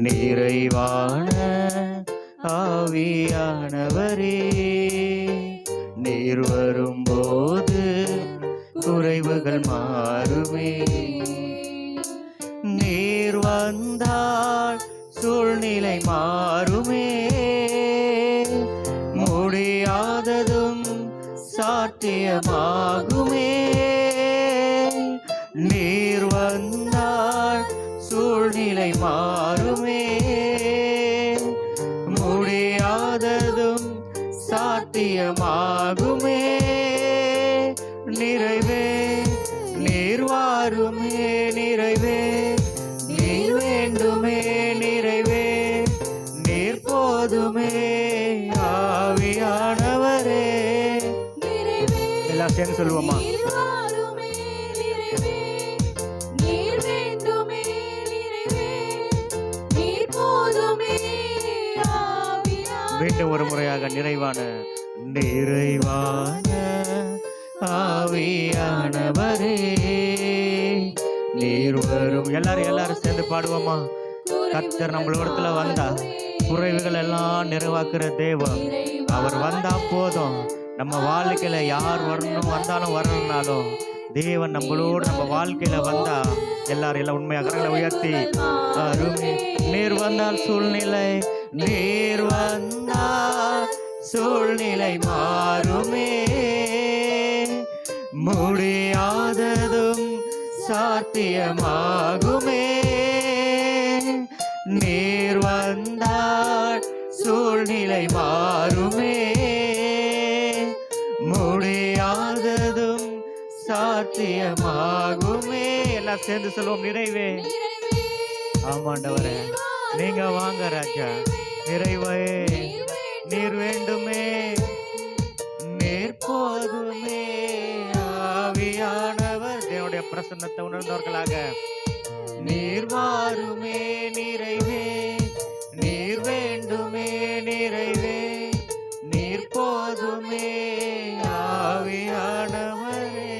நிறைவான ஆவியானவரே, நீர் வரும்போது குறைவுகள் மாறுமே. நீர் வந்தால் சூழ்நிலை மாறுமே. முடியாததும் சாத்தியமாகுமே. நீர் வந்தால் சூழ்நிலை மாறுமே. முடியாததும் சாத்தியமாகுமே. நிறைவே நீர் வாருமே. நிறைவே நீர் வேண்டுமே. நிறைவே நீர் போதுமே. ஆவியானவரே, எல்லாம் சேர்ந்து சொல்லுவோமா? மீண்டும் ஒரு முறையாக நிறைவான ஆவியானவரே, நீர் வரும். எல்லாரும் சேர்ந்து பாடுவோமா? கர்த்தர் நம்மளோடத்துல வந்தா குறைவுகள் எல்லாம் நிறைவாக்குற தேவன். அவர் வந்தா போதும். நம்ம வாழ்க்கையில யார் வந்தாலும் வரணும்னாலும் தேவன் நம்மளோடு நம்ம வாழ்க்கையில வந்தா எல்லாரும் எல்லாம் உண்மையாக கரங்களை உயர்த்தி அருமை. நீர் வந்தால் சூழ்நிலை, நீர் வந்தால் சூழ்நிலை மாறுமே. முடியாததும் சாத்தியமாகுமே. நீர் வந்தால் சூழ்நிலை மாறுமே. முடியாததும் சாத்தியமாகுமே. எல்லாம் சேர்ந்து சொல்லுவோம், நிறைவே. ஆமாண்டவரே, நீங்க வாங்க ராஜா. நிறைவே நீர் வேண்டுமே. நீர் போதுமே. ஆவியானவர், தேவனுடைய பிரசன்னத்தை உணர்ந்தவர்களாக நீர் வாருமே. நிறைவே நீர் வேண்டுமே. நிறைவே நீர் போதுமே. ஆவியானவரே,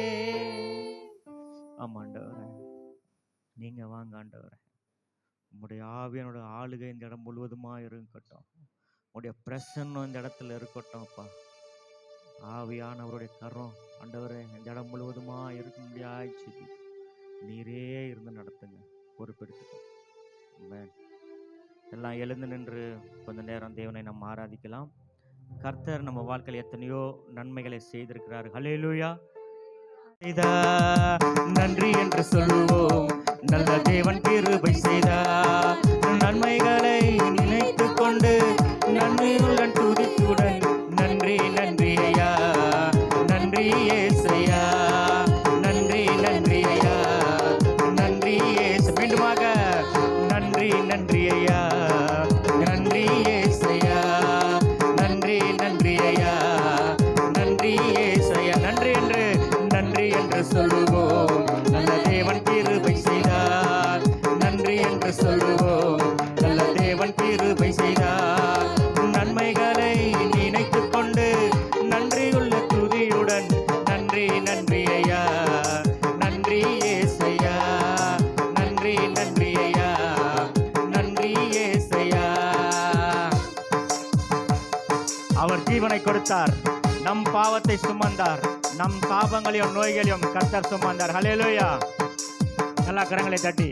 ஆமாண்டவரே, நீங்க வாங்க ஆண்டவரே. உங்களுடைய ஆவியானோட ஆளுகை இந்த இடம் முழுவதுமா இருக்கட்டும். உங்களுடைய பிரசன்னம் இந்த இடத்துல இருக்கட்டும் அப்பா. ஆவியானவருடைய கரம் ஆண்டவரே இந்த இடம் முழுவதுமா இருக்க முடியாச்சு. நீரே இருந்து நடத்துங்க, பொறுப்பெடுத்துக்கோ. எல்லாம் எழுந்து நின்று கொஞ்ச நேரம் தேவனை நம்ம ஆராதிக்கலாம். கர்த்தர் நம்ம வாழ்க்கையில் எத்தனையோ நன்மைகளை செய்திருக்கிறார். ஹல்லேலூயா. நன்றி என்று சொல்லுவோம். நல்ல தேவன் கிருபை செய்தார். நன்மைகளை நினைத்து கொண்டு நன்மையுடன் துதித்துடன் நன்றி நன்றி ஐயா, நன்றி ஏசையா, நன்றி நன்றி ஐயா, நன்றி ஏசு. மீண்டுமாக நன்றி நன்றி ஐயா, நன்றி ஏசையா, நன்றி நன்றி ஐயா, நன்றி ஏசையா. நன்றி என்று சொல்லுவோம். நல்ல தேவன் கிருபை செய்தார். நன்றி என்று சொல்லுவோம். நல்ல தேவன் கிருபை செய்தார். நன்மைகளை நினைத்து கொண்டு நன்றியுள்ள துதியுடன் நன்றி நன்றி ஐயா, நன்றி ஏசையா, நன்றி நன்றி ஐயா, நன்றி ஏசையா. அவர் ஜீவனை கொடுத்தார், நம் பாவத்தை சுமந்தார், நம் சாபங்களையும் நோய்களையும் கர்த்தர் சுமந்தார். ஹல்லேலூயா. எல்லா கரங்களை தட்டி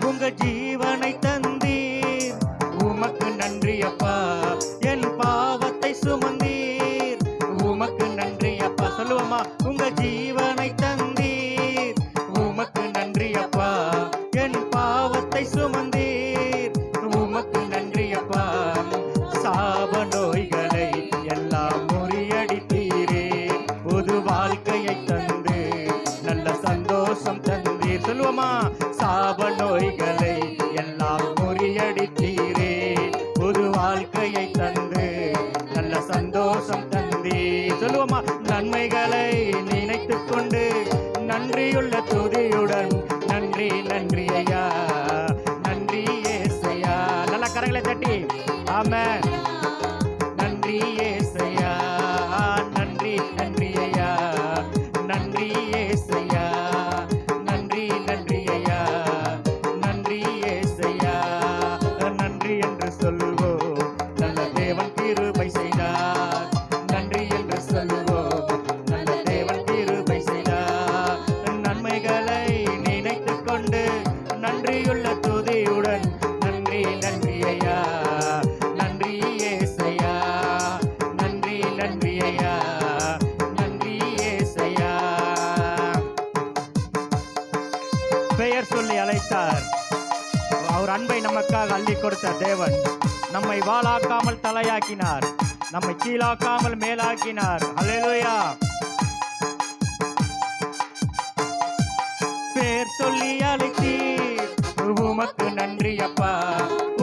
உங்க ஜீவனை தந்தீர், உமக்கு நன்றி அப்பா. என் பாவத்தை சுமந்தீர், உமக்கு நன்றி அப்பா. சொல்லுவோமா? உங்க ஜீவனை தந்தீர், உமக்கு நன்றி அப்பா. என் பாவத்தை சுமந்தீர், உமக்கு நன்றி அப்பா. சாப நோய்களை எல்லாம் முறியடித்தீரே, புது வாழ்க்கையை தந்து நல்ல சந்தோஷம் தந்தீர். சொல்லுவோமா? சாப நோய்களை எல்லாம் முறியடித்தீரே, புது வாழ்க்கையை தந்து நல்ல சந்தோஷம் தந்தீர். சொல்லுவோமா? நன்மைகளை நினைத்து கொண்டு நன்றியுள்ள துதியுடன் நன்றி நன்றி ஐயா, நன்றி ஏசையா. நல்ல கரங்களை தட்டி ஆமென். நன்றி ஏசையா, நன்றி அன்பை நமக்காக அள்ளி கொடுத்த தேவன் நம்மை வாளாக்காமல் தலையாக்கினார், நம்மை கீழாக்காமல் மேலாக்கினார். அல்லேலூயா. பேர் சொல்லி அழைத்தீர், உமக்கு நன்றி அப்பா.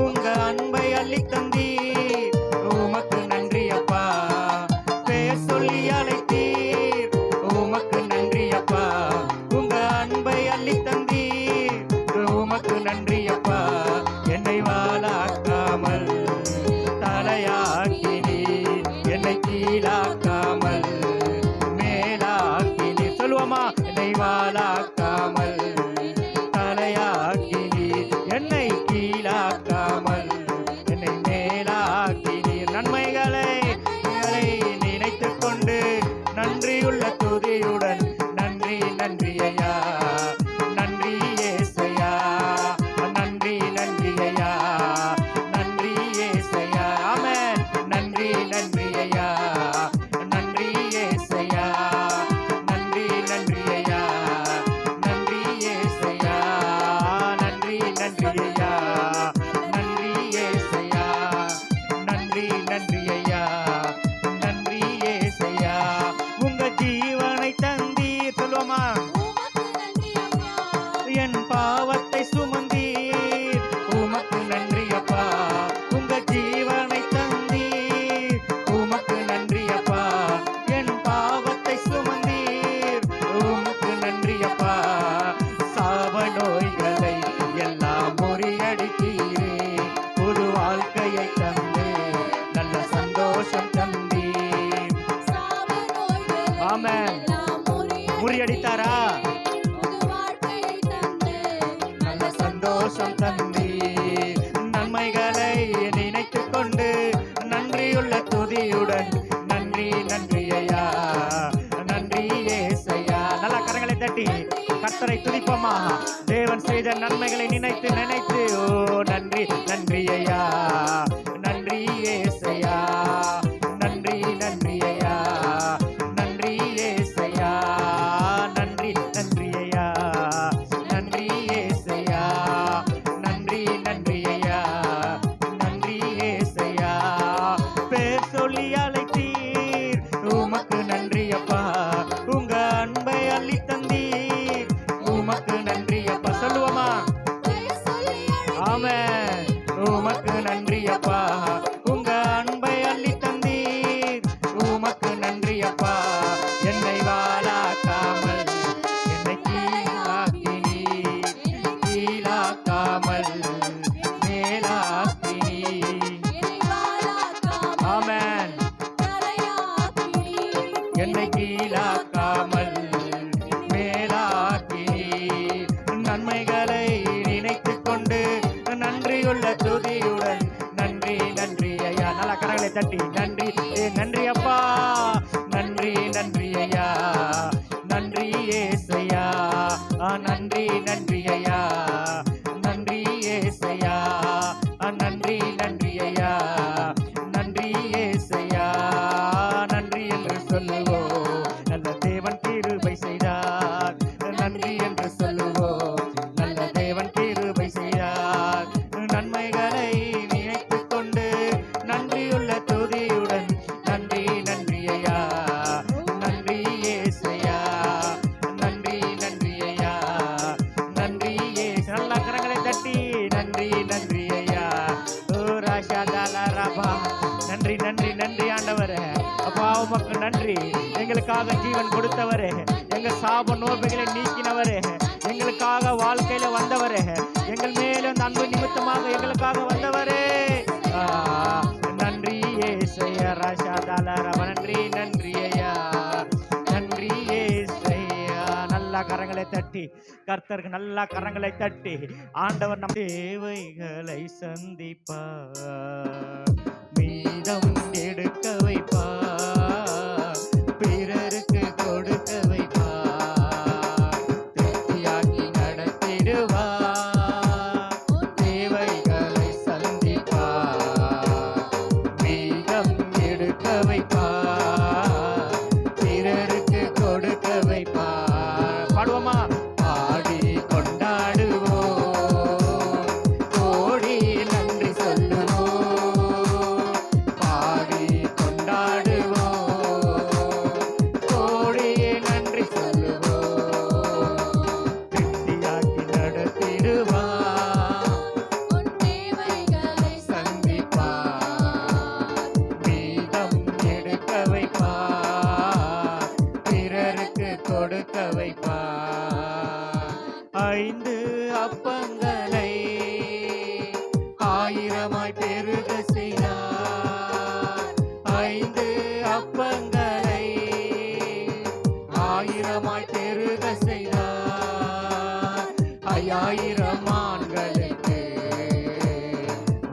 உங்க அன்பை அள்ளி தந்தீர், உமக்கு நன்றி அப்பா. பேர் சொல்லி அழைத்தீர், உமக்கு நன்றி அப்பா. உங்க அன்பை அள்ளி தந்தீர், உமக்கு நன்றி அப்பா. என்னை வாளாக்காமல் தலையாக்கினீர், என்னை கீழாக்காமல் மேலாக்கினீர். சொல்லுவோமா? என்னை வாளாக்காமல் தலையாக்கினீர், என்னை கீழாக்காமல் என்னை மேலாக்கினீர். நன்மைகளை நினைத்துக் கொண்டு நன்றியுள்ள துதியுடன் நன்றி நன்றி ஐயா, நன்றி ஏசையா, நன்றி நன்றி ஐயா, நன்றி ஏசையா. ஆமென். நன்றி நன்றி ஐயா, நன்றி ஏசையா, நன்றி நன்றி ஐயா, நன்றி ஏசையா, நன்றி நன்றி ஐயா, நன்றி ஏசையா, நன்றி நன்றி ஐயா, நன்றி ஏசையா. உங்க ஜீவனை தந்தீர். சொல்லுவோமா? என் பாவத்தை சுமந்தீர், உமக்கு நன்றி அப்பா. உங்க ஜீவனை தந்தீர், உமக்கு நன்றி அப்பா. என் பாவத்தை சுமந்தீர், உமக்கு நன்றி அப்பா. சாப நோய்களை எல்லாம் முறியடித்தீரே, புது வாழ்க்கையை தந்து நல்ல சந்தோஷம் தந்தீர். ஆமென். முறியடித்தாரா? நல்ல சந்தோஷம் தந்தீர். நன்மைகளை நினைத்துக் கொண்டு நன்றியுள்ள துதியுடன் நன்றி நன்றி ஐயா, நன்றி ஏசையா. நல்ல கரங்களை தட்டி கர்த்தரை துதிப்போமா? தேவன் செய்த நன்மைகளை நினைத்து நினைத்து ஓ நன்றி நன்றி ஐயா, நன்றி ஏசையா, நன்றி நன்றி ஐயா, நன்றி ஏசையா, நன்றி நன்றி ஐயா, நன்றி ஏசையா, நன்றி நன்றி ஐயா, நன்றி ஏசையா. பேர் சொல்லி அழைத்தீர், உமக்கு நன்றி அப்பா. உங்க அன்பை அள்ளி தந்தீர், உமக்கு நன்றி அப்பா. சொல்லுவோமா? ஆமென். உமக்கு நன்றி அப்பா. உங்க அன்பை அள்ளி தந்தீர், உமக்கு நன்றி அப்பா. என்னை வாளாக்காமல் என்னை கீழாக்கினீர், கீழாக்காமல் மேலாக்கினீர். ஆமென். என்னை கீழாக்காமல் மேலாக்கினீர். நன்மைகளை நினைத்துக் கொண்டு நன்றியுள்ள துதியுடன் நன்றி நன்றி ஐயா. நல்ல கரங்களை தட்டி நன்றி நன்றி அப்பா, நன்றி நன்றி ஐயா, நன்றி ஏசையா, நன்றி நன்றி ஐயா, நன்றி ஏசையா, நன்றி நன்றி ஐயா, நன்றி ஏசையா. நன்றி என்று சொல்லுவோம், நல்ல தேவன் கிருபை செய்தார். நன்றி என்று சொல்லுவோம், நல்ல தேவன் கிருபை செய்தார். நன்மைகளை நினைத்துக் கொண்டு நன்றியுள்ள துதியுடன் நன்றி நன்றி ஐயா, நன்றி ஏசையா, நன்றி நன்றி ஐயா, நன்றி ஏசு. நல்ல கரங்களை தட்டி நன்றி நன்றி ஐயா. ஓ ராஷா தாலா ரபா. நன்றி நன்றி நன்றி ஆண்டவரே. அப்பா உமக்கு நன்றி. எங்களுக்காக ஜீவன் கொடுத்தவரே, எங்க சாப நோய்களை நீக்கினவரே, எங்களுக்காக வாழ்க்கையில வந்தவரே, எங்கள் மேல அந்த அன்பு நிமித்தமாக எங்களுக்காக வந்தவரே. நன்றி ஏசையா, ராஷா தாலா ரபா. நன்றி நன்றி ஐயா, நன்றி ஏசையா. நல்ல கரங்களை தட்டி கர்த்தருக்கு நல்ல கரங்களை தட்டி ஆண்டவர் நம் தேவைகளை சந்திப்பார், மீதம் எடுக்க வைப்பார், பிறருக்கு கொடுக்க வைப்பார், திருப்தியாக்கி நடத்திடுவார், தேவைகளை சந்திப்பார், மீதம் எடுக்க வைப்பார், பிறருக்கு கொடுக்க வைப்பார். பாடுவோமா? பாடி கொண்டாடுவோம், 5 அப்பங்களை 1000 பெருக செய்தார். 5000 மான்களுக்கு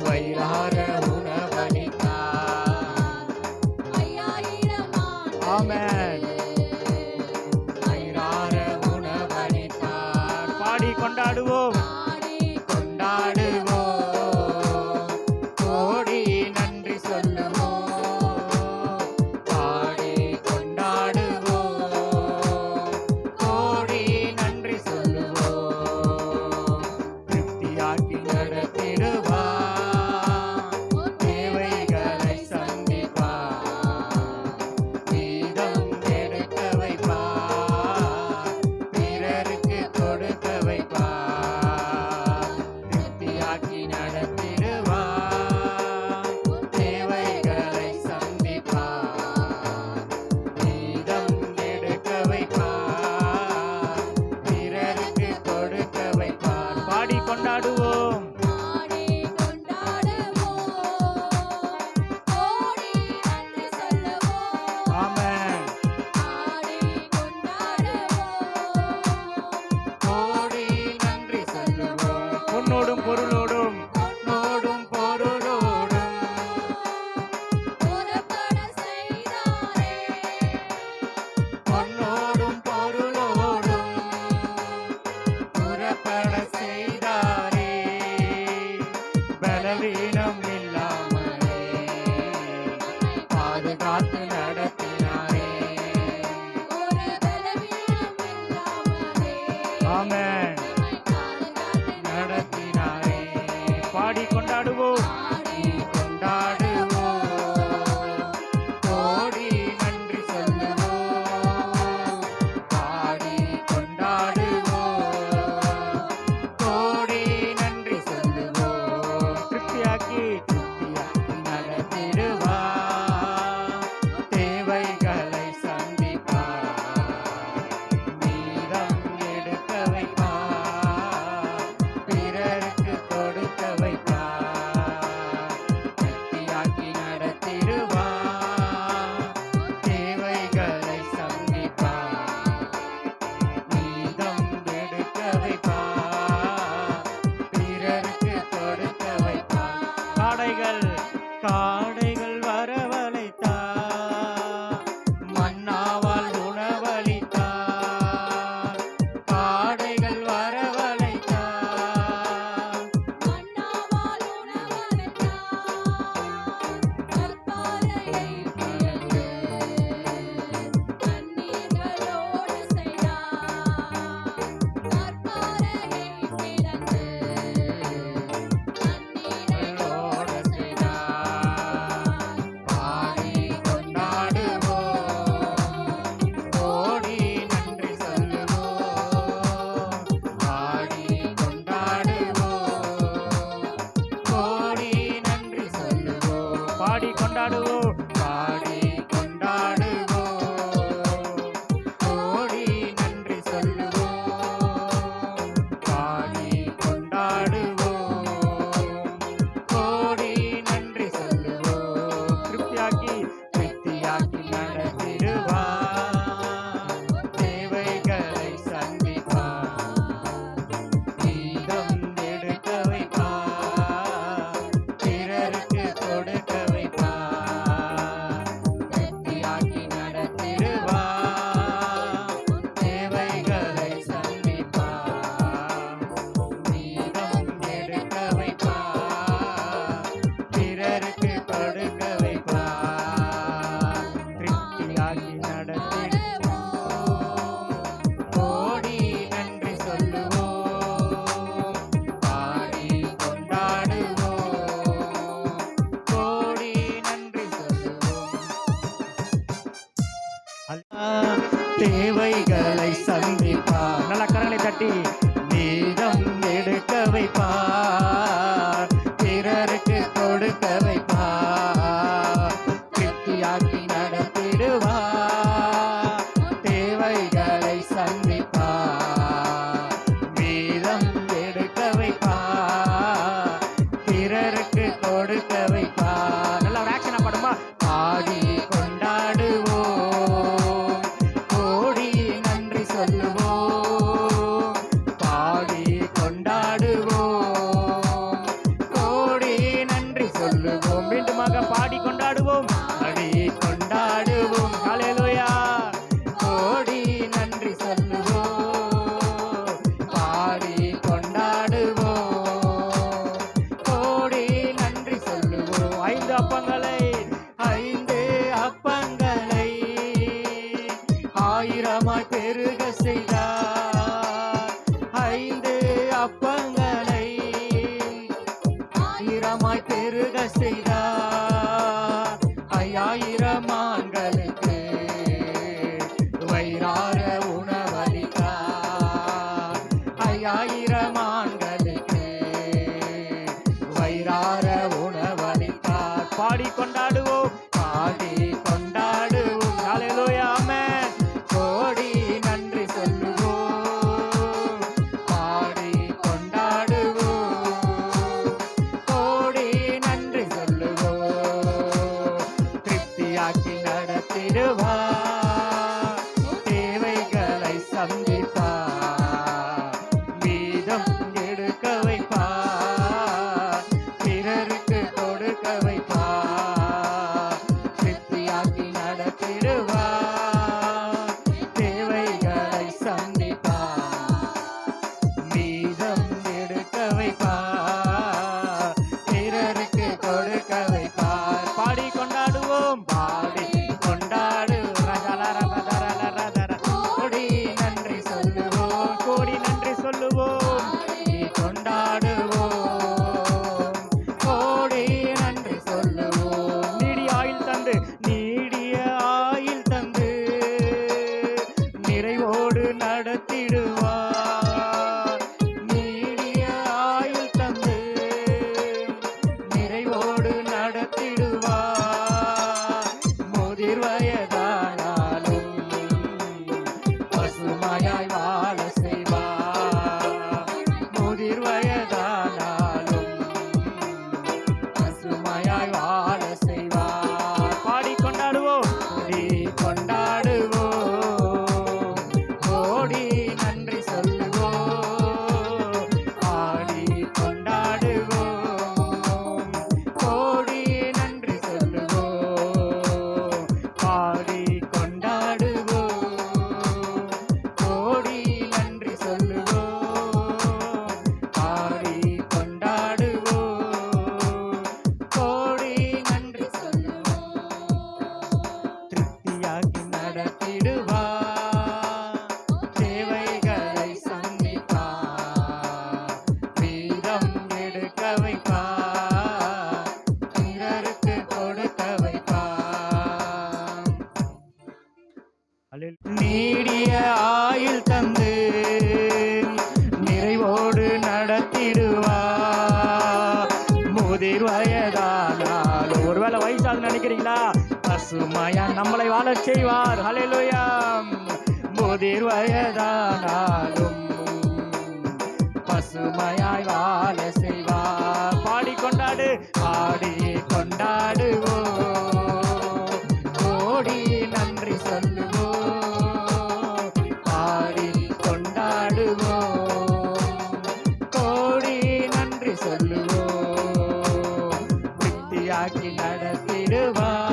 வயிறார உணவளித்தார். ஆமென். வயிறார உணவளித்தார். பாடி கொண்டாடுவோம், கொண்டாடுவோம், கோடி நன்றி சொல்லுவோம். பாடி கொண்டாடுவோம், கோடி நன்றி சொல்லுவோம். திருப்தியாக்கி நடத்திடுவார், தேவைகளை சந்திப்பார். மீதம் எடுக்க வைப்பார், பிறருக்கு கொடுக்க வைப்பார். திருப்தியாக்கி நடத்திடுவார், தேவைகளை சந்திப்பார். மீதம் எடுக்க வைப்பார், பிறருக்கு கொடுக்க வைப்பார். பாடி கொண்டாடுவோம், ஆமென். கோடி நன்றி சொல்லுவோம். பொன்னோடும் பொருளோடும், பொன்னோடும் பொருளோடும், பொன்னோடும் பொருளோடும் புறப்பட செய்தாரே. பலவீனம் இல்லாமலே பாதுகாத்து நடத்தினாரே. ஆமென். நடத்தினாரே. பாடி கொண்டாடுவோம், கொண்டாடுவோம், கோடி நன்றி சொல்லுவோம். பாடி கொண்டாடுவோம், கோடி நன்றி சொல்லுவோம். திருப்தியாக்கி நடத்திடுவார், தேவைகளை சந்திப்பார். மீதம் எடுக்க வைப்பார், பிறருக்கு கொடுக்க வைப்பார். திருப்தியாக்கி நடத்திடுவார், தேவைகளை சந்திப்பார். மீதம் எடுக்க வைப்பார், பிறருக்கு கொடுக்க வைப்பார். காடைகள் வரவழைத்தார், மன்னாவால் உணவளித்தார். காடைகள் வரவழைத்தார், வெள்ளோட செய்தார். பாடி கொண்டாடுவோம், கோடி நன்றி சொல்லுவோம். பாடி கொண்டாடுவோம், கோடி நன்றி சொல்லுவோம். பாடி கொண்டாடுவோம், பாடி கொண்டாடுவோம், கோடி நன்றி சொல்லுவோம். பாடி கொண்டாடுவோம், கோடி நன்றி சொல்லுவோம். திருப்தியாக்கி நடத்திடுவார், தேவைகளை சந்திப்பார். மீதம் எடுக்க வைப்பார், பிறருக்கு கொடுக்க வைப்பார். திருப்தியாக்கி நடத்திடுவார், தேவைகளை சந்திப்பார். மீதம் எடுக்க வைப்பார், பிறருக்கு கொடுக்க வைப்பார். திருப்தியாக்கி நடத்திடுவோம், கோடி நன்றி சொல்லுவோம். பாடி கொண்டாடுவோம், கோடி நன்றி சொல்லுவோம். தேவைகளை சந்திப்பார். நல்ல கரங்களை தட்டி மீதம் எடுக்க வைப்பார், பிறருக்கு கொடுக்க வைப்பார். திருப்தியாக்கி நடத்திடுவார், தேவைகளை சந்திப்பார். மீதம் எடுக்க வைப்பார், பிறருக்கு கொடுக்க வைப்பார். நல்லா ஒரு ஆக்ஷனா பாடுமா? பாடி பெருக செய்தார். 5 அப்பங்களை 1000 பெருக செய்தார். 5000 மான்களுக்கு வயிறார உணவளித்தார். 5000 மான்களுக்கு வயிறார உணவளித்தார். பாடி கொண்டாடுவோம், பாடி கொண்டாடுவோம். ஹல்லேலூயா, ஆமென். கோடி நன்றி சொல்லுவோம், பாடி கொண்டாடுவோம். கோடி நன்றி சொல்லுவோம். திருப்தியாக்கி நடத்திடுவார், தேவைகளை சந்திப்பார், மீதம் எடுக்க வைப்பார், பிறருக்கு கொடுக்க வைப்பார். திருப்தியாக்கி நடத்திடுவார், தேவைகளை சந்திப்பார், மீதம் எடுக்க வைப்பார், பிறருக்கு கொடுக்க வைப்பார். பாடி கொண்டாடுவோம், பாடி கொண்டாடுவோம். கோடி நன்றி சொல்லுவோம், கோடி நன்றி சொல்லுவோம், கொண்டாடுவோம். கோடி நன்றி சொல்லுவோம். நீடிய ஆயுள் தந்து, நீடிய ஆயுள் தந்து நிறைவோடு நடத்திடுவார். நீடிய ஆயுள் தந்து நிறைவோடு நடத்திடுவார். முதிர் வயதானாலும் பசுமையாய் வாழ செய்வார். முதிர் வயதானாலும் பசுமையாய் வாழ செய்வார். பாடி கொண்டாடுவோம், பாடி கொண்டாடுவோம். கோடி நன்றி சொல்லுவோம், பாடி கொண்டாடுவோம். கோடி நன்றி சொல்லுவோம், பாடி கொண்டாடுவோம். கோடி நன்றி சொல்லுவோம், பாடி கொண்டாடுவோம். கோடி நன்றி சொல்லுவோம். திருப்தியாக்கி நடத்திடுவார், தேவைகளை சந்திப்பார், மீதம் எடுக்க வைப்பார், பிறருக்கு கொடுக்க வைப்பார். நீடிய ஆயுள் தந்து நிறைவோடு நடத்திடுவார். முதிர் வயதானால், ஒருவேளை வயசாக நினைக்கிறீங்களா, பசுமையா நம்மளை வாழச் செய்வார். ஹல்லேலூயா. முதிர் வயதானாலும் பசுமையாய் வாழ செய்வார். பாடி கொண்டாடு, பாடி கொண்டாடுவோம். கோடி நன்றி சொல்லுவோம், பாடி கொண்டாடுவோம். கோடி நன்றி சொல்லுவோம். திருப்தியாக்கி நடத்திடுவார்,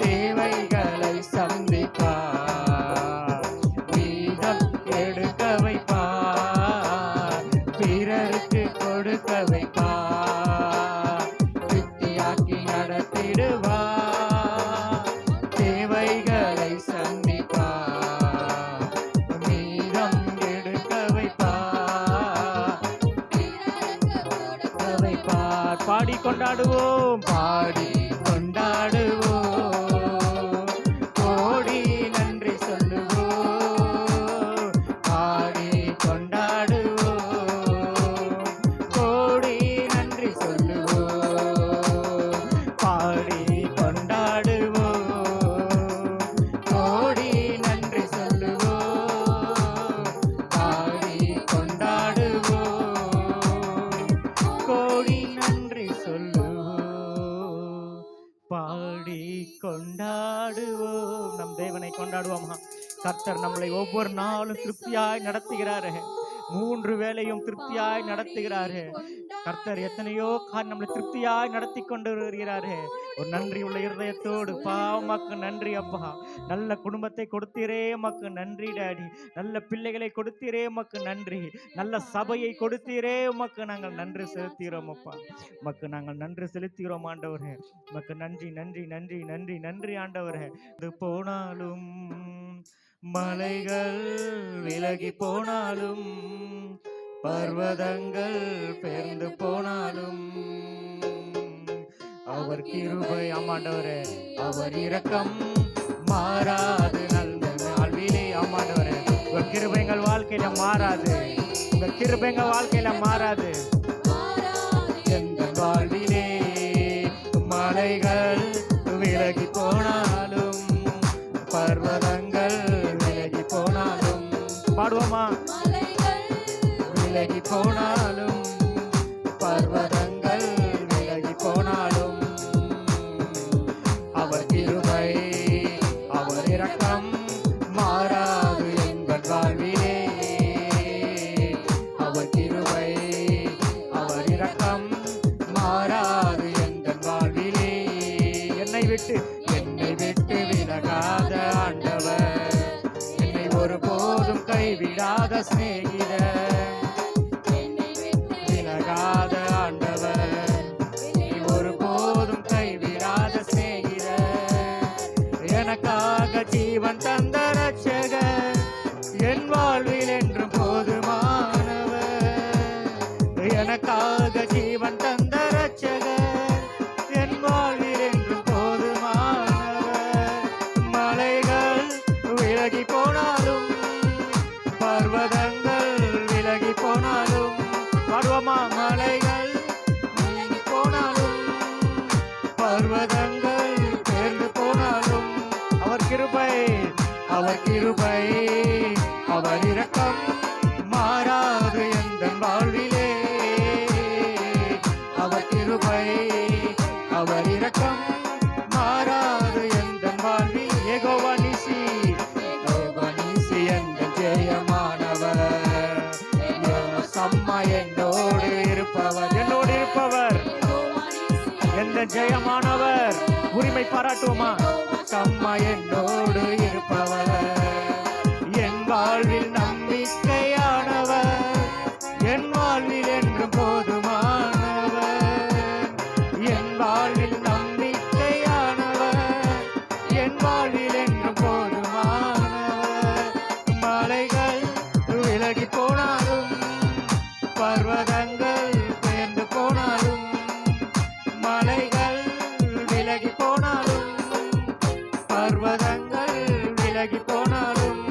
தேவைகளை சந்திப்பார், மீதம் எடுக்க வைப்பார், பிறருக்கு கொடுக்க வைப்பார். திருப்தியாக்கி நடத்திடுவார், தேவைகளை சந்திப்பார், மீதம் எடுக்க வைப்பார், கொடுக்க வைப்பார். பாடி கொண்டாடுவோம், பாடி கொண்டாடுவோம். கோடி நன்றி சொல்லுவோம், பாடி கொண்டாடுவோம். கோடி நன்றி சொல்லுவோம், பாடி கொண்டாடுவோம். கோடி நன்றி சொல்லுவோம், பாடி கொண்டாடுவோம். கோடி நன்றி சொல்லுவோம், பாடி கொண்டாடுவோம். நம் தேவனை கொண்டாடுவோமா? கர்த்தர் நம்மளை ஒவ்வொரு நாளும் திருப்தியாய் நடத்துகிறாரு. 3 வேளையும் திருப்தியாய் நடத்துகிறாரு. கர்த்தர் எத்தனையோ நம்மளை திருப்தியாய் நடத்தி கொண்டு வருகிறாரு. ஒரு நன்றி உள்ள இருதயத்தோடு, உமக்கு நன்றி அப்பா. நல்ல குடும்பத்தை கொடுத்தீரே, உமக்கு நன்றி டாடி. நல்ல பிள்ளைகளை கொடுத்தீரே, உமக்கு நன்றி. நல்ல சபையை கொடுத்தீரே, உமக்கு நாங்கள் நன்றி செலுத்துகிறோம் அப்பா. உமக்கு நாங்கள் நன்றி செலுத்துகிறோம் ஆண்டவரே. உமக்கு நன்றி நன்றி நன்றி நன்றி நன்றி ஆண்டவரே. இது போனாலும் மலைகள் விலகி போனாலும் பர்வதங்கள் பெயர்ந்து போனாலும் அவர் கிருபை ஆமாண்டவரே அவர் இரக்கம் மாறாது நல்ல வாழ்விலே ஆமாண்டவரே உங்க கிருபை எங்கள் வாழ்க்கையில மாறாது உங்க கிருபை எங்கள் வாழ்க்கையில மாறாது எந்த வாழ்விலே மலைகள் விலகி போனாலும் பர்வதங்கள் விலகி போனாலும் பாடுவோமா விலகி போனாலும் பர்வதங்கள் விலகி போனாலும் அவர் கிருபை அவர் இரக்கம் மாறாது எங்கள் வாழ்விலே அவர் கிருபை அவர் இரக்கம் மாறாது எங்கள் வாழ்விலே என்னை விட்டு விலகாத ஆண்டவர் என்னை ஒருபோதும் கைவிடாத சிநேகிதர் விலகாத ஆண்டவர் என்னை ஒருபோதும் கைவிடாத சிநேகிதர் எனக்காக ஜீவன் தந்த ரட்சகர் என் வாழ்வில் என்றும் போதுமானவர் எனக்காக ஜீவன் தந்த ரட்சகர் என் வாழ்வில் என்றும் போதுமானவர் மலைகள் விலகி போனாலும் பர்வதங்கள் விலகி போனாலும் பாடுவோமா மலைகள் விலகி போனாலும் பர்வதங்கள் பெயர்ந்து போனாலும் அவர் கிருபை அவர் இரக்கம் மாறாது எந்த வாழ்விலே அவர் கிருபை அவர் இரக்கம் மாறாது எந்த வாழ்வில் யெகோவா நீசி எந்த ஜெயமானவர் சம்மா என்னோடு இருப்பவர் எந்த ஜெயமானவர் உரிமை பாராட்டுவோமா சம்மா என்னோடு இருப்பவர் என் வாழ்வில் நம்பிக்கையானவர் என் வாழ்வில் என்று போதுமானவர் என் வாழ்வில் நம்பிக்கையானவர் என் வாழ்வில் என்று போதுமானவர் மலைகள் விலகி போனாலும் பர்வதங்கள் பெயர்ந்து போனாலும் மலைகள் விலகி போனாலும் பர்வதங்கள் விலகி போனாலும்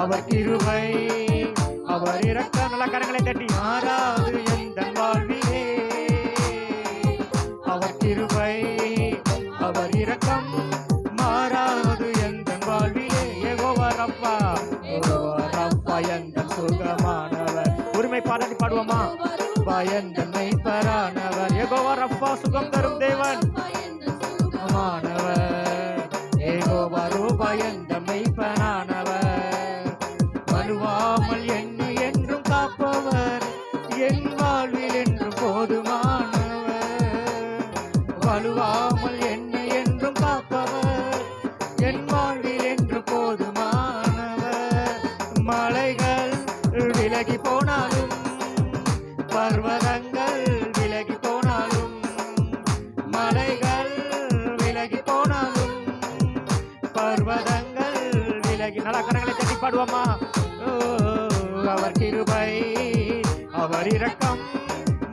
அவர் கிருபை அவர் இரக்கம் நல்ல கரங்களை தட்டி மாறாது எந்த வாழ்விலே அவர் கிருபை அவர் இரக்கம் மாறாது எந்த வாழ்விலே யெகோவா ரப்பா எந்த சுகமானவர் உரிமை பாராட்டி பாடுவோமா பயந்தன் மெய்ப்பரானவர் யெகோவா ரப்பா சுகம் தரும் தேவன் மாணவர் யெகோவா ரூபா எந்த மெய்ப்பரானவர் வலுவாமல் என்னை என்றும் காப்பவர் என் வாழ்வில் என்றும் போதுமானவர் வலுவாமல் என்னை என்றும் காப்பவர் என் வாழ்வில் என்று போதுமானவர் மலைகள் விலகி போனாலும் பர்வதங்கள் விலகி போனாலும் மலைகள் விலகி போனாலும் பர்வதங்கள் விலகி நல்ல கரங்களை தட்டி பாடுவோமா அவர் கிருபை அவர் இரக்கம்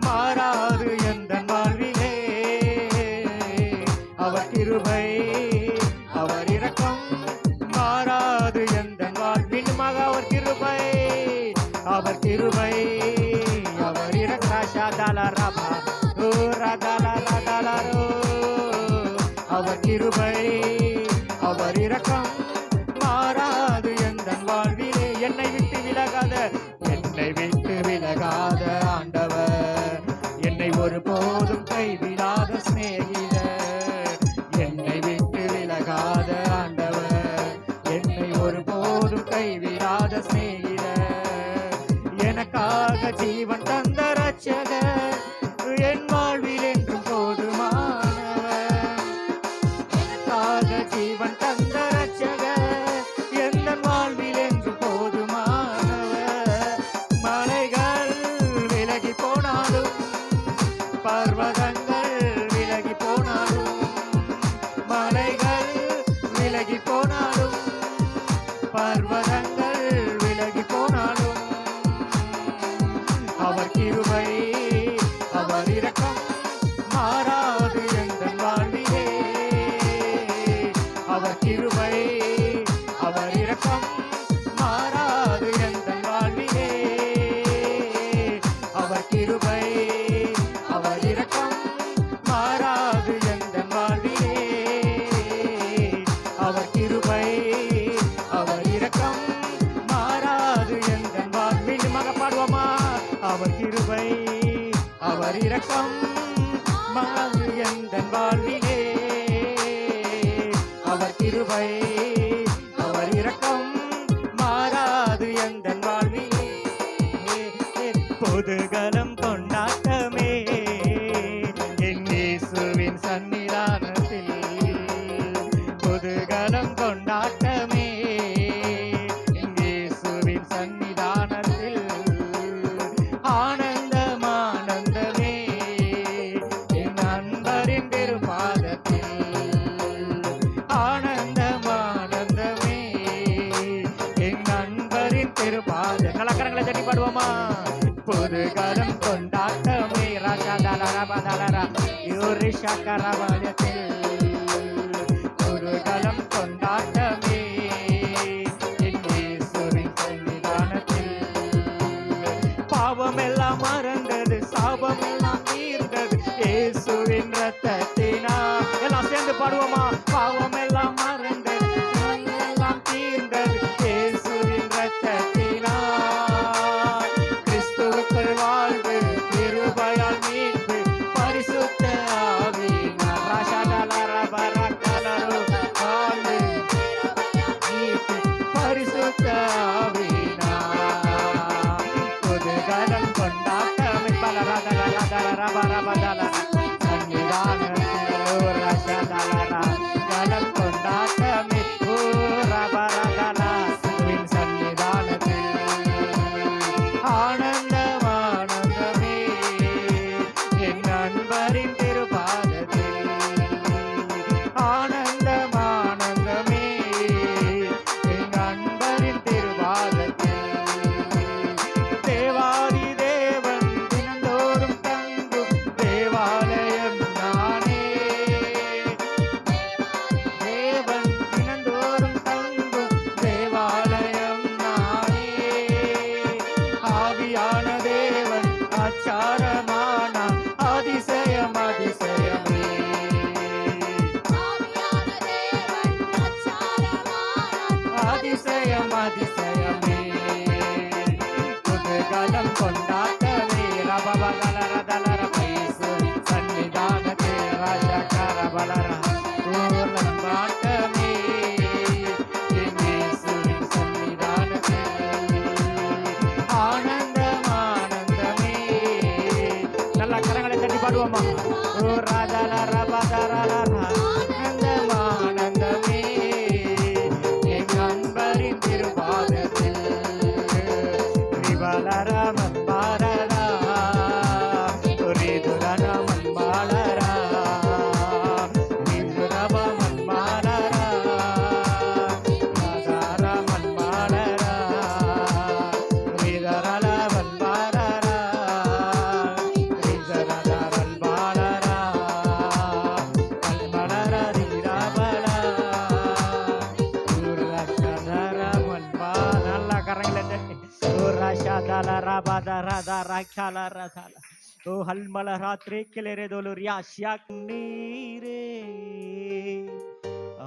மாறாது எந்த வாழ்விலே அவர் கிருபை அவர் இரக்கம் மாறாது எந்த வாழ்விலுமாக அவர் கிருபை அவர் கிருபை அவர் இரக்காஷாதாலரபா ஓ ரதாலரதாலரோ அவர் கிருபை அவர் இரக்கம் மாறாது எந்த வாழ்விலே என்னை விட்டு விலகாத ஆண்டவர் என்னை ஒருபோதும் கைவிடாத சிநேகிதர் என்னை விட்டு விலகாத ஆண்டவர் என்னை ஒருபோதும் கைவிடாத சிநேகிதர் எனக்காக ஜீவன் தந்த ரட்சகர் என் வாழ்வில் என்றும் போதுமானவர் எனக்காக ஜீவன் தந்த ரட்சகர் எந்த வாழ்வில் என்றும் போதுமானவர் மலைகள் விலகி போனாலும் பர்வதங்கள் விலகி போனாலும் மலைகள் விலகி போனாலும் இரக்கம் மாறு எந்தன் வாழ்விலே, அவர் கிருபை அவர் இரக்கம் மாறாது எந்தன் வாழ்விலே. பொதுகலம் கொண்டாட்டமே என் இயேசுவின் சன்னிதானத்தில், பொதுகலம் கொண்டாட்டமே என் இயேசுவின் சன்னிதானத்தில். ஆனந்தம் ஆனந்தமே என் நண்பரின் திருப்பாதத்தில், ஆனந்தம் ஆனந்தமே என் நண்பரின் திருப்பாதத்தில். நல்ல கரங்களை தட்டி பாடுவோமா? பொதுகலம் கொண்டாட்டமே ராஜாதாரா யூரி சக்கரவாதத்தில், பொதுகலம் கொண்டாட்டமே என் இயேசுவின் சன்னிதானத்தில். பாவம் எல்லாம் மறந்தது, சாபம் எல்லாம் தீர்ந்தது இயேசுவின் இரத்தத்தினால். எல்லாம் சேர்ந்து பாடுவோமா? பாவம் எல்லாம் மறந்தது, எல்லாம் தீர்ந்தது இயேசுவின் இரத்தத்தினால். கிறிஸ்துவுக்குள் வாழ்வு, கிருபையால் மீட்பு, பரிசுத்த ஆவியினால். ராஷாதாலரபரகலரு வாழ்வு, மீட்பு, பரிசுத்த ஆவியினால். பொதுகலம் கொண்டாட்டமே பலரதலரபரபதல சன்னிதானத்தில் ராஷாதாலரா கலம் கொண்டாட்டமே ஓ ரபரதல சன்னிதானத்தில். ஆனந்தம் ஆனந்தமே என் நண்பரின் திருப்பாதத்தில், ஆனந்தம் ஆனந்தமே என் நண்பரின் திருப்பாதத்தில். தேவாதி தேவன் தினந்தோறும் தங்கும் தேவாலயம் நானே, தேவன் தினந்தோறும் தங்கும் தேவாலயம் நானே. ஆவியான தேவன் ஆச்சாரமான அதிசயம் அதிசயமே, அதிசயம் அதிசயமே. புதுகலம் கொண்டாட்டமே ரபபகலரதலரபைசு சன்னிதானத்தில் ராஜகரபலர பூர்ணம் பாட்டமே என் இயேசுவின் சன்னிதானத்தில். ஆனந்தம் ஆனந்தமே. நல்ல கரங்களை தட்டி பாடுவோமா? ஓ ராஜலரபதரலர ஆனந்தம் ஆனந்தமே என் நண்பரின் திருப்பாதத்தில். ரிவலரமன் பாரதா ரிதுரனமன் பாலரா ரிதுரபமன் பாலரா ராதாரமன் பாலரா ரிதரலவன் பாலரா ரிதரதரன் பாலரா கல்மலர ரிராபலா உரசதரமன் பால. நல்ல கரங்களை தட்டி உரசதலரபதரதரகலரதல ஓ ஹல்மல ராத்திரி கிளரெதொலுரியா ஷியாக் நீரே.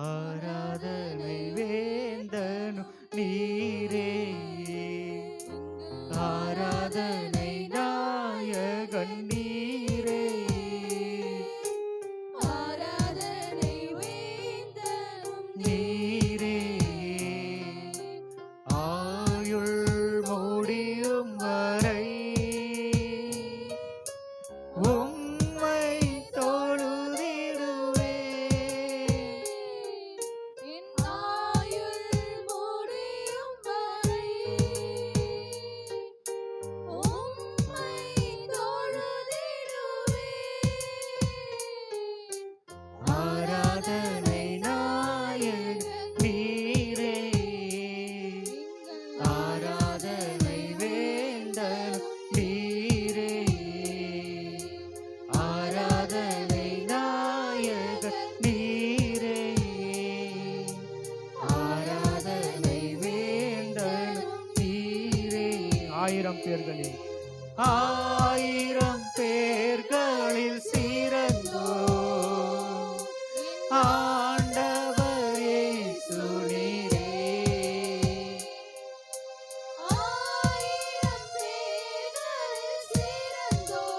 ஆராதனை வேந்தனு நீரே, ஆராதனை நாயகன் நீரே, ஆராதனை வேந்தனும் நீரே. ஆயுள் முடியும் வரை உம்மை தொழுதிடுவே, என் ஆயுள் முடியும் வரை உம்மை தொழுதிடுவேன். ஆராதனை நாயகன் நீரே, ஆராதனை வேந்தன் நீரே, ஆராதனை நாயகன் நீரே, ஆராதனை வேந்தன் நீரே. ஆயிரம் பேர்களில் ஆயிரம் பேர்களில் சிறந்தோ ஆண்டவர் இயேசு நீரே. ஆயிரம் பேர்களில் சிறந்தோர்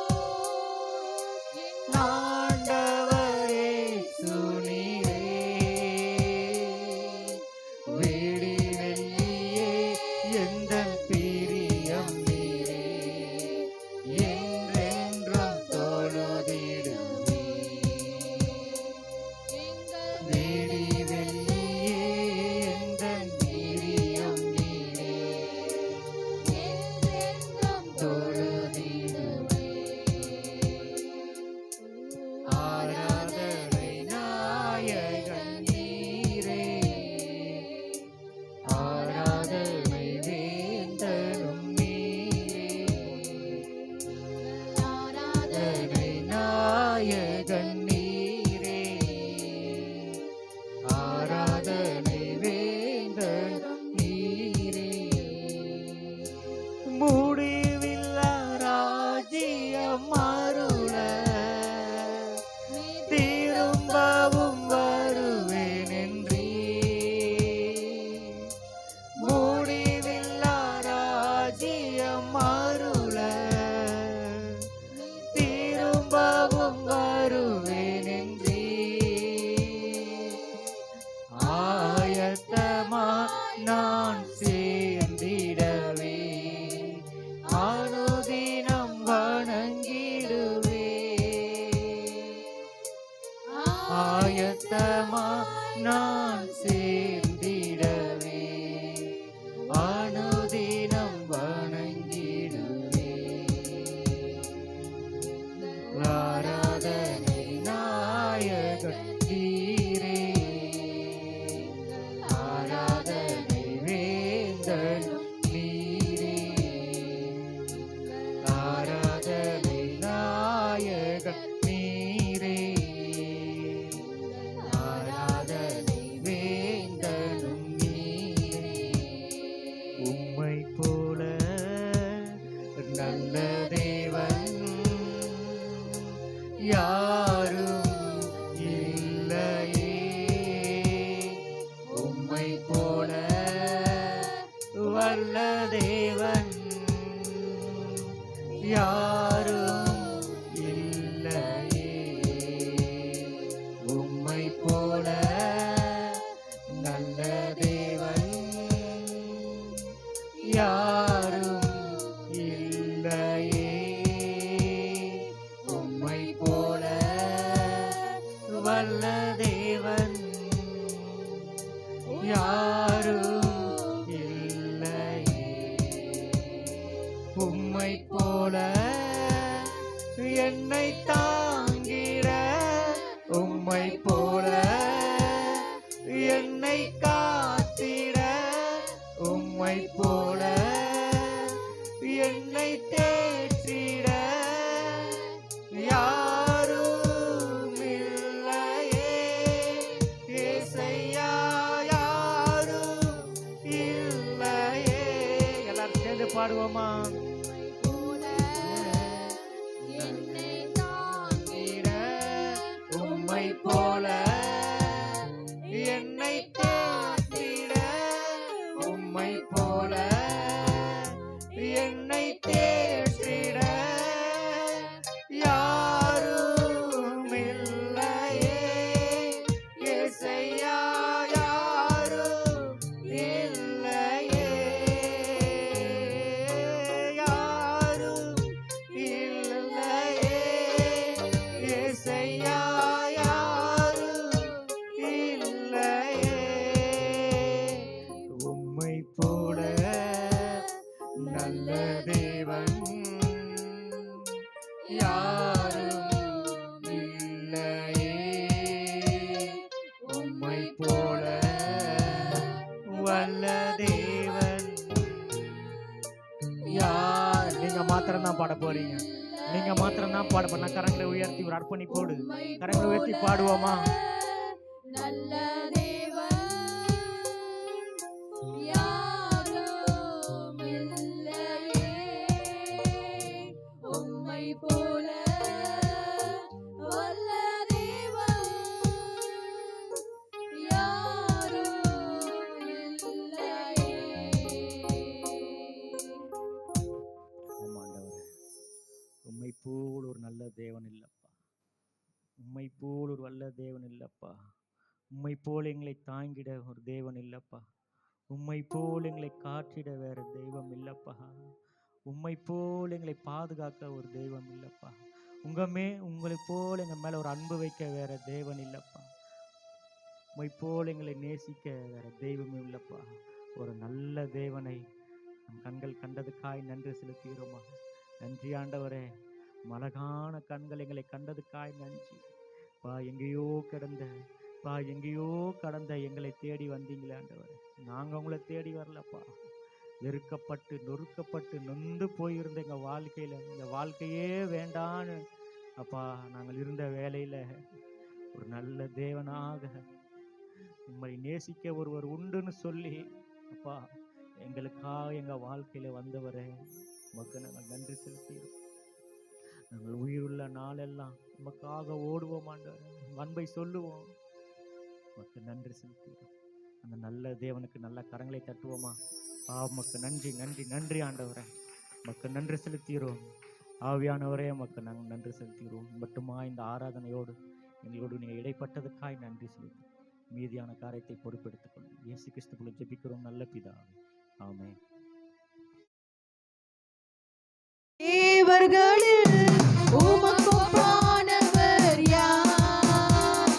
ஆயத்தமா நான் சேர்ந்திடவே அனுதினம் வணங்கிடுவே ஆராதனை நாயகன் நீரே ஆராதனை வேந்தனும் நீரே ஆராதனை நாயகன் நீரே ஆராதனை வேந்தனும் நீரே உம்மை போல நல்ல தேவன் யாரும் இல்லையே உம்மை போல வல்ல தேவன் யாரும் இல்லையே உம்மை போல நல்ல தேவன் யாரும் இல்லையே உம்மை போல வல்ல தேவன் யாரும் இல்லையே உம்மை போல என்னை தாங்கிட உம்மை போல என்னை காத்திட உம்மை போல என்னை தேற்றிட யாரும் இல்லையே ஏசையா யாரும் இல்லையே எல்லாரும் சேர்ந்து பாடுவோமா உம்மை போல என்னை காத்திட உம்மை போல என்னை தேற்றிட யாரும் இல்லையே ஏசையா யாரும் இல்லையே யாரும் இல்லையே ஏசையா உம்மை போல நல்ல தேவன் யாரும் இல்லையே உம்மை போல வல்ல தேவன் யார் நீங்க மாத்திரம் தான் பாட போறீங்க நீங்க மாத்திரம் தான் பாட போறீங்க கரங்களை உயர்த்தி ஒரு அர்ப்பணிப்போடு கரங்களை உயர்த்தி பாடுவோமா நல்ல தேவன் யாரும் இல்லையே உம்மை போல வல்ல தேவன் யாரும் இல்லையே. ஆமாண்டவரே உம்மை போல் ஒரு நல்ல தேவன் இல்லப்பா உம்மை போல் ஒரு வல்ல தேவன் இல்லப்பா உம்மை போல் எங்களை தாங்கிட ஒரு தேவன் இல்லப்பா உம்மை போல் எங்களை காற்றிட வேற தெய்வம் இல்லப்பா உம்மை போல் எங்களை பாதுகாக்க ஒரு தெய்வம் இல்லப்பா உங்களை போல் எங்க மேல ஒரு அன்பு வைக்க வேற தேவன் இல்லப்பா உம்மை போல் எங்களை நேசிக்க வேற தெய்வம் இல்லப்பா ஒரு நல்ல தேவனை நம் கண்கள் கண்டதுக்காய் நன்றி செலுத்துகிறோமா நன்றி ஆண்டவரே அழகான கண்கள் எங்களை கண்டதுக்காய் நன்றி எங்கேயோ கடந்த எங்களை தேடி வந்தீங்களே ஆண்டவரே நாங்க உங்களை தேடி வரலப்பா வெறுக்கப்பட்டு நொறுக்கப்பட்டு நொந்து போயிருந்த எங்க வாழ்க்கையில இந்த வாழ்க்கையே வேண்டான்னு அப்பா நாங்கள் இருந்த வேலையில ஒரு நல்ல தேவனாக உம்மை நேசிக்க ஒருவர் உண்டுன்னு சொல்லி அப்பா எங்களுக்காக எங்க வாழ்க்கையில வந்தவரே உமக்கு நாங்கள் நன்றி செலுத்துகிறோம் நாங்கள் உயிருள்ள நாளெல்லாம் உமக்காக ஓடுவோம் ஆண்டவரே அன்பை சொல்லுவோம் உமக்கு நன்றி செலுத்துகிறோம் அந்த நல்ல தேவனுக்கு நல்ல கரங்களை தட்டுவோமா உமக்கு நன்றி நன்றி நன்றி ஆண்டவரே உமக்கு நன்றி செலுத்துகிறோம் ஆவியானவரே உமக்கு நாங்கள் நன்றி செலுத்துகிறோம் மட்டுமா இந்த ஆராதனையோடு எங்களோடு நீங்கள் இடைப்பட்டதுக்காய் நன்றி செலுத்து மீதியான காரியத்தை பொறுப்பெடுத்துக் கொள்ளும் இயேசு கிறிஸ்துவுக்குள் ஜெபிக்கிறோம் நல்ல பிதாவே ஆமென் தேவர்களில் உமக்கு ஒப்பானவர் யார்?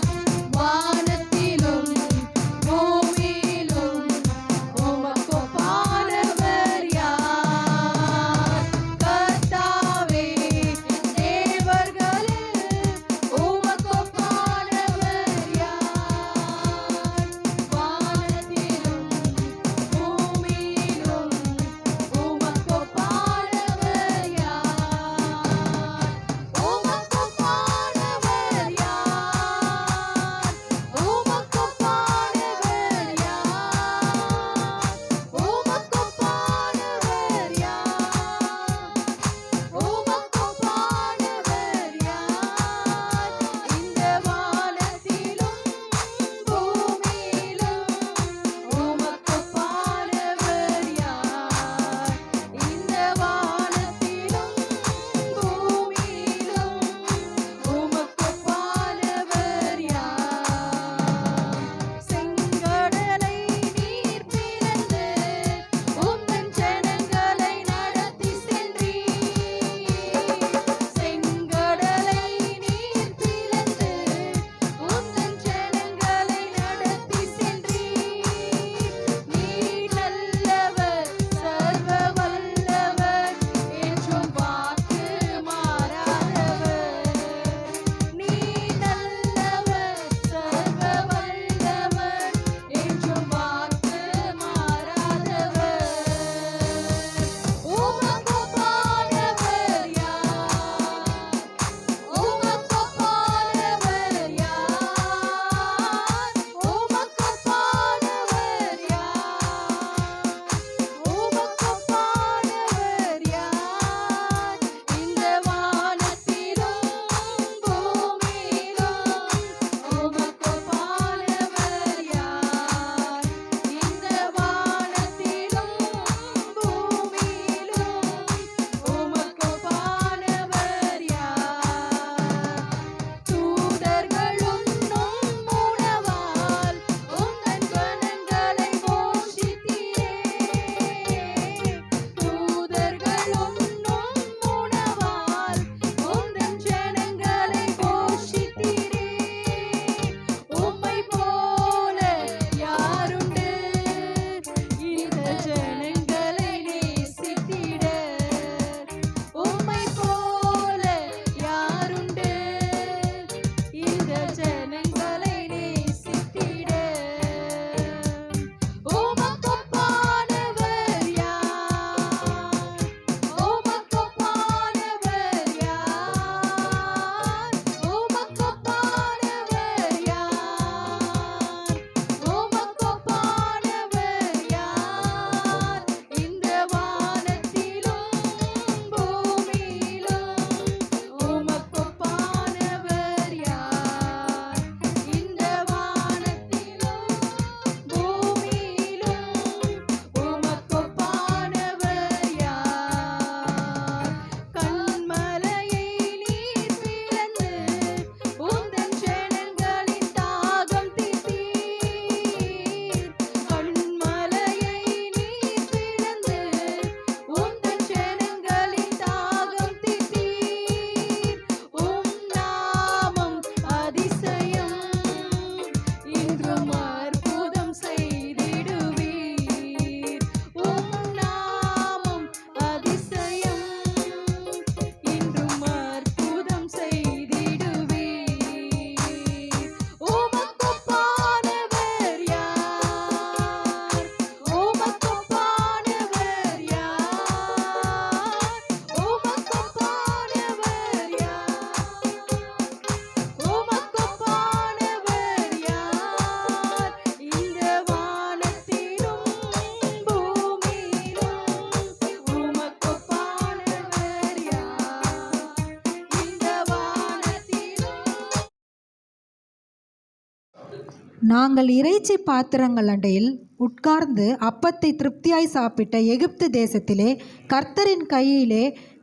நாங்கள் இறைச்சி பாத்திரங்கள் அண்டையில் உட்கார்ந்து அப்பத்தை திருப்தியாய் சாப்பிட்ட எகிப்து தேசத்திலே கர்த்தரின்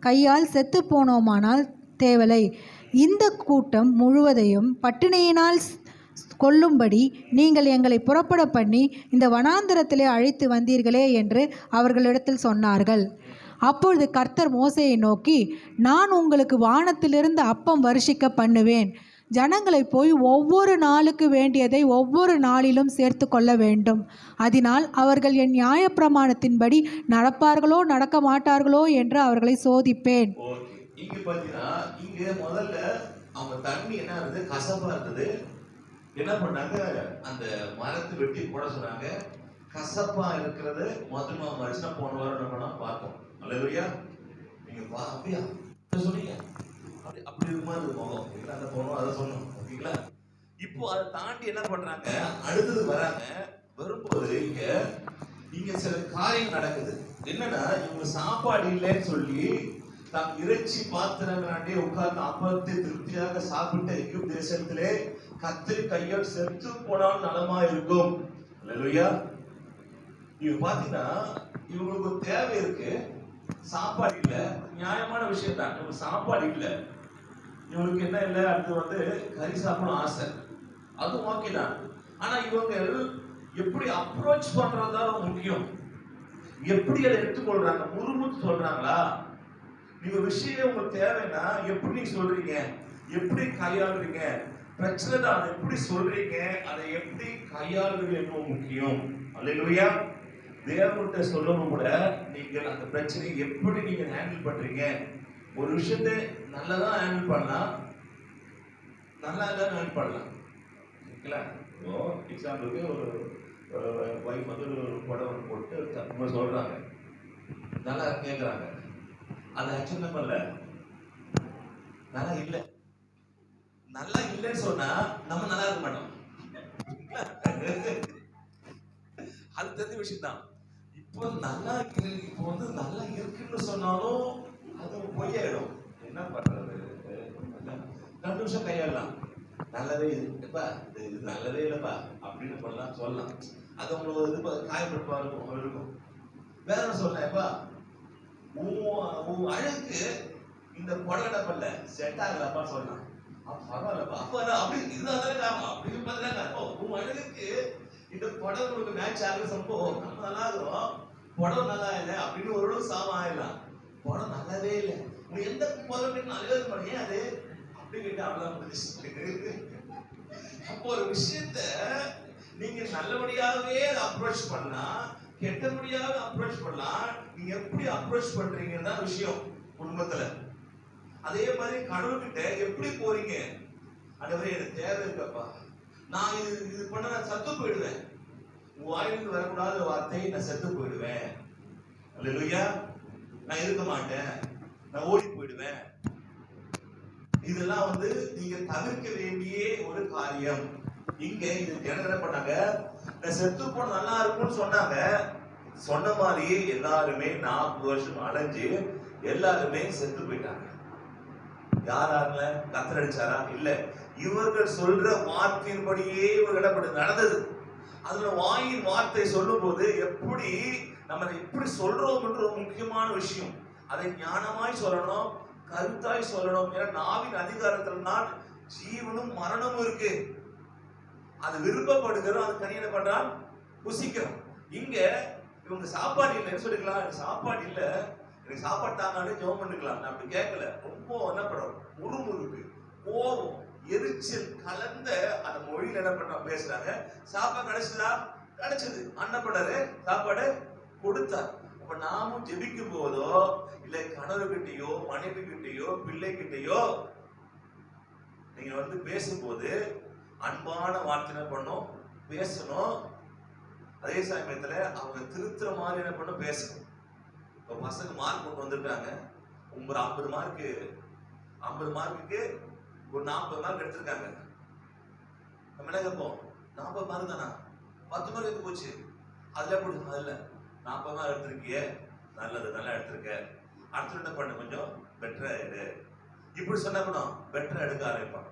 கையால் செத்து போனோமானால் தேவலை. இந்த கூட்டம் முழுவதையும் பட்டினியினால் கொல்லும்படி நீங்கள் எங்களை புறப்பட பண்ணி இந்த வனாந்தரத்திலே அழைத்து வந்தீர்களே என்று அவர்களிடத்தில் சொன்னார்கள். அப்பொழுது கர்த்தர் மோசேயை நோக்கி, நான் உங்களுக்கு வானத்திலிருந்து அப்பம் வருஷிக்க பண்ணுவேன். ஜனங்களை போய் ஒவ்வொரு நாளுக்கு வேண்டியதை ஒவ்வொரு நாளிலும் சேர்த்து கொள்ள வேண்டும். அதனால் அவர்கள் என் நியாயப்பிரமாணத்தின்படி நடப்பார்களோ நடக்க மாட்டார்களோ என்று அவர்களை சோதிப்பேன். இங்க பாத்தீங்கன்னா இங்க முதல்ல அவங்க தண்ணி என்ன இருந்தது, கசப்பா இருந்தது. என்ன பண்ணாங்க, அந்த மரத்தை வெட்டி போட சொன்னாங்க. கசப்பா இருக்கிறது மதுமா மனுஷனா போன வாரம் நம்ம பார்த்தோம். அல்லேலூயா. நீங்க அப்படியா சொன்னீங்க, அப்படி ஒரு மாதிரி போகும். அதை போனோம், அதை சொன்னோம். ஓகேங்களா? இப்போ அதை தாண்டி என்ன பண்றாங்க, அடுத்தது வராங்க. வரும்போது இங்க சில காரியம் நடக்குது. என்னன்னா, இவங்க சாப்பாடு இல்லைன்னு சொல்லி தாம் இறைச்சி பாத்திரங்களாண்டே உட்கார்ந்து அப்பத்தை திருப்தியாக சாப்பிட்ட எகிப்து தேசத்திலே கர்த்தர் கையால் செத்து போனால் நலமா இருக்கும். அல்லேலூயா. இவங்க பாத்தீங்கன்னா இவங்களுக்கு ஒரு தேவை இருக்கு, சாப்பாடு இல்ல. நியாயமான விஷயம் தான், இவங்க சாப்பாடு இல்ல. இவங்களுக்கு என்ன இல்லை, அடுத்து கறி சாப்பிடணும் ஆசை, அதுவும் ஓகே தான். ஆனா இவங்க எப்படி அப்ரோச் பண்றதுதான் முக்கியம். எப்படி அதை எடுத்துக்கொள்றாங்க, முறுமுறு சொல்றாங்களா? நீங்க விஷயம் உங்களுக்கு தேவைன்னா எப்படி நீங்க சொல்றீங்க, எப்படி கையாளுறீங்க, பிரச்சனை தான் அதை எப்படி சொல்றீங்க, அதை எப்படி கையாளுறீங்க என்பது முக்கியம். அல்லேலூயா. தேவன்கிட்ட சொல்லணும் கூட, நீங்கள் அந்த பிரச்சனையை எப்படி நீங்க ஹேண்டில் பண்றீங்க. ஒரு விஷயத்தை நல்லதா ஹேண்டில் பண்ணலாம், நல்லா தான் ஹேண்டில் பண்ணலாம். ஓகேங்களா? எக்ஸாம்பிளுக்கு ஒரு வைஃப் ஒரு படம் போட்டு தப்பு சொல்றாங்க, நல்லா கேட்குறாங்க. அது ஆக்சுவல் பண்ணல, நல்லா இல்லை. நல்லா இல்லைன்னு சொன்னா நம்ம நல்லா இருக்க மாட்டோம். அது தெரிஞ்ச விஷயம் தான். இப்போ நல்லா இப்போ நல்லா இருக்குன்னு சொன்னாலும் அது பொய்யாயிடும். என்ன பண்றது? 2 நிமிஷம் கையாடலாம். நல்லதே இதுப்பா, இது நல்லதே இல்லப்பா அப்படின்னு பண்ணலாம், சொல்லலாம். அது உங்களுக்கு காயப்படுப்பா இருக்கும். வேற சொல்லப்பா, உன் அழகுக்கு இந்த புடவை பண்ணல செட் ஆகலப்பா சொல்லலாம். பரவாயில்லப்பா, அப்ப அப்படி இதுதான் அப்படின்னு பார்த்தா உன் அழகுக்கு இந்த புடவை உங்களுக்கு மேட்ச் ஆகுற சம்பவம். நம்ம நல்லா இருக்கிறோம், புடவை நல்லா இல்லை அப்படின்னு ஒரு சாமம் ஆயிடலாம். புடவை நல்லாவே இல்லை, உனக்கு எந்த புடவை நல்லாவே இருக்க மாட்டேங்க அது அப்படி கேட்டு அவ்வளவு. அப்போ ஒரு விஷயத்த நீங்க நல்லபடியாகவே அப்ரோச் பண்ணா, கெட்டபடியாக அப்ரோச் பண்ணலாம். நீங்க எப்படி அப்ரோச் பண்றீங்கன்னு தான் விஷயம் குடும்பத்துல. அதே மாதிரி கடவுள்கிட்ட எப்படி போறீங்க, ஆண்டவரே எனக்கு தேவை இருக்கப்பா, நான் இது பண்ண நான் செத்து போயிடுவேன், உன் வாயிலிருந்து வரக்கூடாத வார்த்தை நான் செத்து போயிடுவேன். அல்லேலூயா. நான் இருக்க மாட்டேன், நான் ஓடி போயிடுவேன். இதெல்லாம் நீங்க தவிர்க்க வேண்டிய ஒரு காரியம். இங்க இது என்ன பண்ணாங்க, நான் செத்து போன நல்லா இருக்கும்னு சொன்னாங்க. சொன்ன மாதிரி எல்லாருமே 40 வருஷம் அடைஞ்சு எல்லாருமே செத்து போயிட்டாங்க. யாரால கத்தர் அடிச்சாரா? இல்ல, இவர்கள் சொல்ற வார்த்தையின்படியே இவர்கள் நடந்தது. அதுல வாயின் வார்த்தை சொல்லும் போது எப்படி நம்ம எப்படி சொல்றோம் என்ற ஒரு முக்கியமான விஷயம். அதை ஞானமாய் சொல்லணும், கருத்தாய் சொல்லணும். ஏன்னா நாவின் அதிகாரத்துல தான் ஜீவனும் மரணமும் இருக்கு. அது விருப்பப்படுகிறோம், அது கனி என்ன பண்றான், புசிக்கிறோம். இங்க இவங்க சாப்பாடு இல்லைன்னு சொல்லிக்கலாம். எனக்கு சாப்பாடு இல்ல, எனக்கு சாப்பாடு தாங்கன்னு ஜெபம் பண்ணிக்கலாம். நான் அப்படி கேட்கல. ரொம்ப என்ன பண்றோம், முறுமுறுப்பு, கோபம், எரிச்சல் கலந்த அந்த மொழியில என்ன பண்ண பேசுறாங்க. சாப்பாடு கிடைச்சதா? கிடைச்சது. அண்ணன் பண்ணாரு, சாப்பாடு கொடுத்தார். அப்ப நாமும் ஜெபிக்கும் போதோ இல்ல கணவர்கிட்டயோ மனைவி கிட்டயோ பிள்ளை கிட்டயோ நீங்க பேசும்போது அன்பான வார்த்தை பண்ணும், பேசணும். அதே சமயத்துல அவங்க திருத்துற மாதிரி என்ன பண்ணும், பேசணும். இப்ப பசங்க மார்க் கொண்டு வந்துட்டாங்க, ஒரு 50 மார்க்கு 50 மார்க்குக்கு ஒரு 40 மார்க் எடுத்திருக்காங்க. நம்ம என்ன கேட்போம், 40 மார்க் தானா, 10 மார்க் எடுத்து போச்சு, அதுல எப்படி அதுல 40 மார்க் எடுத்திருக்கிய, நல்லது, நல்லா எடுத்திருக்க, அடுத்து என்ன பண்ண, கொஞ்சம் பெட்டரா எடு. இப்படி சொன்னா கூட பெட்டரா எடுக்க ஆரம்பிப்பான்.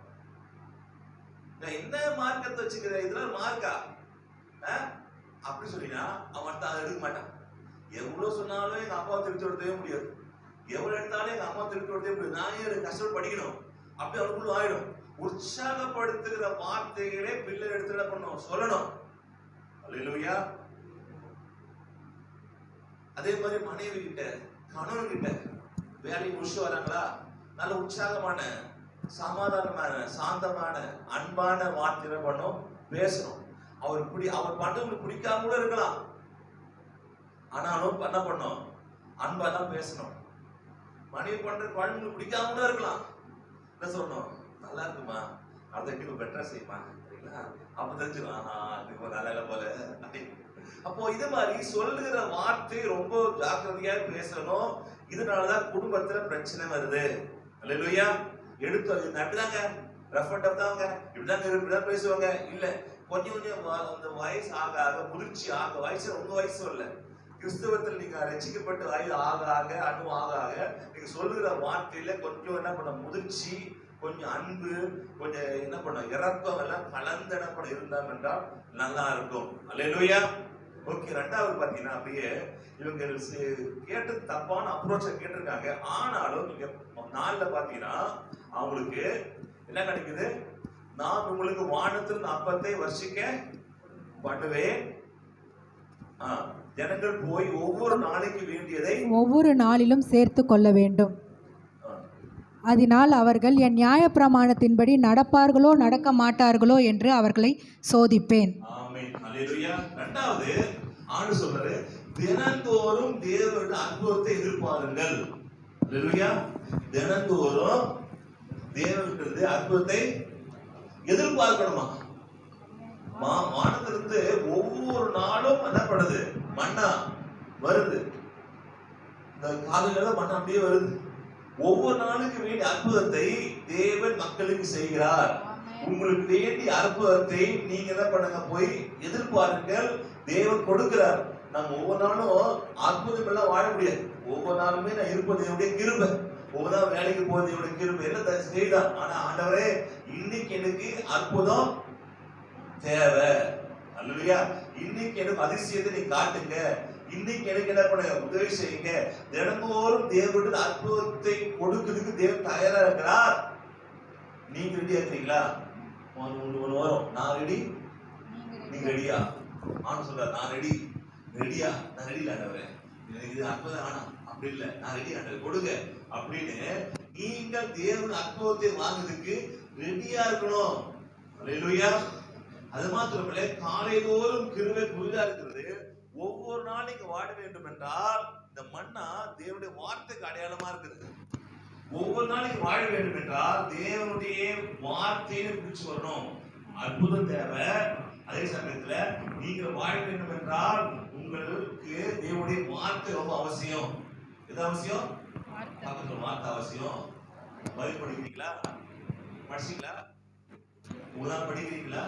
நான் என்ன மார்க்கத்தை வச்சுக்கிறேன், இதெல்லாம் மார்க்கா அப்படி சொல்லினா அவன் அதை எடுக்க மாட்டான். எவ்வளவு சொன்னாலும் எங்க அம்மாவை திருத்தி கொடுத்தவே முடியாது, எவ்வளவு எடுத்தாலும் எங்க அம்மா திருத்தி கொடுத்தவே முடியாது, நான் ஏன் கஷ்டப்பட்டு படிக்கணும் அப்படி அவனுக்குள்ள ஆயிடும். உற்சாகப்படுத்துகிற வார்த்தைகளே பிள்ளை எடுத்து என்ன பண்ணணும், சொல்லணும். அல்லேலூயா. அதே மாதிரி மனைவி கிட்ட, கணவன் கிட்ட வேலையை முடிச்சு வராங்களா, நல்ல உற்சாகமான, சமாதானமான, சாந்தமான, அன்பான வார்த்தை பண்ணும், பேசணும். அவர் பண்றவங்களுக்கு பிடிக்காம கூட இருக்கலாம், ஆனாலும் என்ன பண்ணும், அன்பா தான் பேசணும். மனைவி பண்ற குழந்தைங்களுக்கு பிடிக்காம கூட இருக்கலாம், என்ன சொல்லணும், நல்லா இருக்குமா, அடுத்த பெட்டரா செய்யுமா, சரிங்களா, அப்ப தெரிஞ்சுக்கலாம் நல்லா போல. அப்போ இது மாதிரி சொல்லுகிற வார்த்தை ரொம்ப ஜாக்கிரதையா பேசணும். இதனாலதான் குடும்பத்துல பிரச்சனை வருது. அல்லேலூயா. எடுத்து அப்படிதாங்க ரஃப் அண்ட் டஃப் தாங்க, இப்படிதான் பேசுவாங்க. இல்ல கொஞ்சம் கொஞ்சம் அந்த வயசு ஆக ஆக, முதிர்ச்சி ஆக, வயசு உங்க வயசு இல்ல, கிறிஸ்தவத்தில் நீங்க ரட்சிக்கப்பட்ட வயது ஆக ஆக, அனுபவம் ஆக ஆக, நீங்க சொல்லுகிற வார்த்தையில கொஞ்சம் என்ன பண்ண, முதிர்ச்சி, கொஞ்சம் அன்பு, கொஞ்சம் என்ன பண்ண, இறக்கம் எல்லாம் கலந்து என்ன பண்ண இருந்தாங்க என்றால் நல்லா இருக்கும். அல்லேலூயா. ஓகே. ரெண்டாவது பாத்தீங்கன்னா, அப்படியே இவங்க கேட்டு தப்பான அப்ரோச்ச கேட்டிருக்காங்க. ஆனாலும் நீங்க நாள்ல பாத்தீங்கன்னா அவங்களுக்கு என்ன கிடைக்குது, நான் உங்களுக்கு வானத்தில் அப்பத்தை வர்ஷிக்க பண்ணுவேன், ஜனங்கள் போய் ஒவ்வொரு நாளைக்கு வேண்டியதை ஒவ்வொரு நாளிலும் சேர்த்து கொள்ள வேண்டும், அதனால் அவர்கள் என் நியாயப்பிரமாணத்தின்படி நடப்பார்களோ நடக்க மாட்டார்களோ என்று அவர்களை சோதிப்பேன். ஆமென். அல்லேலூயா. இரண்டாவது ஆண்டு சொல்றாரு, தினந்தோறும் தேவனுடைய அற்புதத்தை எதிர்பாருங்கள். அல்லேலூயா. தினந்தோறும் தேவனுடைய அற்புதத்தை எதிர்பார்க்கணுமா? வானத்திலிருந்து ஒவ்வொரு நாளும் என்ன பண்ணுது, மன்னா வருது. இந்த காலையில மன்னா அப்படியே வருது. ஒவ்வொரு நாளுக்கு வேண்டிய அற்புதத்தை தேவன் மக்களுக்கு செய்கிறார். உங்களுக்கு வேண்டிய அற்புதத்தை நீங்க என்ன பண்ணுங்க, போய் எதிர்பாருங்கள், தேவன் கொடுக்கிறார். நம்ம ஒவ்வொரு நாளும் அற்புதம் எல்லாம் வாழ முடியாது. ஒவ்வொரு நாளுமே நான் இருப்பது என்னுடைய கிருபை, ஒவ்வொரு நாள் வேலைக்கு போறது என்னுடைய கிருபை எல்லாம் செய்தான். ஆனா ஆண்டவரே, இன்னைக்கு எனக்கு அற்புதம் தேவை. அல்லேலூயா. இன்னைக்கு எனக்கு அதிசயத்தை நீ காட்டுங்க, இன்னைக்கு எனக்கு என்ன பண்ண, உதவி செய்யுங்க. தினந்தோறும் தேவனுடைய அற்புதத்தை கொடுக்கிறதுக்கு தேவன் தயாரா இருக்கிறார். நீங்க ரெடியா இருக்கிறீங்களா? ஒண்ணு வரும், நான் ரெடி, நீங்க ரெடியா? ஆனா சொல்ற, நான் ரெடி, ரெடியா? நான் ரெடி ஆண்டவரே, எனக்கு இது அற்புதம் ஆனா அப்படி இல்லை, நான் ரெடி ஆண்டவரே கொடுங்க அப்படின்னு நீங்கள் தேவனுடைய அற்புதத்தை வாங்குறதுக்கு ரெடியா இருக்கணும். அல்லேலூயா. அது மாத்திரமல்ல, காலைதோறும் கிருபை புதிதா இருக்கிறது. ஒவ்வொரு நாளும் நீங்க வாழ வேண்டும் என்றால் இந்த மன்னா தேவனுடைய வார்த்தைக்கு அடையாளமா இருக்குது. ஒவ்வொரு நாளைக்கு வாழ வேண்டும் என்றால் தேவனுடைய வார்த்தையை பிடிச்சு வரணும். அற்புதம் தேவை. அதே சமயத்துல நீங்க வாழ வேண்டும் என்றால் உங்களுக்கு தேவனுடைய வார்த்தை ரொம்ப அவசியம். எது அவசியம்? பக்கத்துல வார்த்தை அவசியம். பதில் படிக்கிறீங்களா? படிச்சீங்களா? உங்களால் படிக்கிறீங்களா?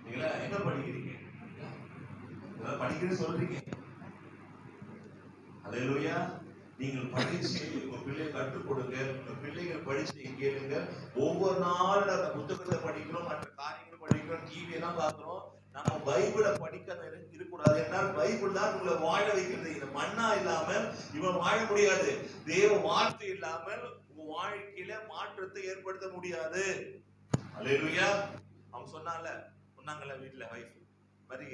நீங்களா என்ன படிக்கிறீங்க? படிக்கிறேன்னு சொல்றீங்க. அல்லேலூயா. நீங்கள் படிச்சு உங்க பிள்ளைகளை கற்றுக் கொடுங்க. உங்க பிள்ளைகள் படிச்சு நீங்க கேளுங்க. ஒவ்வொரு நாளும் அந்த புத்தகத்தை படிக்கிறோம், மற்ற காரியங்கள் படிக்கிறோம், டிவி எல்லாம் பார்க்கிறோம். நம்ம பைபிளை படிக்க இருக்கக்கூடாது. ஏன்னா பைபிள் தான் உங்களை வாழ வைக்கிறது. இந்த மன்னா இல்லாமல் இவன் வாழ முடியாது. தேவ வார்த்தை இல்லாமல் உங்க வாழ்க்கையில மாற்றத்தை ஏற்படுத்த முடியாது. அல்லேலூயா. அவன் சொன்னாங்கல்ல வீட்டுல வைஃப் மாதிரி,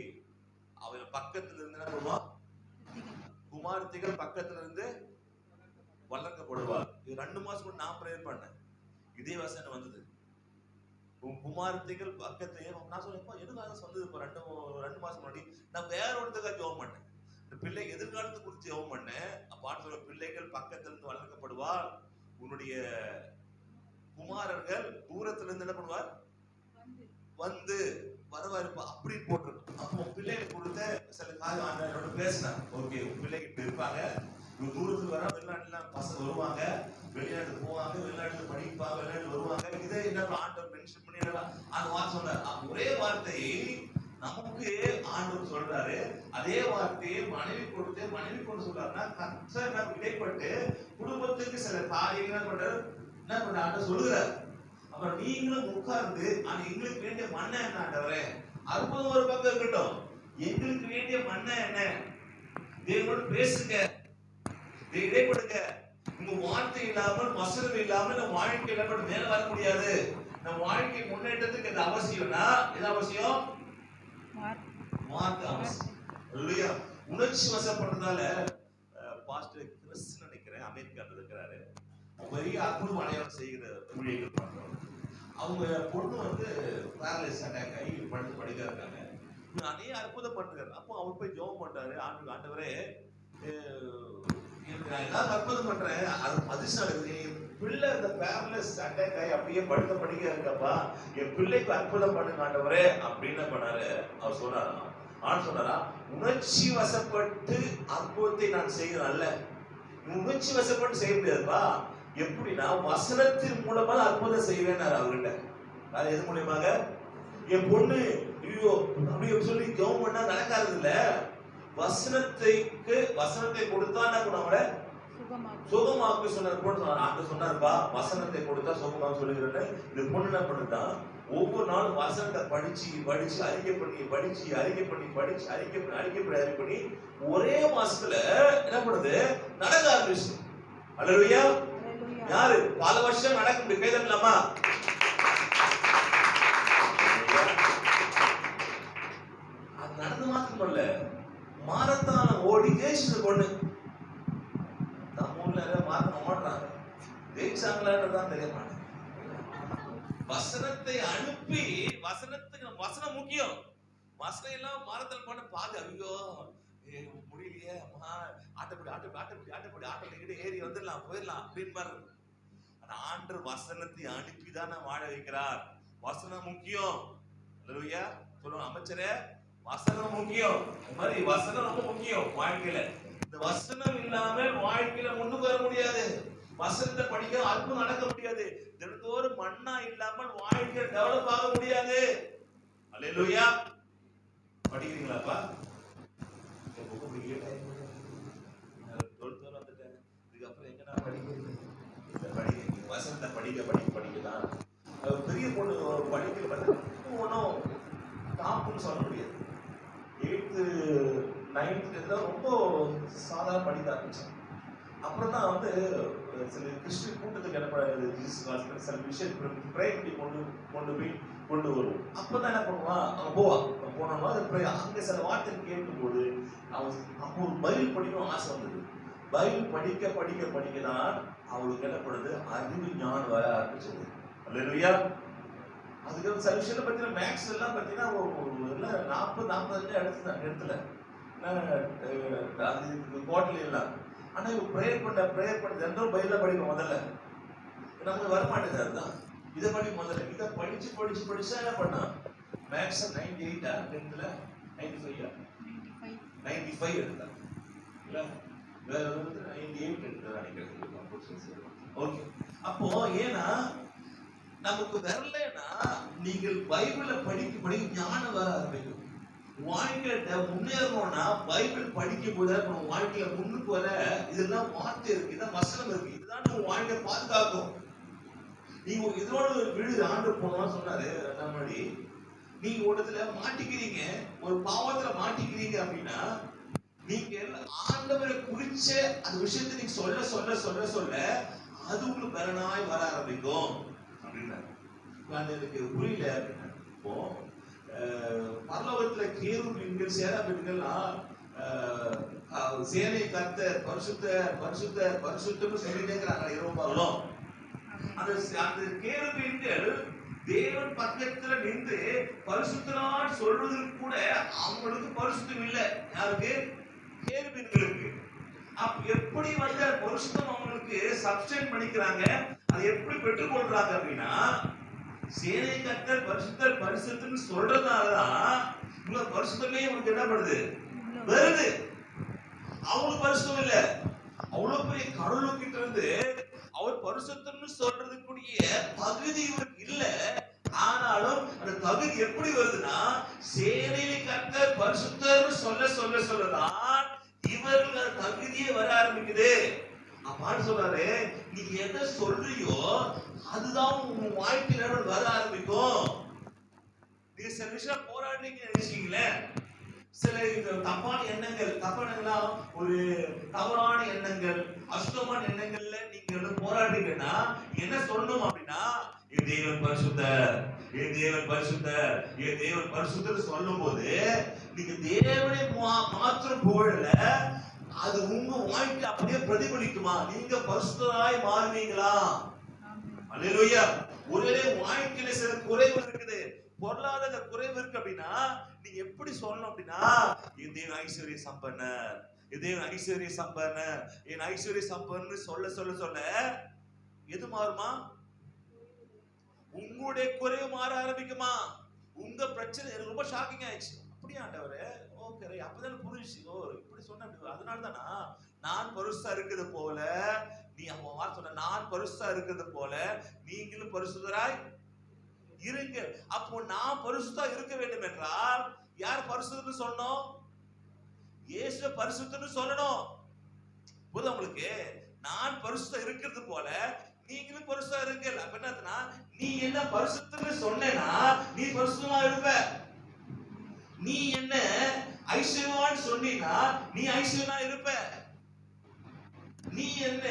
அவன் பக்கத்துல இருந்து என்ன பண்ணுவான், குமாரத்திகள் பக்கத்துல இருந்து வளர்க்கப்படுவார். இது 2 மாசம் நான் பிரேயர் பண்ணேன், இதே வசனம் வந்தது. குமாரத்திகள் பக்கத்தையே நான் சொன்னேன், எதுக்காக வந்தது? இப்போ 2 மாசம் முன்னாடி நான் வேற ஒருத்தக்காக ஜெபம் பண்ணேன். இந்த பிள்ளை எதிர்காலத்தை குறித்து ஜெபம் பண்ணேன். அப்பான்னு சொல்ற, பிள்ளைகள் பக்கத்துல இருந்து வளர்க்கப்படுவார், உன்னுடைய குமாரர்கள் தூரத்துல இருந்து என்ன பண்ணுவார், வந்து வருவாருப்பா அப்படின்னு போட்டிருக்கு. அப்போ பிள்ளைகளுக்கு கொடுத்த சில காரியம் பேசினேன். ஓகே, பிள்ளைகிட்ட இருப்பாங்க, இவங்க தூரத்துக்கு வர, வெளிநாட்டுல பசங்க வருவாங்க, வெளிநாட்டுக்கு போவாங்க, வெளிநாட்டுல படிப்பாங்க, வெளிநாட்டுல வருவாங்க. இதே என்ன ஆண்டவர் மென்ஷன் பண்ணிடலாம். அந்த வார்த்தை சொன்னார். ஒரே வார்த்தையை நமக்கு ஆண்டவர் சொல்றாரு. அதே வார்த்தையை மனைவி கொண்டு சொல்றாருன்னா, கர்த்தர் நமக்கு இடைப்பட்டு குடும்பத்துக்கு சில காரியங்கள் பண்றாரு, என்ன பண்ற ஆண்டவர் சொல்லுகிறார். அப்புறம் நீங்களும் உட்கார்ந்து ஆனா எங்களுக்கு வேண்டிய மண்ணை என்ன ஆண்டவரே, அற்புதம் ஒரு பக்கம் இருக்கட்டும், எங்களுக்கு வேண்டிய மண்ணை என்ன, தேவனோடு பேசுங்க, இடைப்படுங்க. உங்க வார்த்தை இல்லாமல் வசனம் இல்லாமல் நம்ம வாழ்க்கையில மேல வர முடியாது. நம்ம வாழ்க்கை முன்னேற்றத்துக்கு இது அவசியம்னா எது அவசியம்? வார்த்தை அவசியம். இல்லையா? உணர்ச்சி வசப்படுறதால பாஸ்டர் கிறிஸ் நினைக்கிறேன் அமெரிக்கால இருக்கிறாரு, பெரிய அற்புதம் அடையாளம் செய்கிற ஊழியர்கள் பண்றோம். அவங்க பொண்ணு வந்து பேரலைஸ் அட்டாக் ஆகி படுத்து படிக்க இருக்காங்க. நிறைய அற்புதம் பண்றாரு. அப்போ அவர் போய் ஜெபம் பண்றாரு, ஆண்டவரே ஏதாவது அற்புதம் பண்றேன், அது அதிர்ஷ்டம் இருக்குது, என் பிள்ளை இந்த பேரலைஸ் அட்டாக் ஆகி அப்படியே படுத்த படிக்க இருக்கப்பா, என் பிள்ளைக்கு அற்புதம் பண்ணுங்க ஆண்டவரே அப்படின்னு பண்ணாரு. அவர் சொன்னாரா, சொன்னாரா, உணர்ச்சி வசப்பட்டு அற்புதத்தை நான் செய்கிறேன் அல்ல, உணர்ச்சி வசப்பட்டு செய்ய முடியாதுப்பா, எப்படின்னா வசனத்தின் மூலமா அற்புதம் செய்வேன் அவர்கிட்ட. அது எது மூலியமாக? என் பொண்ணு ஐயோ அப்படி சொல்லி ஜெபம் பண்ணா நடக்காது இல்ல, வசனத்தை கொடுத்தா கூட அவரை சுகமாக்கு சொன்னார். சொன்னாருப்பா, வசனத்தை கொடுத்தா சுகமாக சொல்லுகிறேன். இந்த பொண்ணு என்ன பண்ணுதா, ஒவ்வொரு நாளும் வசனத்தை படிச்சு அறிக்கை பண்ணி ஒரே மாசத்துல என்ன பண்ணுது, நடக்க ஆரம்பிச்சு. அல்லேலூயா. யாரு பல வருஷம் நடக்க முடியும்? கை தட்டலாமா? அது நடந்து மாத்திரம் இல்ல, மாரத்தான் ஓடி ஜெயிச்சது பொண்ணு. நம்ம ஊர்ல மாரத்தான் ஓடுறாங்க, ஜெயிச்சாங்களான்றதான் தெரிய மாட்டேன். வசனத்தை அனுப்பி, வசனம் முக்கியம். வசனம் எல்லாம் மாரத்தான் பண்ண பாது, ஐயோ முடியலையே அம்மா, ஆட்டப்படி ஏறி வந்துடலாம் போயிடலாம் அப்படின்னு பாருங்க. ஆண்டவர் வசனத்தை அனுப்பிதான் வாழ வைக்கிறார். வசனம் முக்கியம். அல்லேலூயா. சொல்லுங்க அமைச்சரே, வசனம் முக்கியம். இந்த மாதிரி வசனம் ரொம்ப முக்கியம் வாழ்க்கையில. இந்த வசனம் இல்லாம வாழ்க்கையில முன்னுக்கு வர முடியாது. வசனத்தை படிக்க அற்புதம் நடக்க முடியாது. தினந்தோறும் மண்ணா இல்லாமல் வாழ்க்கை டெவலப் ஆக முடியாது. அல்லேலூயா. படிக்கிறீங்களாப்பா? இதுக்கப்புறம் எங்க நான் படிக்கிறது? வசனத்தை படிக்கதான் பெரிய பொண்ணு படிக்க ஒன்றும் டாப்னு சொல்ல முடியாது. 8th 9th ரொம்ப சாதாரண படிக்க ஆரம்பிச்சேன். அப்புறம் தான் வந்து சில கிறிஸ்டின் கூட்டத்துக்கு என்ன சில விஷயம் கொண்டு வருவோம். அப்பதான் என்ன பண்ணுவான், அவன் போனோம்னா அங்க சில வார்த்தை கேட்கும் போது அப்போ பைபிள் படிக்கணும் ஆசை வந்தது. பைபிள் படிக்கதான் அவளுக்கு என்ன பண்ணுது, அறிவு ஞானம் வர ஆரம்பிச்சது. அல்லேலூயா. அதுக்கு சில விஷயம் பார்த்தீங்கன்னா மேக்ஸ் எல்லாம் பார்த்தீங்கன்னா 40-45 எடுத்துல அது கோட்டில் எல்லாம். ஆனா இவங்க ப்ரேயர் பண்ண எந்த பைபிள படிக்கும் முதல்ல நமக்கு வரமாட்டேது. அதுதான் இதை படி முதல்ல இதை படிச்சா என்ன பண்ணா மேக்ஸ் 98 10th 95 எடுத்தா இல்ல, வேற வந்து 98 எடுத்தா நினைக்கிறேன். ஓகே. அப்போ ஏன்னா நமக்கு வரலன்னா நீங்கள் பைபிளை படிக்க ஞானம் வர ஆரம்பிக்கும். வாழ்க்கையில முன்னேறணும்னா பைபிள் படிக்கும் போது நம்ம வாழ்க்கையில முன்னுக்கு வர இதெல்லாம் வார்த்தை இருக்கு, இதான் வசனம் இருக்கு, இதுதான் நம்ம வாழ்க்கையை பாதுகாக்கும். நீங்க இதோட விழு ஆண்டு போனோம்னு சொன்னாரு முன்னாடி, நீங்க ஒருத்துல மாட்டிக்கிறீங்க, ஒரு பாவத்துல மாட்டிக்கிறீங்க அப்படின்னா நீங்க ஆண்டவரை குறிச்ச அந்த விஷயத்தை நீங்க சொல்ல அது உங்களுக்கு பலனாய் வர ஆரம்பிக்கும் அப்படின்னா எனக்கு புரியல அப்படின்னா. இப்போ பரலோகத்துல கேருபீன்கள் சேராபீன்கள்லாம் சேனை கர்த்தர் பரிசுத்தம்னு சொல்லிட்டே இருக்கிறாங்க இரவு பகலும். அந்த கேருபீன்கள் தேவன் பக்கத்துல நின்று பரிசுத்தரான்னு சொல்றதுக்கு கூட அவங்களுக்கு பரிசுத்தம் இல்லை. யாருக்கு? கேருபீன்களுக்கு. அப்ப எப்படி வந்து பரிசுத்தம் அவங்களுக்கு சப்ஸ்டென்ட் பண்ணிக்கிறாங்க, அதை எப்படி பெற்றுக்கொள்றாங்க அப்படின்னா சேனை கர்த்தர் பரிசுத்தம்னு சொல்றதாலதான் இவங்க பரிசுத்தமே இவங்களுக்கு என்ன பண்ணுது, வருது. அவங்களுக்கு பரிசுத்தம் இல்ல, அவ்வளவு பெரிய கடவுள்கிட்ட இருந்து அவர் பரிசுத்தம்னு சொல்றதுக்குரிய தகுதி இவருக்கு இல்ல. ஆனாலும் அந்த தகுதி எப்படி வருதுன்னா சேனையை கர்த்தர் பரிசுத்தம்னு சொல்லதான் இவர்கள் அந்த தகுதியே வர ஆரம்பிக்குது. அப்பான்னு சொல்றாரு, நீ எதை சொல்றியோ அதுதான் உங்க வாழ்க்கையில வர ஆரம்பிக்கும். நீங்க சில விஷயம் போராடுறீங்கன்னு நினைச்சீங்களேன், சில தப்பான எண்ணங்களா ஒரு தவறான எண்ணங்கள், அசுத்தமான எண்ணங்கள்ல நீங்க போராடுறீங்கன்னா என்ன சொல்லணும் அப்படின்னா, என் தேவன் பரிசுத்தர், என் தேவன் பரிசுத்தர், என் தேவன் பரிசுத்தர் சொல்லும் போது நீங்க தேவனை மாத்திரம் புகழல, அது உங்க வாழ்க்கை அப்படியே பிரதிபலிக்குமா? நீங்க பரிசுத்தராய் மாறுவீங்களா? அல்லேலூயா. ஒருவேளை வாழ்க்கையில சில குறைவு இருக்குது, பொருளாதார குறைவு இருக்கு அப்படின்னா நீங்க எப்படி சொல்லணும் அப்படின்னா, என் தேவன் ஐஸ்வர்ய சம்பன்னர், என் தேவன் ஐஸ்வர்ய சம்பன்னர், என் ஐஸ்வர்ய சம்பன்னு சொல்ல சொல்ல சொல்ல எது மாறுமா? உங்களுடைய குறைவு மாற ஆரம்பிக்குமா? உங்க பிரச்சனை. எனக்கு ரொம்ப ஷாக்கிங் ஆயிடுச்சு. அப்படியே ஆண்டவரே, ஓகே, அப்பதான் புரிஞ்சுச்சு. ஓ இப்படி சொன்ன, அதனால தானா நான் பரிசுத்தா இருக்கிறது போல, நீ அவன் வார்த்தை சொன்ன, நான் பரிசுத்தா இருக்கிறது போல நீங்களும் பரிசுத்தராய் இருங்க. அப்போ நான் பரிசுத்தா இருக்க வேண்டும் என்றால் யார் பரிசுத்தன்னு சொன்னோம்? இயேசு பரிசுத்தன்னு சொல்லணும். புரியுதா உங்களுக்கு? நான் பரிசுத்தா இருக்கிறது போல நீங்களும் பரிசுத்தா இருங்க. அப்ப என்னதுன்னா, நீ என்ன பரிசுத்தன்னு சொன்னேன்னா நீ பரிசுத்தமா இருப்ப. நீ என்ன ஐஸ்வர்யவான் சொன்னீனா நீ ஐஸ்வர்யனா இருப்ப. நீ என்ன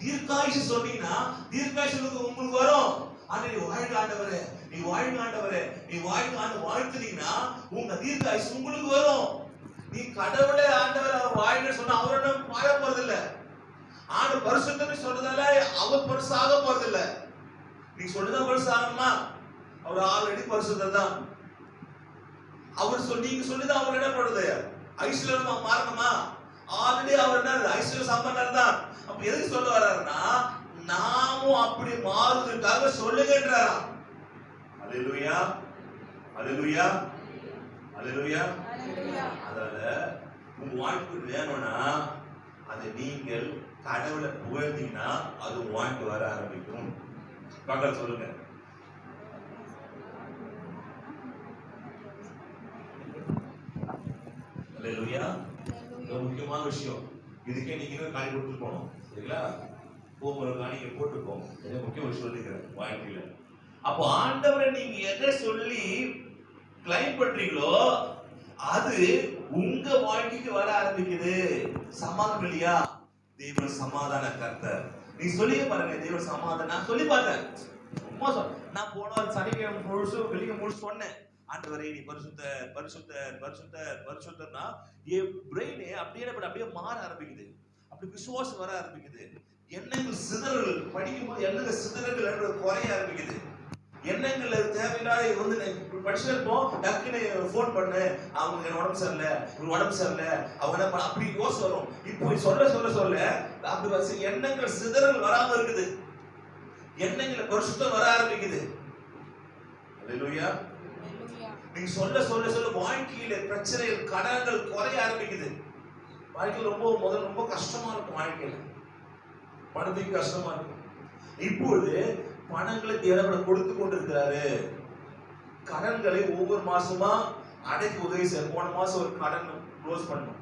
தீர்க்காயுசு சொன்னீனா தீர்க்காயுசு உங்களுக்கு வரும். ஆனா நீ வாழ்க ஆண்டவரே, நீ வாழ்க ஆண்டவரே, நீ வாழ்க ஆண்டு வாழ்த்துனீங்கன்னா உங்க தீர்க்காயுசு உங்களுக்கு வரும். நீ கடவுளே ஆண்டவரை வாழ்க சொன்னா அவரோட வாழ போறது இல்ல. ஆண்டு பரிசுத்தம்னு சொல்றதால அவர் பரிசாக போறது இல்ல. நீ சொல்லுதான் பரிசாகணுமா? அவர் ஆல்ரெடி பரிசுத்தம் தான். அவர் நீங்க சொல்லிதான் அவர் என்ன பண்றது? ஐஸ்வர்யமா மாறணுமா? ஆல்ரெடி அவர் என்ன ஐஸ்வர்ய சம்பன்னர் தான். அப்ப எதுக்கு சொல்ல வர்றாருன்னா, நாமும் அப்படி மாறுவதற்காக சொல்லுங்கன்றாராம். அல்லேலூயா, அல்லேலூயா, அல்லேலூயா. அதனால உங்க வாழ்க்கை வேணும்னா அதை நீங்கள் கடவுளை புகழ்ந்தீங்கன்னா அது வாழ்க்கை வர ஆரம்பிக்கும். பக்கத்துல சொல்லுங்க. அல்லேலூயா. இது முக்கியமான விஷயம். இதுக்கே நீங்க காணி கொடுத்து போகணும். சரிங்களா? போகிற காணிக்கை போட்டுப்போம். இது முக்கிய விஷயம் சொல்லிக்கிறேன் வாழ்க்கையில. அப்போ ஆண்டவரை நீங்க எதை சொல்லி கிளைம் பண்றீங்களோ அது உங்க வாழ்க்கைக்கு வர ஆரம்பிக்குது. சமாதானம் இல்லையா? தேவன் சமாதான கர்த்தர். நீ சொல்லி பாருங்க, தேவன் சமாதானம். நான் சொல்லி பார்த்தேன், சும்மா நான் போன சனிக்கிழமை முழுசு வெளியே முழுசு சொன்னேன், ஆண்டவரே நீ பரிசுத்தர் பரிசுத்தர் பரிசுத்தர் பரிசுத்தர்னா என் பிரெயினே அப்படியே மாற ஆரம்பிக்குது. அப்படி விசுவாசம் வர ஆரம்பிக்குது. எண்ணங்கள் சிதறல், படிக்கும்போது எண்ணங்கள் சிதறல் குறைய ஆரம்பிக்குது. எண்ணங்கள்ல தேவையில்லாத வந்து படிச்சிருப்போம், டக்குன்னு போன் பண்ணு, அவங்க உடம்பு சரியில்லை, உடம்பு சரியில்லை, அவங்க என்ன அப்படி யோசி வரும். இப்போ சொல்ல சொல்ல சொல்ல அப்படி எண்ணங்கள் சிதறல் வராம இருக்குது. எண்ணங்களை பரிசுத்தம் வர ஆரம்பிக்குது. அல்லேலூயா. நீங்க சொல்ல சொல்ல சொல்ல வாழ்க்கையில பிரச்சனைகள், கடன்கள் குறைய ஆரம்பிக்குது. வாழ்க்கையில் முதல்ல ரொம்ப கஷ்டமா இருக்கும். வாழ்க்கையில பணத்துக்கு கஷ்டமா இருக்கும். இப்பொழுது பணங்களுக்கு இடப்பட கொடுத்து கொண்டிருக்கிறாரு. கடன்களை ஒவ்வொரு மாசமா அடைக்க உதவி செய்ய. போன மாசம் ஒரு கடன் க்ளோஸ் பண்ணணும்,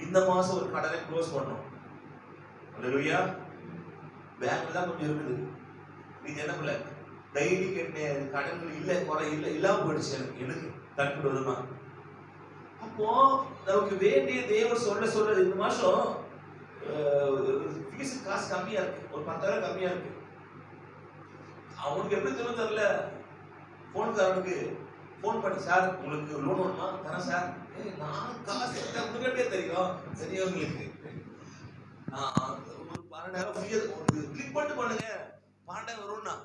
இந்த மாசம் ஒரு கடனை க்ளோஸ் பண்ணணும். அல்லேலூயா. பேங்க்ல தான் கொஞ்சம் இருக்குது. நீங்க என்ன பண்ணல, டெய்லி கேட்ட கடன்கள் இல்ல, குறை இல்ல, இல்லாம போயிடுச்சு எனக்கு தனிப்பட்ட விதமா. அப்போ நமக்கு வேண்டிய தேவன் சொல்ல சொல்றது, இந்த மாசம் ஃபீஸ் காசு கம்மியா இருக்கு, ஒரு 10,000 கம்மியா இருக்கு. அவனுக்கு எப்படி தெரியல, போன்காரனுக்கு போன் பண்ணி, சார் உங்களுக்கு லோன் வேணுமா? தரேன் சார். நான் காசு முன்னாடியே தெரியும் உங்களுக்கு, ஒரு 12,000 ஃப்ரீயா கிளிக் பண்ணிட்டு பண்ணுங்க, 12,000 வரும்னா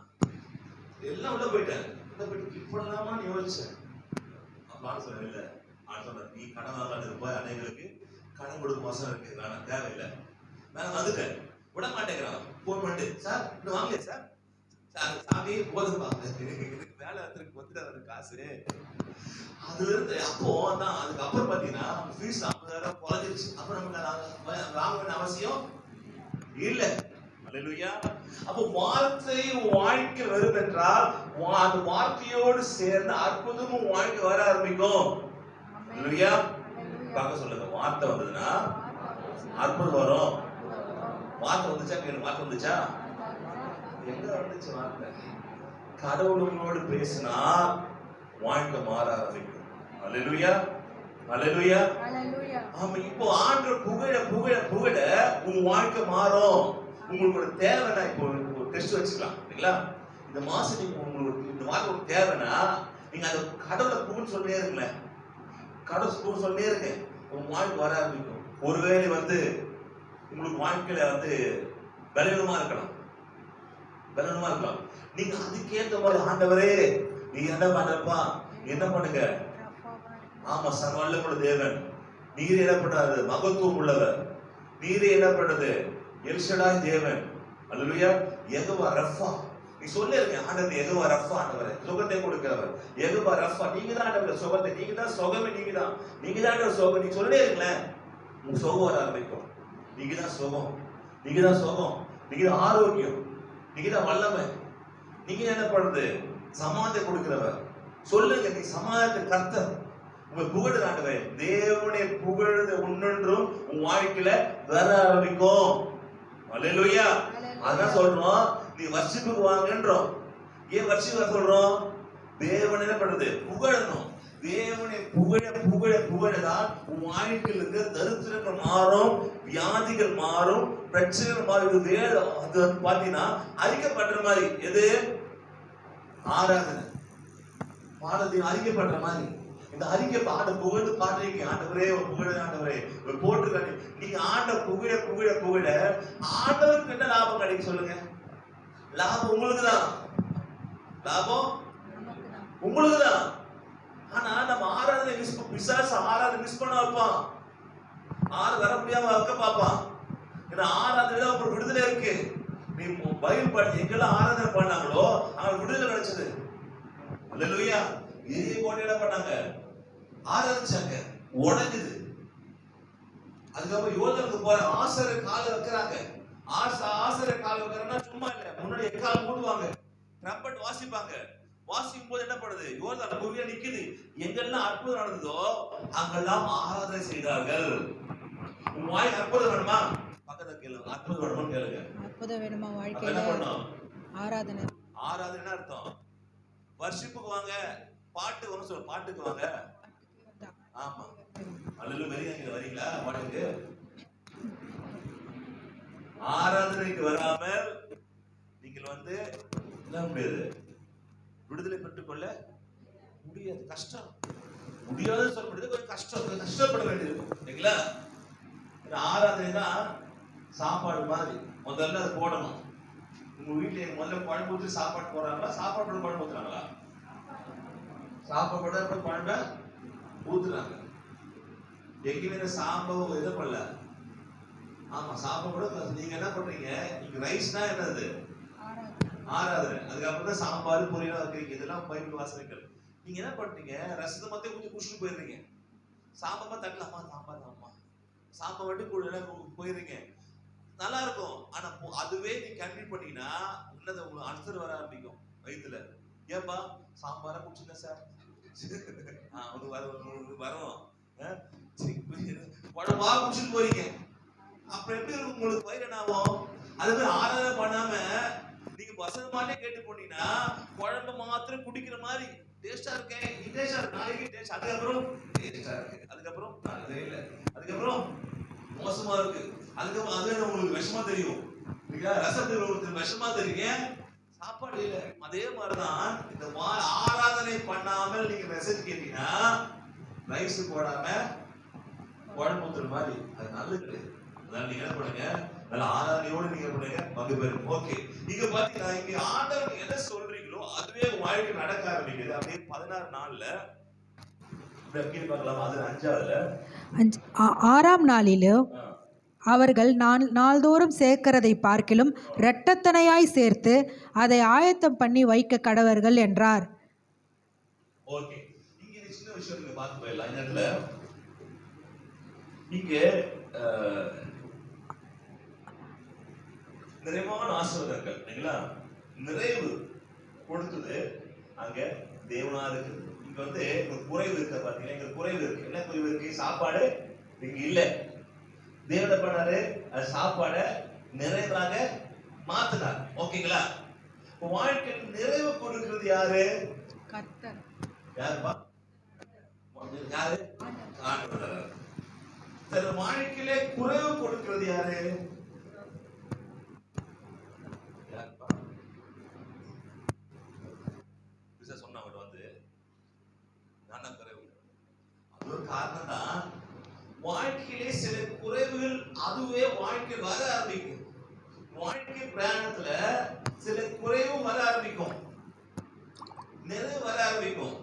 எல்லாம் உள்ள போயிட்டேன். உள்ள போயிட்டு கிளிக் பண்ணலாமான்னு யோசிச்சேன். அப்பா சொன்னேன், இல்ல சொன்னேன், நீ கடன் வாங்காது ரூபாய் அனைவருக்கு கடன் கொடுக்க மாசம் இருக்கு, வேணாம் தேவையில்லை, நான் வந்துட்டேன். விட மாட்டேங்கிறான். போன் பண்ணிட்டு, சார் இன்னும் வாங்கலையா சார்? சாமி போதும்பா, வேலை வந்துட்டு காசு. அதுல இருந்து அப்போ தான் அதுக்கப்புறம் பாத்தீங்கன்னா ஃபீஸ் 50,000 குறைஞ்சிருச்சு. அப்புறம் நமக்கு வாங்க வேண்டிய அவசியம் இல்லை. அல்லேலூயா. அப்போ வார்த்தை வாழ்க்கை வரும் என்றால் அந்த வார்த்தையோடு சேர்ந்து அற்புதமும் வாழ்க்கை வர ஆரம்பிக்கும். அல்லேலூயா. பார்க்க சொல்லுங்க, வார்த்தை வந்ததுன்னா அற்புதம் வரும். வார்த்தை வந்துச்சா? எனக்கு வார்த்தை வந்துச்சா? எங்க வந்துச்சு வார்த்தை? கடவுள் உங்களோடு பேசினா வாழ்க்கை மாற ஆரம்பிக்கும். அல்லேலூயா, அல்லேலூயா. Hallelujah. ஆமா, இப்போ ஆண்டவர் புகழ புகழ புகழ உங்க வாழ்க்கை மாறும். உங்களோட தேவைன்னா இப்போ ஒரு டெஸ்ட் வச்சுக்கலாம் இல்லைங்களா? இந்த மாசம் நீங்க உங்களுக்கு இந்த வாரம் ஒரு தேவைன்னா நீங்க அதை கடவுளை புகழ் சொல்லியே இருங்களேன். கடவுள் புகழ் சொல்லியே இருங்க, உங்க வாழ்க்கை வர ஆரம்பிக்கும். ஒருவேளை வந்து உங்களுக்கு வாழ்க்கையில வந்து பலவீனமா இருக்கலாம், பலவீனமா இருக்கலாம். நீங்க அதுக்கேற்ற மாதிரி ஆண்டவரே நீங்க என்ன பண்றப்பா, என்ன பண்ணுங்க. ஆமா, சர்வவல்லமையுள்ள தேவன் நீரே என்ன பண்றாரு? மகத்துவம் உள்ளவர். நீரே என்ன பண்றது? எல்ஷடாய் தேவன். அல்லேலூயா. யெகோவா ரஃபா. நீ சொல்லிருங்க, ஆண்டவர் யெகோவா ரஃபா, ஆண்டவர் சுகத்தை கொடுக்கிறவர். யெகோவா ரஃபா, நீங்க தான் ஆண்டவர் சுகத்தை, நீங்க தான் சுகமே, நீங்க தான் ஆண்டவர் சுகம். நீ சொல்லிட்டே இருங்களேன், உங்க சுகம் வர ஆரம்பிக்கும். நீங்க தான் சுகம், நீங்க தான் சுகம், நீங்க தான் ஆரோக்கியம், நீங்க தான் வல்லமை, நீங்க என்ன பண்றது? சமாதானத்தை கொடுக்கிறவர். சொல்லுங்க, நீ சமாதானத்தை கர்த்தர். உங்க புகழ் ஆண்டவர் தேவனுடைய புகழ் ஒன்றொன்றும் உன் வாழ்க்கையில வர ஆரம்பிக்கும். அல்லேலூயா. அதான் சொல்றோம், நீ வர்ஷிப்புக்கு வாங்கன்றோம். ஏன் வர்ஷிப்பு சொல்றோம்? தேவன் என்ன பண்றது? புகழணும். தேவனை புகழ புகழ புகழதான் உன் வாழ்க்கையில் இருக்க தரித்திரங்கள் மாறும், வியாதிகள் மாறும், பிரச்சனைகள் மாறும். அது வந்து பாத்தீங்கன்னா அறிக்கப்படுற மாதிரி. எது? ஆராதனை பாடத்தின் அறிக்கைப்படுற மாதிரி. இந்த அறிக்கை பாட புகழ்ந்து பாடுறீங்க, ஆண்டவரே ஒரு புகழ, ஆண்டவரே ஒரு போட்டுருக்காங்க. நீங்க ஆண்ட புகழ புகழ புகழ ஆண்டவருக்கு என்ன லாபம் கிடைக்கும் சொல்லுங்க? லாபம் உங்களுக்கு தான், லாபம் உங்களுக்கு தான். ஆனா நம்ம ஆராதனை பிசாசு ஆராதனை மிஸ் பண்ண வைப்பான், வர முடியாம வைக்க பார்ப்பான். ஏன்னா ஆராதனை ஒரு விடுதலை இருக்கு. நீ பைபிள் படிச்சு எங்கெல்லாம் ஆராதனை பண்ணாங்களோ அவங்க விடுதலை கிடைச்சது. அல்லேலூயா. எரிய கோட்டையில பண்ணாங்க, ஆராதிச்சாங்க, உடைஞ்சது. அதுக்கப்புறம் யோர்தானுக்கு போற ஆசாரியர் காலை வைக்கிறாங்க. ஆசாரியர் காலை வைக்கிறன்னா சும்மா இல்ல, முன்னாடி எக்கால மூடுவாங்க, ட்ரம்பட் வாசிப்பாங்க. வாசிக்கும் போது என்ன பண்ணுது? யோர்தான் பூமியா நிக்குது. எங்கெல்லாம் அற்புதம் நடந்ததோ அங்கெல்லாம் ஆராதனை செய்தார்கள். உங்க வாய் அற்புதம் வேணுமா? பக்கத்துல கேளுங்க, அற்புதம் வேணுமா கேளுங்க. அற்புதம் வேணுமா வாழ்க்கையில? ஆராதனை. ஆராதனை அர்த்தம் வர்ஷிப்புக்கு வாங்க, பாட்டு வரும் சொல்ல, பாட்டுக்கு வாங்க. ஆமா, அல்லேலூயா. வரீங்க, வரீங்களா பாட்டுக்கு? ஆராதனைக்கு வராமல் நீங்கள் வந்து என்ன முடியாது, விடுதலை பெற்றுக்கொள்ள முடியாது. கஷ்டம், முடியாது சொல்ல முடியாது, கொஞ்சம் கஷ்டம், கஷ்டப்பட வேண்டியிருக்கும் இல்லைங்களா? ஆராதனை தான் சாப்பாடு மாதிரி. முதல்ல அது போடணும். உங்க வீட்டுல முதல்ல குழம்பு ஊற்றி சாப்பாடு போடுறாங்களா? சாப்பாடு குழம்பு ஊத்துறாங்களா? சாப்பாடு குழம்ப ஊத்துறாங்க. எங்கேயுமே சாம்பார் எதை பண்ணல. ஆமா, சாப்பாடு நீங்க என்ன பண்றீங்க? நீங்க ரைஸ்னா என்னது? ஆராதனை. அதுக்கப்புறம் தான் சாம்பார் பொரியலா வைக்கிறீங்க. இதெல்லாம் பைபிள் வாசனைகள். நீங்க என்ன பண்றீங்க? ரசத்தை மட்டும் கொஞ்சம் குடிச்சிட்டு போயிடுறீங்க. சாம்பார் தட்டலாமா? சாம்பார் தான்மா, சாம்பார் மட்டும் கூட போயிடுறீங்க. நல்லா இருக்கும். ஆனா அதுவே நீ கண்டினியூ பண்ணீங்கன்னா உள்ளது உங்களுக்கு அல்சர் வர ஆரம்பிக்கும் வயிற்றுல. ஏன்பா சாம்பாரா குடிச்சுங்க சார், வரும் குழம்பா குடிச்சுட்டு போறீங்க. அப்புறம் எப்படி இருக்கும் உங்களுக்கு? வயிறு என்ன ஆகும்? அதுவே ஆராதனை பண்ணாம நீங்க வசனமாலே கேட்டு போனீங்கன்னா குழம்பு மாத்திரம் குடிக்கிற மாதிரி டேஸ்டா இருக்கேன், டேஸ்டா இருக்கு, நாளைக்கு டேஸ்ட், அதுக்கப்புறம் டேஸ்டா இருக்கு, அதுக்கப்புறம் நல்லதே இல்லை, அதுக்கப்புறம் மோசமா இருக்கு, அதுக்கப்புறம் அது உங்களுக்கு விஷமா தெரியும். ரசத்துக்கு உங்களுக்கு விஷமா தெரியும், சாப்பாடு இல்லை. அதே மாதிரிதான் இந்த ஆராதனை பண்ணாமல் நீங்க மெசேஜ் கேட்டீங்கன்னா ரைஸ் போடாம குழம்பு ஊத்துற மாதிரி அது நல்லது கிடையாது. அதனால நீங்க என்ன பண்ணுங்க, நல்ல ஆராதனையோடு நீங்க பண்ணுங்க, பங்கு பெறும். ஓகே, நீங்க பாத்தீங்கன்னா இங்க ஆண்டவர் என்ன சொல்றீங்களோ அதுவே வாழ்க்கை நடக்க ஆரம்பிக்குது. அப்படியே 16 நாள்ல பார்க்கலாம். அது 5ஆவதுல 6ஆம் நாளிலோ அவர்கள் நாள்தோறும் சேர்க்கிறதை பார்க்கிலும் இரட்டத்தனையாய் சேர்த்து அதை ஆயத்தம் பண்ணி வைக்க கடவர்கள் என்றார். ஓகே, இங்க சின்ன விஷயம் நீங்க பார்த்து போயிடலாம். இந்த இடத்துல இங்க நிறைவான ஆசீர்வாதங்கள் இல்லைங்களா, நிறைவு கொடுத்தது அங்க தேவனா இருக்குது. இங்க வந்து ஒரு குறைவு இருக்க பாத்தீங்கன்னா, இங்க குறைவு இருக்கு. என்ன குறைவு இருக்கு? சாப்பாடு இங்க இல்ல. தேவனை பண்ணாரு, அது சாப்பாடை நிறைவாக மாத்தினார். ஓகேங்களா? வாழ்க்கையில் நிறைவு கொடுக்கிறது யாரு? கர்த்தர். யாருப்பா? யாரு? ஆண்டவர். தன் வாழ்க்கையிலே குறைவு கொடுக்கிறது யாரு? யாருப்பா? சொன்னவர் வந்து நானா குறைவு. அது ஒரு காரணம் தான். வாழ்க்கையிலே சில குறைவுகள் அதுவே வாழ்க்கை வர ஆரம்பிக்கும். வாழ்க்கை பிரயாணத்துல சில குறைவு வர ஆரம்பிக்கும், நிறைவு வர ஆரம்பிக்கும்.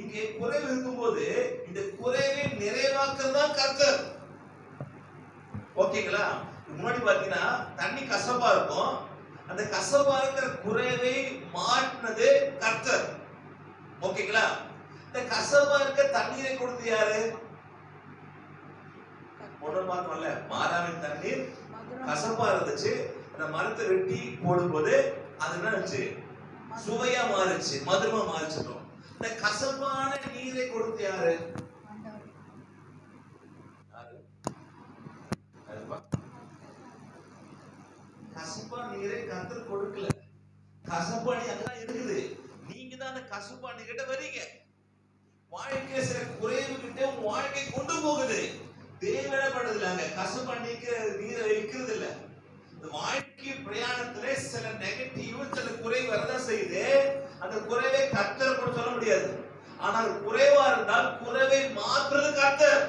இங்கே குறைவு இருக்கும்போது இந்த குறைவை நிறைவாக்குறது தான் கர்த்தர். ஓகேங்களா? முன்னாடி பாத்தீங்கன்னா தண்ணி கசப்பா இருக்கும், அந்த கசப்பா இருக்கிற குறைவை மாற்றினது கர்த்தர். ஓகேங்களா? இந்த கசப்பா இருக்க தண்ணீரை கொடுத்து யாரு? முதல் பார்த்தோம்ல, மாறாவின் தண்ணீர் கசப்பா இருந்துச்சு. அந்த மரத்தை வெட்டி போடும்போது அது என்ன ஆச்சு? சுவையா மாறிச்சு, மதுரமா மாறிச்சு. இந்த கசப்பான நீரை கொடுத்து யாரு? கசப்பா நீரை கர்த்தர் கொடுக்கல. கசப்பாணி அங்கதான் இருக்குது. நீங்க தான் அந்த கசப்பாணி கிட்ட வரீங்க. வாழ்க்கை சில குறைவு கிட்ட உங்க வாழ்க்கை கொண்டு போகுது. தேவைப்படுதில்ல, கசப்பாணிக்கு நீரை வைக்கிறது இல்ல. வாழ்க்கை பிரயாணத்திலே சில நெகட்டிவ், சில குறைவு வரதான் செய்யுது. அந்த குறைவை கர்த்தர் கூட சொல்ல முடியாது. ஆனால் குறைவா இருந்தால் குறைவை மாற்றுறது கர்த்தர்.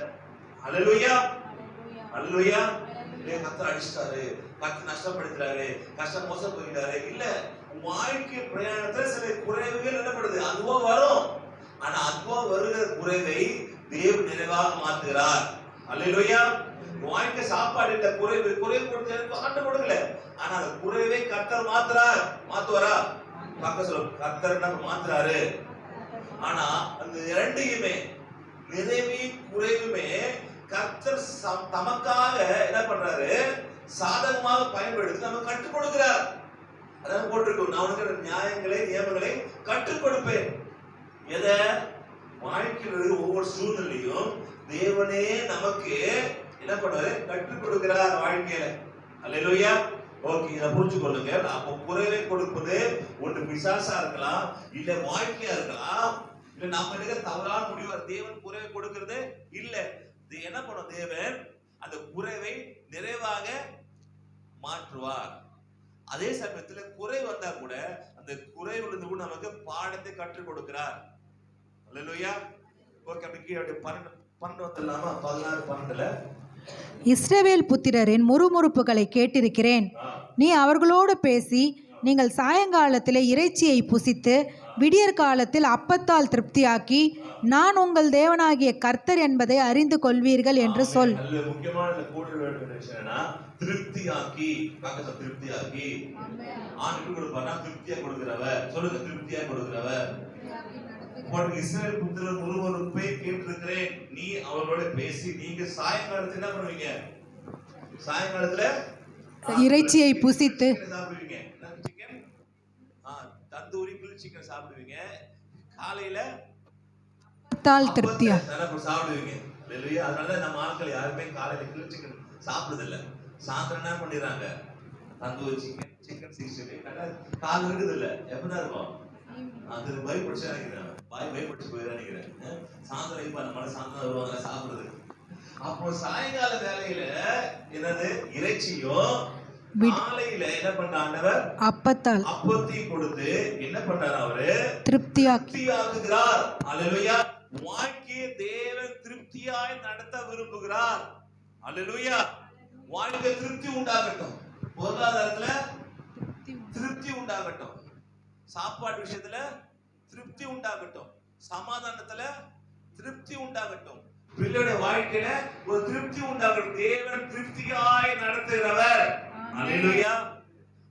அல்லேலூயா, அல்லேலூயா. கர்த்தர் அடிச்சிட்டாரு, கர்த்தர் நஷ்டப்படுத்துறாரு, கஷ்டம் மோசம் போயிட்டாரு இல்ல. வாழ்க்கை பிரயாணத்துல சில குறைவுகள் என்னப்படுது, அதுவா வரும். ஆனா அதுவா வருகிற குறைவை தேவன் நிறைவாக மாற்றுகிறார். அல்லேலூயா. வாழ்க்கை சாப்பாடு இல்ல, குறைவு கொடுத்து ஆண்டு கொடுக்கல. ஆனா அந்த குறைவை கர்த்தர் மாத்துறார். மாத்துவாரா? பக்க சொல்ல, கர்த்தர் நம்ம மாத்துறாரு. ஆனா அந்த இரண்டையுமே, நிறைவையும் குறைவுமே கர்த்தர் தமக்காக என்ன பண்றாரு? சாதகமாக பயன்படுத்தி நம்ம கற்றுக் கொடுக்கிறார். அதான் போட்டிருக்கோம், நான் உனக்கு நியாயங்களை நியமங்களை கற்றுக் கொடுப்பேன். எதை? வாழ்க்கையில் ஒவ்வொரு சூழ்நிலையும் தேவனே நமக்கு என்ன பண்றாரு? கற்றுக் கொடுக்கிறார் வாழ்க்கையில. அல்லேலூயா. ஓகே, இதை புரிஞ்சு கொள்ளுங்க. அப்போ குறைவை கொடுப்பது ஒன்று பிசாசா இருக்கலாம், இல்ல வாழ்க்கையா இருக்கலாம், இல்ல நம்ம எடுக்கிற தவறான முடிவு. தேவன் குறைவை கொடுக்கிறது இல்ல. இது என்ன பண்ணும்? தேவன் அந்த குறைவை நிறைவாக மாற்றுவார். அதே சமயத்துல குறை வந்தா கூட அந்த குறைவிலிருந்து கூட நமக்கு பாடத்தை கற்றுக் கொடுக்கிறார். அல்லேலூயா. ஓகே, அப்படி 12 வந்துடலாமா? 16, 12. இஸ்ரவேல் புத்திரரின் முறுமுறுப்புகளை கேட்டிருக்கிறேன். நீ அவர்களோடு பேசி, நீங்கள் சாயங்காலத்திலே இறைச்சியை புசித்து விடியற் காலத்தில் அப்பத்தால் திருப்தியாக்கி, நான் உங்கள் தேவனாகிய கர்த்தர் என்பதை அறிந்து கொள்வீர்கள் என்று சொல். முக்கியமான திருப்தியாக்கி, திருப்தியாக்கி. ஆண்டு கொடுப்பாரா? திருப்தியா கொடுக்கிறவர். சொல்லுங்க, திருப்தியா கொடுக்கிறவர். இஸ்ரவேல் புத்திரர் முறுமுறுப்பை கேட்டிருக்கிறேன், நீ அவர்களோட பேசி. நீங்க சாயங்காலத்துல என்ன பண்ணுவீங்க? சாயங்காலத்துல இறைச்சியை புசித்து சாப்பிடுவீங்க. சிக்கன், தந்தூரி கிரில் சிக்கன் சாப்பிடுவீங்க. காலையில திருப்தியா சாப்பிடுவீங்க. இல்லையா? அதனால நம்ம ஆட்கள் யாருமே காலையில கிரில் சிக்கன் சாப்பிடுறது இல்ல. சாயந்தரம் என்ன பண்ணிடுறாங்க? தந்தூரி சிக்கன், சிக்கன் 60 கால் இருக்குது இல்ல. எப்பதான் இருக்கும்? அது பை படிச்சு நினைக்கிறேன், பை படிச்சு போயிட நினைக்கிறேன். சாயந்தரம் இப்ப நம்ம சாயந்தரம் வருவாங்க சாப்பிடுறது. அப்போ சாயங்கால வேலையில என்னது? இறைச்சியும், காலையில என்ன பண்ற ஆண்டவர்? அப்பத்தையும் கொடுத்து என்ன பண்றாரு? அவரு திருப்தியாக்குகிறார். அல்லேலூயா. வாழ்க்கையை தேவன் திருப்தியாய் நடத்த விரும்புகிறார். அல்லேலூயா. வாழ்க்கை திருப்தி உண்டாகட்டும், பொருளாதாரத்துல திருப்தி உண்டாகட்டும், சாப்பாடு விஷயத்துல திருப்தி உண்டாகட்டும், சமாதானத்துல திருப்தி உண்டாகட்டும், பிள்ளையோட வாழ்க்கையில ஒரு திருப்தி உண்டாகட்டும். தேவன் திருப்தியாய் நடத்துகிறவர். அல்லேலூயா.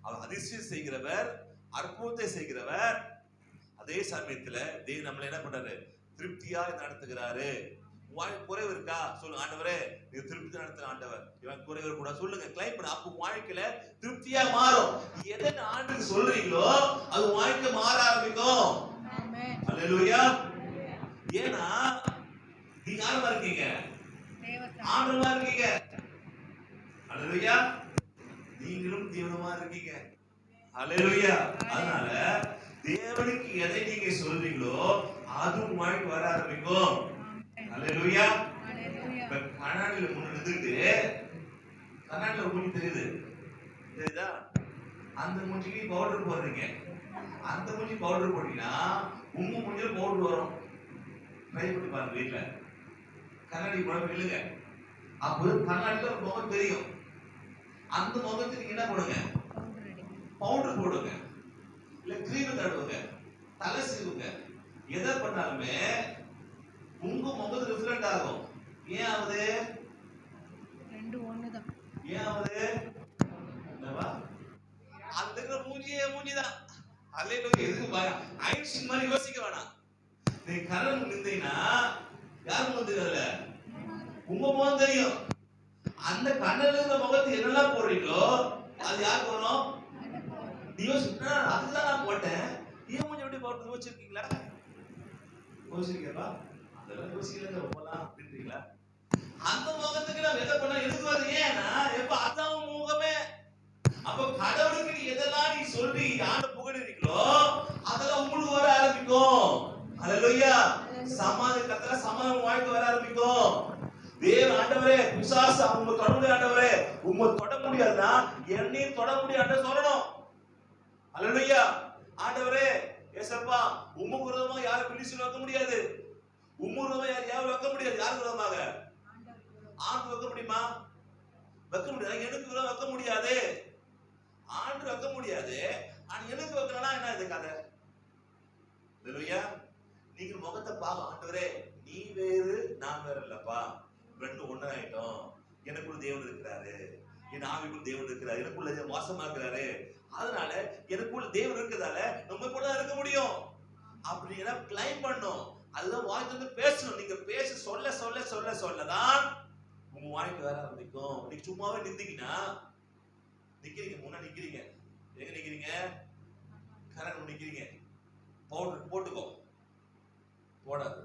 அவர் அதிசயம் செய்கிறவர், அற்புதத்தை செய்கிறவர். அதே சமயத்துல தேவன் நம்மள என்ன பண்றாரு? திருப்தியாய் நடத்துகிறாரு. குறைவு இருக்கா? சொல்லுங்க, ஆண்டவரே நீ திருப்தி நடத்துற ஆண்டவர். இவன் குறைவு கூட சொல்லுங்க, கிளைம் பண்ண. அப்போ வாழ்க்கையில திருப்தியா மாறும். எதை ஆண்டுக்கு சொல்றீங்களோ அது வாழ்க்கை மாற ஆரம்பிக்கும். அல்லேலூயா. ஏன்னா நீங்க யாரா இருக்கீங்க? ஆண்டவரா இருக்கீங்க. அல்லேலூயா. நீங்களும் தேவனுமா இருக்கீங்க. ஹalleluya. அதனால தேவனுக்கு எதை நீங்க சொல்றீங்களோ அது உங்க வாழ்க்கை வர ஆரம்பிக்கும். ஹalleluya. இப்ப கண்ணாடியில முன்ன நின்னுட்டு கண்ணாடியில ஒரு மூஞ்சி தெரியுதா? அந்த மூஞ்சிக்கு பவுடர் போடுறீங்க. அந்த மூஞ்சி பவுடர் போட்டீங்கன்னா உங்க மூஞ்சில பவுடர் வரும். ட்ரை பண்ணி பாருங்க வீட்டுல. கண்ணாடி போட இல்லைங்க. அப்போ கண்ணாடியில ஒரு முகம் தெரியும். அந்த முகத்துக்கு நீங்க என்ன பண்ணுங்க? பவுடர் போடுங்க, இல்ல கிரீம் தடவுங்க, தலை சீவுங்க. எதை பண்ணாலுமே உங்க முகத்து டிஃபரெண்ட் ஆகும். ஏன் ஆகுது? ஏன் ஆகுது? என்னவா? அந்த மூஞ்சிதான். அல்லேலூயா. எதுக்கு பாரு ஐன்ஸ்டீன் மாதிரி யோசிக்க வேணாம். நீ கரண் நின்றீங்கன்னா யார் முகம் தெரியல, உங்க முகம் தெரியும். அந்த கண்ணில் இருந்த முகத்தை என்னெல்லாம் போடுறீங்களோ அது யாருக்கு வரும்? நீ யோசிச்சா அதுதான் நான் போட்டேன். ஏன் மூஞ்சி எப்படி போட்டு யோசிச்சிருக்கீங்களா? யோசிக்கிறீங்களா? அதெல்லாம் யோசிக்கல ரொம்பலாம் அப்படின்றீங்களா? அந்த முகத்துக்கு நான் எதை பண்ண எதுக்கு வருது? ஏன்னா எப்ப அதான் முகமே. அப்ப கடவுளுக்கு நீ எதெல்லாம் நீ சொல்லி யாரை புகழுறீங்களோ அதெல்லாம் உங்களுக்கு வர ஆரம்பிக்கும். ஹalleluya. சமாதான சமாதானம் வாழ்க்கை வர ஆரம்பிக்கும். தேவ ஆண்டவரே பிசாசு அவங்க தொட முடியாது. ஆண்டவரே உம்மை தொட முடியாதுன்னா என்னையும் தொட முடியாது சொல்லணும். ஹalleluya. ஆண்டவரே ஏசப்பா உம்முக்கு விரோதமாக யாரை பிடிச்சு வைக்க முடியாது. உம்முக்கு விரோதமாக யாரும் வைக்க முடியாது. யாருக்கு விரோதமாக? ஆண்டு வைக்க முடியுமா? வைக்க முடியாது. எனக்கு விரோதம் வைக்க முடியாது. ஆண்டு வைக்க முடியாது. ஆனா எனக்கு வைக்கலன்னா என்ன இது கதை? ஹalleluya. நீங்க முகத்தை பாக்க ஆண்டவரே நீ வேறு நான் வேற இல்லப்பா, ரெண்டு ஒண்ணா ஆயிட்டோம். எனக்குள்ள தேவன் இருக்கிறாரு, என் ஆவிக்குள் தேவன் இருக்கிறாரு, எனக்குள்ள மோசமா இருக்கிறாரு. அதனால எனக்குள்ள தேவன் இருக்கிறதால நம்ம கூட இருக்க முடியும் அப்படின்னா கிளைம் பண்ணும். அதுதான் வாய் வந்து பேசணும். நீங்க பேச சொல்ல சொல்ல சொல்ல சொல்லதான் உங்க வாய்க்கு வர ஆரம்பிக்கும். நீங்க சும்மாவே நின்றீங்கன்னா நிக்கிறீங்க, முன்னா நிக்கிறீங்க, எங்க நிக்கிறீங்க? கரெக்ட் நிக்கிறீங்க. பவுடர் போட்டுக்கோ, போடாது,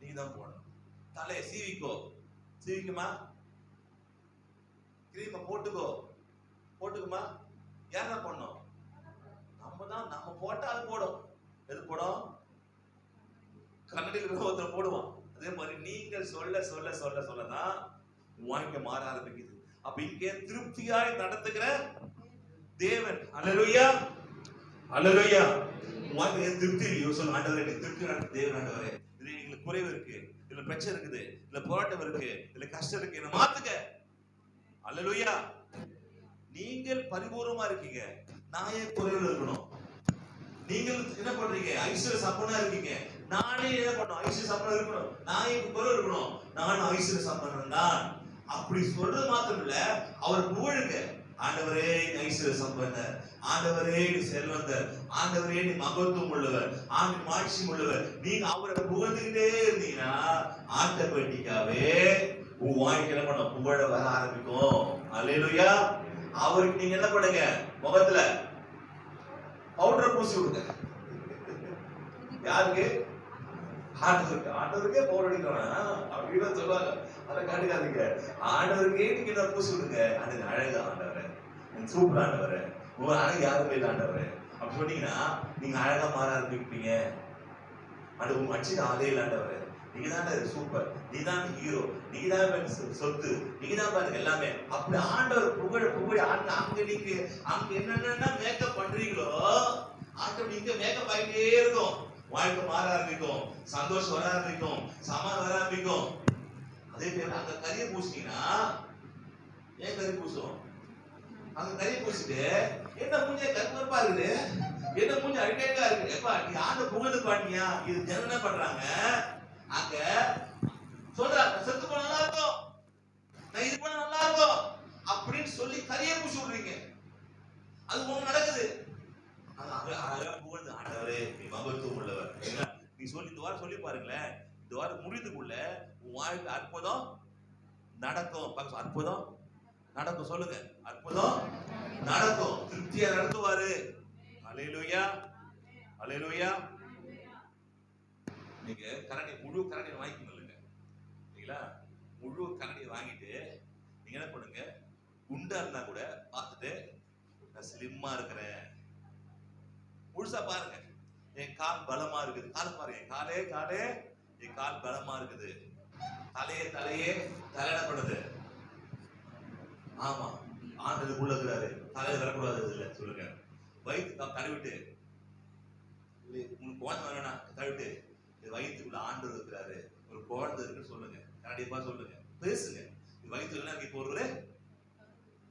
நீ தான் போடணும். தலையை சீவிக்கோ, சீவிக்குமா? கிரீமை போட்டுக்கோ, போட்டுக்குமா? யார் தான் போடணும்? நம்ம தான். நம்ம போட்டா அது போடும். எது போடும்? கண்ணடியில் ஒருத்தர் போடுவான். அதே மாதிரி நீங்கள் சொல்ல சொல்ல சொல்ல சொல்லதான் வாழ்க்கை மாற ஆரம்பிக்குது. அப்ப இங்கே திருப்தியாய் நடத்துகிற தேவன். அல்லேலூயா, அல்லேலூயா. வாழ்க்கை திருப்தி சொல்ல ஆண்டவரே, திருப்தி நடத்த தேவன். ஆண்டவரே இது எங்களுக்கு குறைவு இருக்கு, இதுல பிரச்சனை இருக்குது, இதுல போராட்டம் இருக்கு, இதுல கஷ்டம் இருக்கு, என்ன மாத்துக்க. அல்லேலூயா. நீங்கள் பரிபூர்ணமா இருக்கீங்க, நான் ஏன் குறைவில் இருக்கணும்? நீங்கள் என்ன பண்றீங்க? ஐஸ்வர்ய சம்பனா இருக்கீங்க, நானே என்ன பண்ணணும்? ஐஸ்வர்ய சம்பனா இருக்கணும். நான் ஏன் குறை இருக்கணும்? நானும் ஐஸ்வர்ய சம்பனன் தான். அப்படி சொல்றது மாத்திரம் இல்ல, அவர் புகழுங்க. ஆண்டவரே நீ ஐஸ்வர்ய சம்பந்தர், ஆண்டவரே நீ செல்வந்தர், ஆண்டவரே நீ மகத்துவம் உள்ளவர், ஆண்டு மாட்சியம் உள்ளவர். நீங்க அவரை புகழ்ந்துகிட்டே இருந்தீங்கன்னா ஆட்டோமேட்டிக்காவே உன் வாழ்க்கை என்ன பண்ண புகழ வர ஆரம்பிக்கும். அல்லேலூயா. அவருக்கு நீங்க என்ன பண்ணுங்க? முகத்துல பவுடர் பூசி விடுங்க. யாருக்கு? ஆண்டவருக்கு. ஆண்டவருக்கே பவுடர் அடிக்கணும் அப்படின்னு சொல்லுவாங்க. அதை கண்டுக்காதீங்க. ஆண்டவருக்கே நீங்க என்ன பூசி விடுங்க. அது அழகு ஆண்டவரே, சூப்பர் ஆண்டவரே, உங்க அழகு யாருமே இல்லை ஆண்டவரே அப்படி சொன்னீங்கன்னா நீங்க அழகா மாற ஆரம்பிப்பீங்க. அது உங்க மச்சி ஆளே இல்லை ஆண்டவரே, நீங்க தான் சூப்பர், நீ தான் ஹீரோ, நீங்க தான் சொத்து, நீங்க தான் பாருங்க எல்லாமே. அப்படி ஆண்டவர் புகழ புகழ அங்க நீங்க அங்க என்னென்ன மேக்கப் பண்றீங்களோ ஆட்டோமேட்டிக்கா மேக்கப் ஆகிட்டே இருக்கும். வாழ்க்கை மாற ஆரம்பிக்கும், சந்தோஷம் வர ஆரம்பிக்கும், சமாதானம் வர ஆரம்பிக்கும். அதே பேர் அங்க கரிய பூசினீங்கன்னா ஏன் கறி பூசும்? அங்க கறி பூசிட்டு என்ன மூஞ்சிய கருப்பா இருக்குது, என்ன மூஞ்சி அடிக்கா இருக்கு, எப்பா நீ ஆண்ட புகழ்ந்து பாட்டியா? இது ஜனம் என்ன பண்றாங்க? அங்க சொல்றாங்க செத்து போன நல்லா இருக்கும், நான் இது பண்ண நல்லா இருக்கும் அப்படின்னு சொல்லி கரிய பூசி விடுறீங்க. அது ஒண்ணு நடக்குது. புகழ்ந்து ஆண்டவரே நீ மகத்துவம் உள்ளவர். நீ சொல்லி இந்த வாரம் சொல்லி பாருங்களேன், இந்த வாரம் முடிவுக்குள்ள உன் வாழ்க்கை அற்புதம் நடக்கும். அற்புதம் நடக்கும். சொல்லுங்க, அற்புதம் நடக்கும். திருப்தியா நடத்துவாரு. அல்லேலூயா, அல்லேலூயா. நீங்க கரண்டி முழு கரண்டி வாங்கிக்கணும் இல்லைங்களா? முழு கரண்டி வாங்கிட்டு நீங்க என்ன பண்ணுங்க, குண்டா இருந்தா கூட பார்த்துட்டு நான் ஸ்லிம்மா இருக்கிறேன். முழுசா பாருங்க. என் கால் பலமா இருக்குது. கால் பாருங்க. என் கால் பலமா இருக்குது. தலையே தலையிடப்படுது. ஆமா, ஆண்டதுக்குள்ள இருக்கிறாரு. தலையில வரக்கூடாது இல்ல சொல்லுங்க. வயிற்று தடவிட்டு உங்களுக்கு குழந்தை வேணும்னா தடவிட்டு வயிற்றுக்குள்ள ஆண்டவர் இருக்கிறாரு, ஒரு குழந்தை இருக்குன்னு சொல்லுங்க. கண்டிப்பா சொல்லுங்க, பேசுங்க. வயிற்றுல இப்போ ஒரு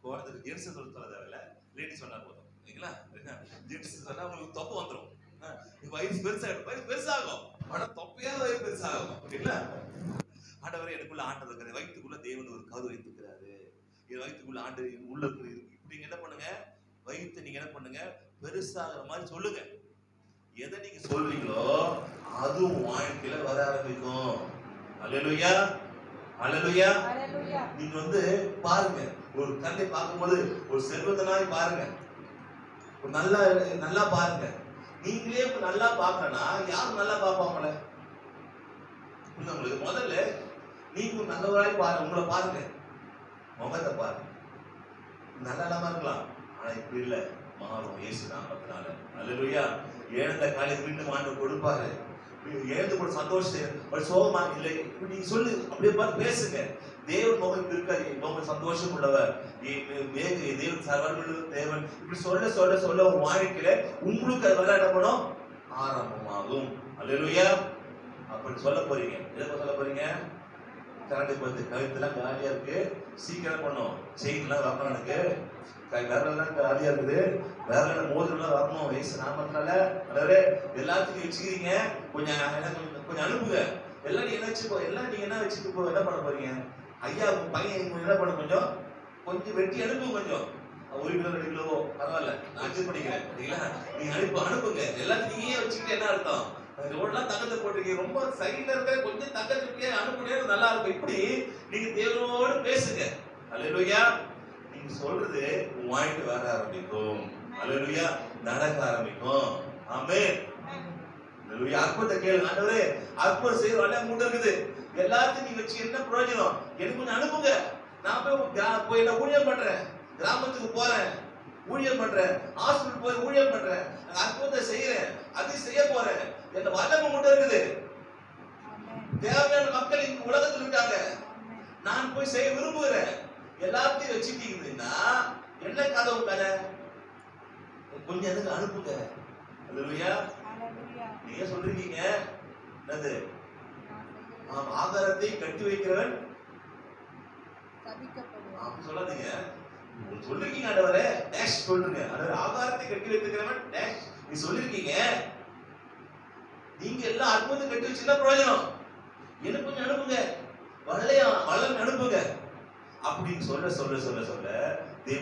குழந்தை ஜென்ஸ் சொல்ல தேவையில்ல, லேடி சொன்னா போதும். சரிங்களா? ஜென்ஸ் சொன்னா உங்களுக்கு தொப்பை வந்துடும். வயிறு பெருசாகும், வயிறு பெருசாகும். ஆனா தொப்பையாத வயிறு பெருசாகும். ஓகேங்களா? ஆண்டவரே எனக்குள்ள ஆண்டவர் இருக்கிறாரு, வயிற்றுக்குள்ள தேவன் ஒரு கரு வைத்திருக்கிறாரு, என் வயிற்றுக்குள்ள ஆண்டு உள்ள இருக்கு. இப்படி என்ன பண்ணுங்க, வயிற்று நீங்க என்ன பண்ணுங்க, பெருசாகிற மாதிரி சொல்லுங்க. எதை நீங்க சொல்றீங்களோ அதுவும் வாழ்க்கையில வர ஆரம்பிக்கும். அல்லேலூயா, அல்லேலூயா. நீங்க பாருங்க, ஒரு கண்ணை பார்க்கும்போது ஒரு செல்வந்தனாய் பாருங்க, ஒரு நல்லா பாருங்க. நீங்களே நல்லா பாக்கலன்னா யாரும் நல்லா பார்ப்பாங்களே? உங்களுக்கு முதல்ல நீங்க நல்லவராய் பாருங்க, உங்களை பாருங்க, முகத்தை பாருங்க. நல்லா இருக்கலாம், ஆனா இப்படி இல்ல, மாறும் இயேசு நாமத்தினால. அல்லேலூயா. ஏழுந்த காலை மீண்டும் ஆண்டவர் கொடுப்பாரு. எழுந்து கூட சந்தோஷம், ஒரு சோகமா இல்லை, நீங்க சொல்லு, அப்படியே பார்த்து பேசுங்க. தேவன் முகம் இருக்காரு, முகம் சந்தோஷம் உள்ளவர், தேவன் சர்வவல்லமை தேவன். இப்படி சொல்ல சொல்ல சொல்ல உங்க வாழ்க்கையில உங்களுக்கு அது வர என்ன பண்ணும், ஆரம்பமாகும். அல்லேலூயா. அப்படி சொல்ல போறீங்க. எதை சொல்ல போறீங்க? கரண்ட் பத்து கழுத்துலாம் காலியா இருக்கு, சீக்கிரம் பண்ணும். செயின்லாம் வரணும், எனக்கு விரலாம் காலியா இருக்குது, விரல மோதிரம் வரணும். வயசு நாமத்தினால எல்லாத்துக்கும் வச்சுக்கிறீங்க. கொஞ்சம் அனுப்புங்க. எல்லாம் நீங்க என்ன வச்சுக்கோ, எல்லாம் நீங்க என்ன வச்சுட்டு என்ன பண்ண போறீங்க? ஐயா உங்க பையன் என்ன பண்ண, கொஞ்சம் வெட்டி அனுப்புங்க. கொஞ்சம் 1 கிலோ 2 கிலோ பரவாயில்ல, நான் அட்ஜஸ்ட் பண்ணிக்கிறேன். சரிங்களா? நீங்க அனுப்புங்க. எல்லாத்தையும் நீயே வச்சுக்கிட்டு என்ன அர்த்தம், ரோட்லாம் தங்கத்தை போட்டிருக்கீங்க, ரொம்ப சைட்ல இருக்க கொஞ்சம் தங்கத்துக்கே அனுப்புனே நல்லா இருக்கும். இப்படி நீங்க தேவனோடு பேசுங்க. அல்லேலூயா. நீங்க சொல்றது உங்க வாய்க்கு வர ஆரம்பிக்கும். அல்லேலூயா. நடக்க ஆரம்பிக்கும். ஆமென். அல்லேலூயா. அற்புதத்தை கேளுங்க. ஆண்டவரே அற்புதம் செய்ய வல்ல மூட்டை இருக்குது, எல்லாத்தையும் நீங்க வச்சு என்ன பிரயோஜனம், எனக்கு கொஞ்சம் அனுப்புங்க. நான் போய் என்ன ஊழியம் பண்றேன், கிராமத்துக்கு போறேன், ஊழியம் பண்றேன், ஹாஸ்பிட்டல் போய் ஊழியம் பண்றேன், அற்புதத்தை செய்யறேன், அது செய்ய போறேன். என்ன வல்லமை மட்டும் இருக்குது. தேவையான மக்கள் இந்த உலகத்தில் இருக்காங்க, நான் போய் செய்ய விரும்புகிறேன். எல்லாத்தையும் வச்சுட்டீங்கன்னா என்ன கதை கதை, கொஞ்சம் எனக்கு அனுப்புங்க. அல்லேலூயா. நீங்க சொல்றீங்க என்னது, ஆகாரத்தை கட்டி வைக்கிறவன் அப்படி சொல்லாதீங்க. சொல்லிருக்கீங்க ஆண்டவரே டேஷ் சொல்லுங்க. ஆண்டவரே ஆகாரத்தை கட்டி வைக்கிறவன் டேஷ் நீ சொல்லிருக்கீங்க. நீங்க எல்லாம் அற்புதம் கட்டி வச்சுன்னா பிரயோஜனம், எனக்கு கொஞ்சம் அனுப்புங்க, வல்லம் அனுப்புங்க அப்படின்னு சொல்ல சொல்ல சொல்ல சொல்ல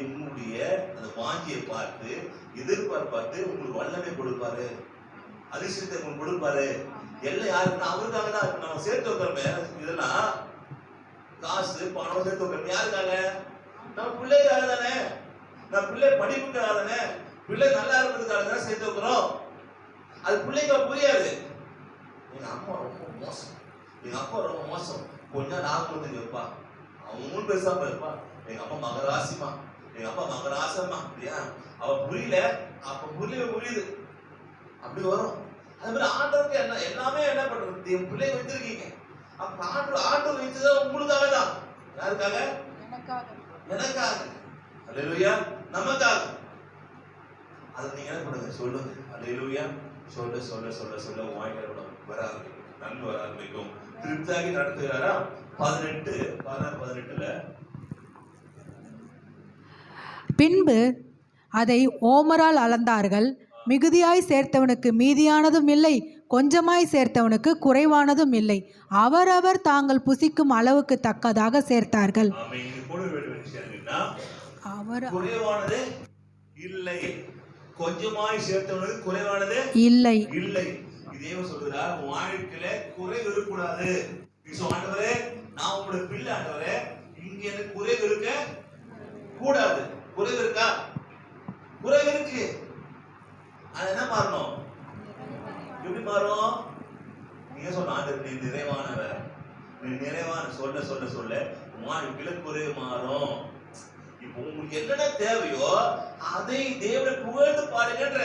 உங்களுடைய அந்த வாஞ்சியை பார்த்து எதிர்பார்த்து உங்களுக்கு வல்லமை கொடுப்பாரு, அதிர்ஷ்டத்தை உங்களுக்கு கொடுப்பாரு. எல்லாம் யாருக்குன்னா அவருக்காக தான். நம்ம சேர்த்து வைக்கிறோமே இதெல்லாம் காசு பணம் சேர்த்து வைக்கிறோம் யாருக்காக? நம்ம பிள்ளைக்காக தானே, நம்ம பிள்ளை படிப்புக்காக தானே, பிள்ளை நல்லா இருக்கிறதுக்காக தானே சேர்த்து வைக்கிறோம். அது பிள்ளைக்கு புரியாது. எங்க அம்மா ரொம்ப மோசம், எங்க அப்பா ரொம்ப மோசம், கொஞ்சம் நாகமத்துக்கு வைப்பா, அவங்களும் பெருசாம இருப்பா. எங்க அம்மா மகராசிமா, எங்க அப்பா மகராசமா, அப்படியா அவ புரியல, அப்ப புரியுது, அப்படி வரும். அது மாதிரி ஆண்டவருக்கு என்ன எல்லாமே என்ன பண்றது, என் பிள்ளைங்க வச்சிருக்கீங்க. அப்ப ஆண்டு வைத்தது உங்களுக்காக தான். யாருக்காக? எனக்காக. அல்லேலூயா. நமக்காக. அதை நீங்க என்ன பண்ணுங்க, சொல்லுங்க. அல்லேலூயா. சொல்ல சொல்ல சொல்ல சொல்ல வாய்க்கால் வர ஆரம்பிக்கும், நன்மை வர ஆரம்பிக்கும். திருப்தியாகி நடத்துகிறாரா? 18:18 பின்பு அதை ஓமரால் அளந்தார்கள். மிகுதியாய் சேர்த்தவனுக்கு மீதியானதும் இல்லை, கொஞ்சமாய் சேர்த்தவனுக்கு குறைவானதும் இல்லை. அவரவர் தாங்கள் புசிக்கும் அளவுக்கு தக்கதாக சேர்த்தார்கள். குறைவானது இல்லை, கொஞ்சமாய் சேர்த்தவனுக்கு குறைவானது இல்லை இல்லை. இதே சொல்றார், வாழ்க்கையில குறைவு இருக்கக்கூடாது. ஆண்டவரே நான் உங்களுடைய பிள்ளை, ஆண்டவரே இங்க எனக்கு குறைவு இருக்க கூடாது. குறைவு இருக்கா? குறைவு இருக்கு. அது என்ன மாறணும்? எப்படி மாறும்? நீங்க சொன்ன ஆண்டவர் நீ நிறைவானவர், நீ நிறைவான சொல்ல சொல்ல சொல்ல வாழ்க்கையில குறைவு மாறும். இப்ப இப்போ உங்களுக்கு என்னென்ன தேவையோ அதை தேவனை புகழ்ந்து பாடுங்கன்ற.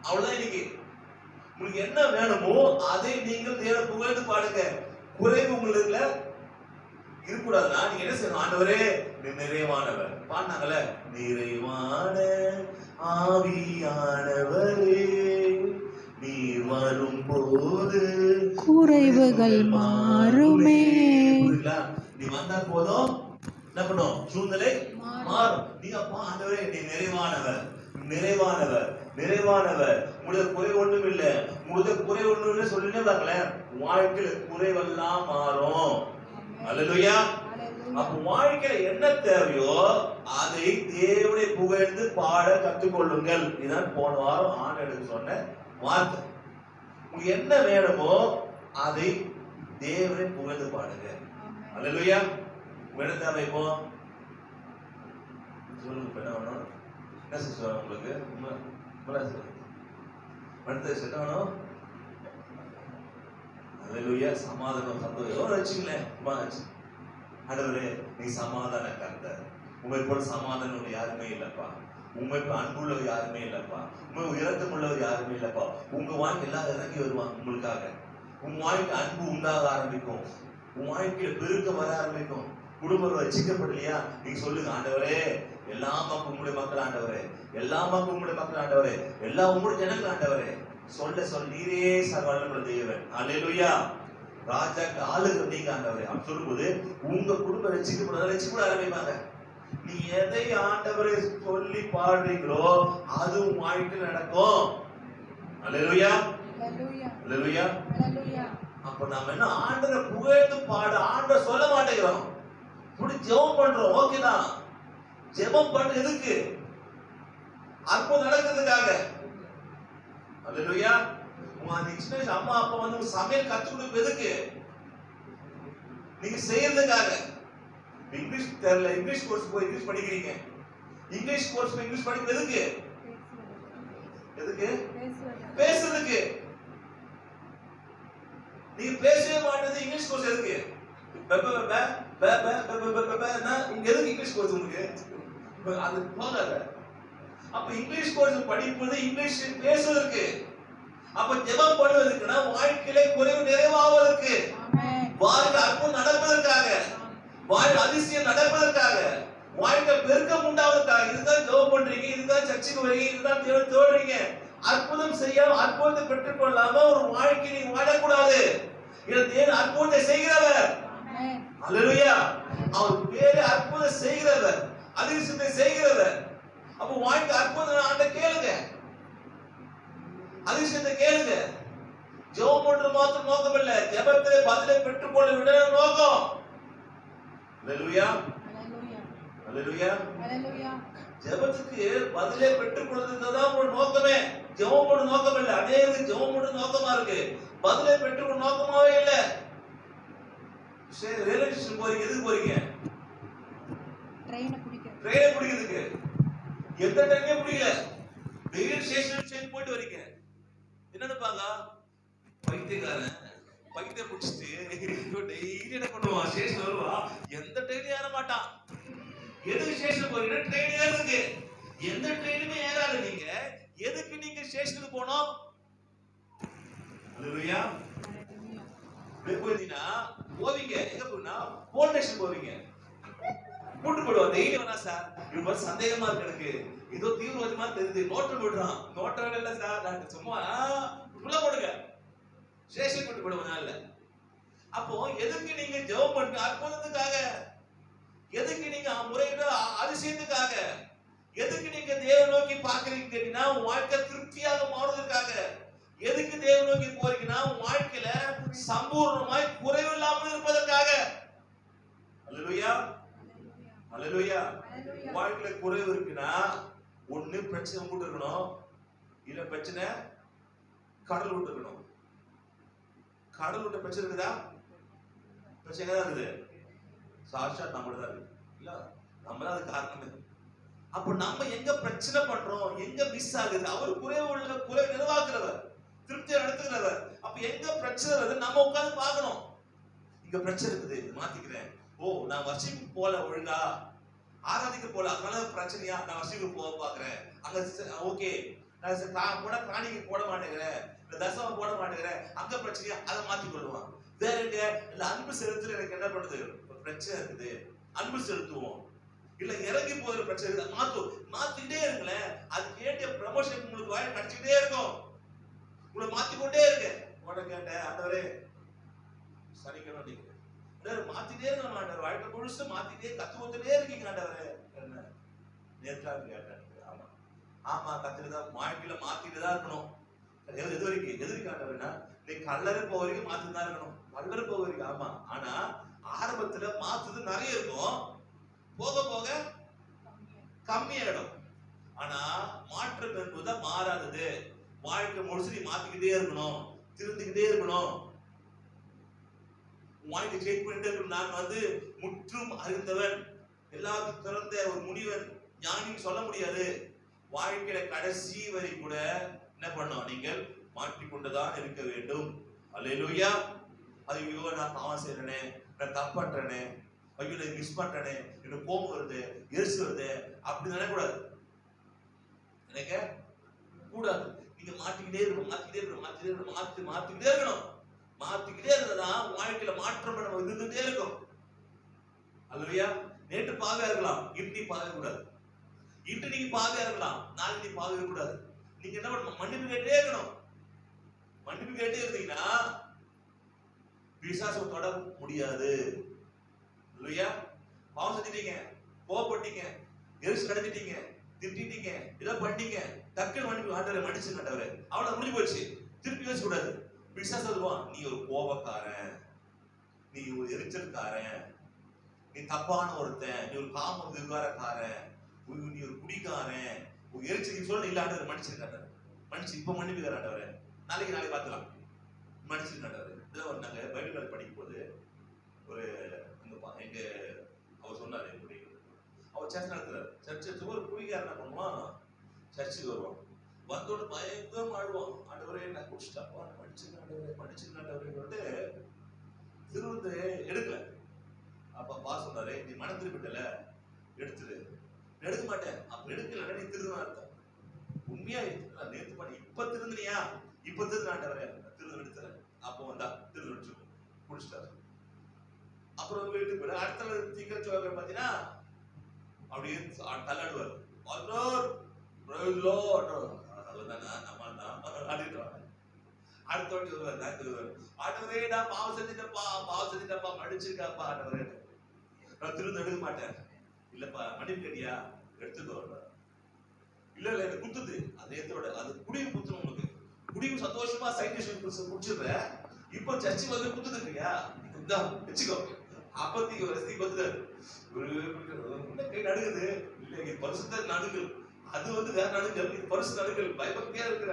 அவ்வளவுதான் இன்னைக்கு. உங்களுக்கு என்ன வேணுமோ அதை நீங்கள் தேவனை புகழ்ந்து பாடுங்க. குறைவு உங்களுக்கு இருக்கக்கூடாதுன்னா நீங்க என்ன செய்யணும்? ஆண்டவரே நிறைவானவர் பாடினாங்கல்ல, நிறைவான ஆவியானவரே நீர் வரும்போது குறைவுகள் மாறுமே. நீ வந்தா போதும் என்ன பண்ணும்? சூழ்நிலை மாறும். நீ அப்பா ஆண்டவரே நீ நிறைவானவர், நிறைவானவர், நிறைவானவர். உங்களுக்கு குறை ஒண்ணும் இல்ல, உங்களுக்கு குறை ஒண்ணும் இல்ல சொல்லினே பாருங்களேன், வாழ்க்கையில குறைவெல்லாம் மாறும். அல்லேலூயா. அப்ப வாழ்க்கையில என்ன தேவையோ அதை தேவனை புகழ்ந்து பாட கற்றுக்கொள்ளுங்கள். இதுதான் போன வாரம் ஆண்டவருக்கு சொன்ன வார்த்தை. உங்களுக்கு என்ன வேணுமோ அதை தேவனை புகழ்ந்து பாடுங்க. அல்லேலூயா. என்ன தேவை இப்போ சொல்லுங்க. என்ன வேணும்? என்ன சொல்லுவாங்க உங்களுக்கு? என்ன வேணும்? அல்லேலூயா. சமாதானம், சந்தோஷம் வச்சுங்களேன். ஆண்டவரே நீ சமாதான கர்த்தர். உண்மை போல சமாதானம் யாருமே இல்லப்பா. உண்மை போல அன்புள்ளவர் யாருமே இல்லப்பா. உண்மை இரக்கம் உள்ளவர் யாருமே இல்லப்பா. உங்க வாழ்க்கை எல்லாம் இறங்கி வருவாங்க உங்களுக்காக. உங்க வாழ்க்கை அன்பு உண்டாக ஆரம்பிக்கும். உங்க வாழ்க்கையில பெருக்க வர ஆரம்பிக்கும். குடும்பம் வச்சிக்கப்படலையா? நீங்க சொல்லுங்க, ஆண்டவரே எல்லா மக்கள் உங்களுடைய மக்கள் ஆண்டவரே, எல்லா மக்கள் உங்களுடைய மக்கள் ஆண்டவரே, எல்லா உங்களுடைய ஜனங்கள் ஆண்டவரே. சொல்ல நீரே சர்வவல்லமையுள்ள தேவன். அல்லேலூயா. ராஜாக்கு ஆளுங்க நீங்க ஆண்டவரே. அப்படி சொல்லும்போது உங்க குடும்பம் ரட்சிக்கப்பட ஆரம்பிப்பாங்க. நீ எதை ஆண்டவரை சொல்லி பாடுறீங்களோ அது உன் வாழ்க்கையில் நடக்கும். அல்லேலூயா. அல்லேலூயா. அப்ப நாம என்ன ஆண்டவரை புகழ்ந்து பாட ஆண்டவரை சொல்ல மாட்டேங்கிறோம். இப்படி ஜெபம் பண்றோம். ஓகேதான். ஜெபம் பண்ண எதுக்கு? அற்புதம் நடக்கிறதுக்காக. அல்லேலூயா. உங்க சின்ன அம்மா அப்பா வந்து சமையல் கற்றுக் கொடுக்க எதுக்கு? நீங்க செய்யறதுக்காக. இங்கிலீஷ் தெரியல, இங்கிலீஷ் கோர்ஸ் போய் இங்கிலீஷ் படிக்கிறீங்க. இங்கிலீஷ் கோர்ஸ் போய் இங்கிலீஷ் படிக்கிறது எதுக்கு? எதுக்கு? பேசுறதுக்கு. நீங்க பேசவே மாட்டேது. இங்கிலீஷ் கோர்ஸ் எதுக்கு? உங்க எதுக்கு இங்கிலீஷ் கோர்ஸ் உங்களுக்கு? அது போகாத. அப்ப இங்கிலீஷ் கோர்ஸ் படிப்பது இங்கிலீஷ் பேசுவதற்கு. அப்ப ஜெபம் பண்ணுவதற்குனா வாழ்க்கையில குறைவு நிறைவாவதற்கு, வாழ்க்கை அற்புதம் நடப்பதற்காக, வாழ்க்கை அதிசயம் நடப்பதற்காக, வாழ்க்கை பெருக்கம் உண்டாவதற்காக. இதுதான் ஜெபம் பண்றீங்க, இதுதான் சர்ச்சுக்கு வரீங்க, இதுதான் தேவன் தேடுறீங்க. அற்புதம் செய்யாம அற்புதத்தை பெற்றுக் கொள்ளாம ஒரு வாழ்க்கை நீங்க வாழக்கூடாது. தேவன் அற்புதத்தை செய்கிறவர். அல்லேலூயா. அவர் பேரு அற்புதம் செய்கிறவர், அதிசயத்தை செய்கிறவர். அப்ப வாழ்க்கை அற்புதம் ஆண்ட கேளுங்க, அதிசயத்தை கேளுங்க. ஜெபம் பண்றது மாத்திரம் நோக்கம் இல்ல, ஜெபத்திலே பதிலை பெற்றுக்கொள்ள விட நோக்கம். அல்லேலூயா. அல்லேலூயா. ஜெபத்துக்கு பதிலை பெற்றுக்கொள்றதுதான் ஒரு நோக்கமே. ஜெபம் பண்ண நோக்கம் இல்ல. அநேக ஜெபம் பண்ண நோக்கமா இருக்கு, பதிலை பெற்றுக்கொள்ள நோக்கமாவே இல்ல. சரி, ரயில்வே ஸ்டேஷன் போறீங்க, எதுக்கு போறீங்க? ட்ரெயினை பிடிக்கிறதுக்கு. எந்த ட்ரெயினே பிடிக்கல, ரயில்வே ஸ்டேஷன் போயிட்டு வரீங்க. என்ன நினைப்பாங்க? பைத்தியக்காரன் பைத்தியம் பிடிச்சிட்டு டெய்லி என்ன பண்ணுவான்? ஸ்டேஷன் வருவான், எந்த ட்ரெயினும் ஏற மாட்டான். எதுக்கு ஸ்டேஷன் போறீங்க? ட்ரெயின் ஏறுறதுக்கு. எந்த ட்ரெயினுமே ஏறாது. நீங்க எதுக்கு நீங்க ஸ்டேஷனுக்கு போனோம்? அல்லேலூயா. போயிட்டீங்கன்னா போவீங்க, எங்க போனா போலீஸ் ஸ்டேஷன் போவீங்க. கூட்டு போடுவாங்க. டெய்லி வேணா சார் இது மாதிரி சந்தேகமா இருக்கு, எனக்கு ஏதோ தீவிரவாதமா தெரியுது, நோட்டல் விடுறான். நோட்டல் இல்ல சார், நான் சும்மா உள்ள போடுங்க, ஸ்டேஷன் கூட்டு போடுவாங்க. இல்ல அப்போ எதுக்கு நீங்க ஜெபம் பண்ணுங்க? அற்புதத்துக்காக. எதுக்கு நீங்க முறையிட அதிசயத்துக்காக? எதுக்கு நீங்க தேவனை நோக்கி பாக்குறீங்க கேட்டீங்கன்னா வாழ்க்கை திருப்தியாக மாறுவதற்காக. எதுக்கு தேவனை நோக்கி போறீங்கன்னா வாழ்க்கையில சம்பூர்ணமாய் குறைவு இல்லாமல் இருப்பதற்காக. அல்லேலூயா. அல்லேலூயா. வாழ்க்கையில குறைவு இருக்குன்னா ஒண்ணு பிரச்சனை விட்டு இருக்கணும், இல்ல பிரச்சனை கடல் விட்டு இருக்கணும். கடல் விட்ட பிரச்சனை இருக்குதா? பிரச்சனை தான் இருக்குது. சாட்சாத் நம்மள தான் இருக்கு. இல்ல நம்ம தான் அது காரணமே. அப்ப நம்ம எங்க பிரச்சனை பண்றோம், எங்க மிஸ் ஆகுது? அவர் குறைவு உள்ள குறைவு நிர்வாகிறவர், திருப்தியை நடத்துகிறவர். அப்ப எங்க பிரச்சனை வருது நம்ம உட்கார்ந்து பார்க்கணும். இங்க பிரச்சனை இருக்குது, மாத்திக்கிறேன். ஓ நான் வர்ஷிப்பு போல ஒழுங்கா, ஆராதிக்க போல, அதனால பிரச்சனையா நான் வசதிக்கு போக பாக்குறேன், அங்க ஓகே நான் போட காணிக்கு போட மாட்டேங்கிறேன், இந்த தசமம் போட மாட்டேங்கிறேன், அங்க பிரச்சனையா அதை மாத்தி கொள்ளுவான். வேற இல்ல அன்பு செலுத்துல எனக்கு என்ன பண்ணுது, ஒரு பிரச்சனை இருக்குது, அன்பு செலுத்துவோம். இல்ல இறங்கி போகிற பிரச்சனை மாத்திக்கிட்டே இருங்களேன். அது கேட்ட ப்ரமோஷன் உங்களுக்கு வாய் கிடைச்சிக்கிட்டே இருக்கும், உங்களை மாத்திக்கொண்டே இருக்கு. உடனே கேட்டேன், ஆண்டவரே சனிக்கணும் நீங்க மாத்திட்டே இருக்க மாட்டார், வாழ்க்கை முழுசு மாத்திட்டே கத்துக்கிட்டே இருக்கீங்க ஆண்டவரே. என்ன நேற்றாக கேட்டேன். ஆமா ஆமா கத்துட்டுதான் வாழ்க்கையில மாத்திட்டு தான் இருக்கணும். எது வரைக்கும் ஆண்டவர்னா நீ கல்லறை போக வரைக்கும் மாத்திட்டு தான் இருக்கணும், கல்லறை போக வரைக்கும். ஆமா, ஆனா ஆரம்பத்துல மாத்துது நிறைய இருக்கும், போக போக கம்மியாயிடும். ஆனா மாற்றம் என்பதுதான் மாறாதது. வாழ்க்கை முழுசு நீ மாத்திக்கிட்டே இருக்கணும், திருந்திக்கிட்டே இருக்கணும், வாழ்க்கை சேஞ்ச் பண்ணிட்டே இருக்கணும். நான் முற்றும் அறிந்தவன், எல்லாத்துக்கும் திறந்த ஒரு முனிவன், ஞானின்னு சொல்ல முடியாது. வாழ்க்கையில கடைசி வரை கூட என்ன பண்ணோம், நீங்கள் மாற்றிக்கொண்டுதான் இருக்க வேண்டும். அல்லேலூயா. ஐயோ நான் பாவம் செய்யறேனே, நான் தப்பற்றேனே, ஐயோ நான் மிஸ் பண்றேனே, எனக்கு கோபம் வருது, எரிச்சு வருது, அப்படி நினைக்கூடாது, நினைக்க கூடாது. நீங்க மாத்திக்கிட்டே இருக்கணும், மாத்திக்கிட்டே இருக்கணும். மாத்திக்கிட்டே இருந்ததான் வாழ்க்கையில மாற்றம் நம்ம இருந்துட்டே இருக்கும். அல்லேலூயா. நேற்று பாவையா இருக்கலாம், இன்று பாவை கூடாது. இன்று நீங்க பாவையா இருக்கலாம், நாளைக்கு நீ பாவை கூடாது. நீங்க என்ன பண்ணணும், மன்னிப்பு கேட்டே இருக்கணும். மன்னிப்பு கேட்டே இருந்தீங்கன்னா பிசாசு தொட முடியாது. அல்லேலூயா. பாவம் செஞ்சிட்டீங்க, கோபப்பட்டீங்க, எரிச்சு கடத்திட்டீங்க, திட்டிட்டீங்க, இதை பண்ணீங்க, டக்குன்னு மன்னிப்பு, ஆண்டவரே மன்னிச்சு ஆண்டவரே, அவ்வளவு முடிஞ்சு போயிடுச்சு. திருப்பி யோசிக்க கூடாது. பிசாசு சொல்லுவான், நீ ஒரு கோபக்காரன், நீ ஒரு எரிச்சல்காரன், நீ தப்பான ஒருத்தன், நீ ஒரு காம விகாரக்காரன், நீ ஒரு குடிக்காரன், ஒரு எரிச்சல் சொல்ல இல்ல ஆண்டவரே மன்னிச்சிருக்காரு, மன்னிச்சு இப்ப மன்னிப்புக்கார ஆண்டவரே, நாளைக்கு பார்த்துக்கலாம், மன்னிச்சிருக்காரு. இதெல்லாம் நாங்க பைபிள் காலேஜ் படிக்கும் போது ஒரு எங்க அவர் சொன்னாரு, அவர் சர்ச் நடத்துறாரு. சர்ச்சு ஒரு குடிக்காரன் என்ன பண்ணுவான், சர்ச்சுக்கு வருவான், வந்தோட பயங்கரம் ஆடுவான், ஆண்டவரே நான் குடிச்சிட்டாப்பா, மன்னிச்சுட்டு திருவிழந்து எடுக்கல. அப்ப பா சொன்னாரு, நீ மனம் திருப்பிட்டல, எடுத்துரு. எடுக்க மாட்டேன், அப்ப எடுக்கல, நீ திருதுனா அர்த்தம். உண்மையா நேற்று பண்ணி இப்ப திருந்தினியா, இப்ப திருந்து ஆண்டவரே திருது எடுத்துறேன். அப்போ வந்தா திருது எடுத்து குடிச்சிட்டாரு. அப்புறம் வீட்டுக்கு போய் அடுத்த திங்கள் சோழ பாத்தீங்கன்னா அப்படியே தள்ளாடுவார், அடுத்த வாட்டி வருவார், ஆண்டவரே நான் பாவம் செஞ்சுட்டப்பா மன்னிச்சிருக்காப்பா ஆண்டவரே, நான் திரும்ப எடுக்க மாட்டேன். இல்லப்பா மன்னிப்பு கேட்டியா, எடுத்துக்கோ. இல்ல எனக்கு குத்துது, அதேத்தோட அது குடியும் குத்துணும். உங்களுக்கு குடியும் சந்தோஷமா சைன்டிஸ்ட் குடிச்சிடுற, இப்போ சர்ச்சு குத்துது இல்லையா, வச்சுக்கோ. அப்பத்திக்கு வருஷத்துக்கு வந்துட்டாரு, கை நடுங்குது, இல்ல பரிசுத்த நடுங்கள், அது வேற நடுங்கள், இது பரிசு நடுங்கள், பயபக்தியா இருக்கிற.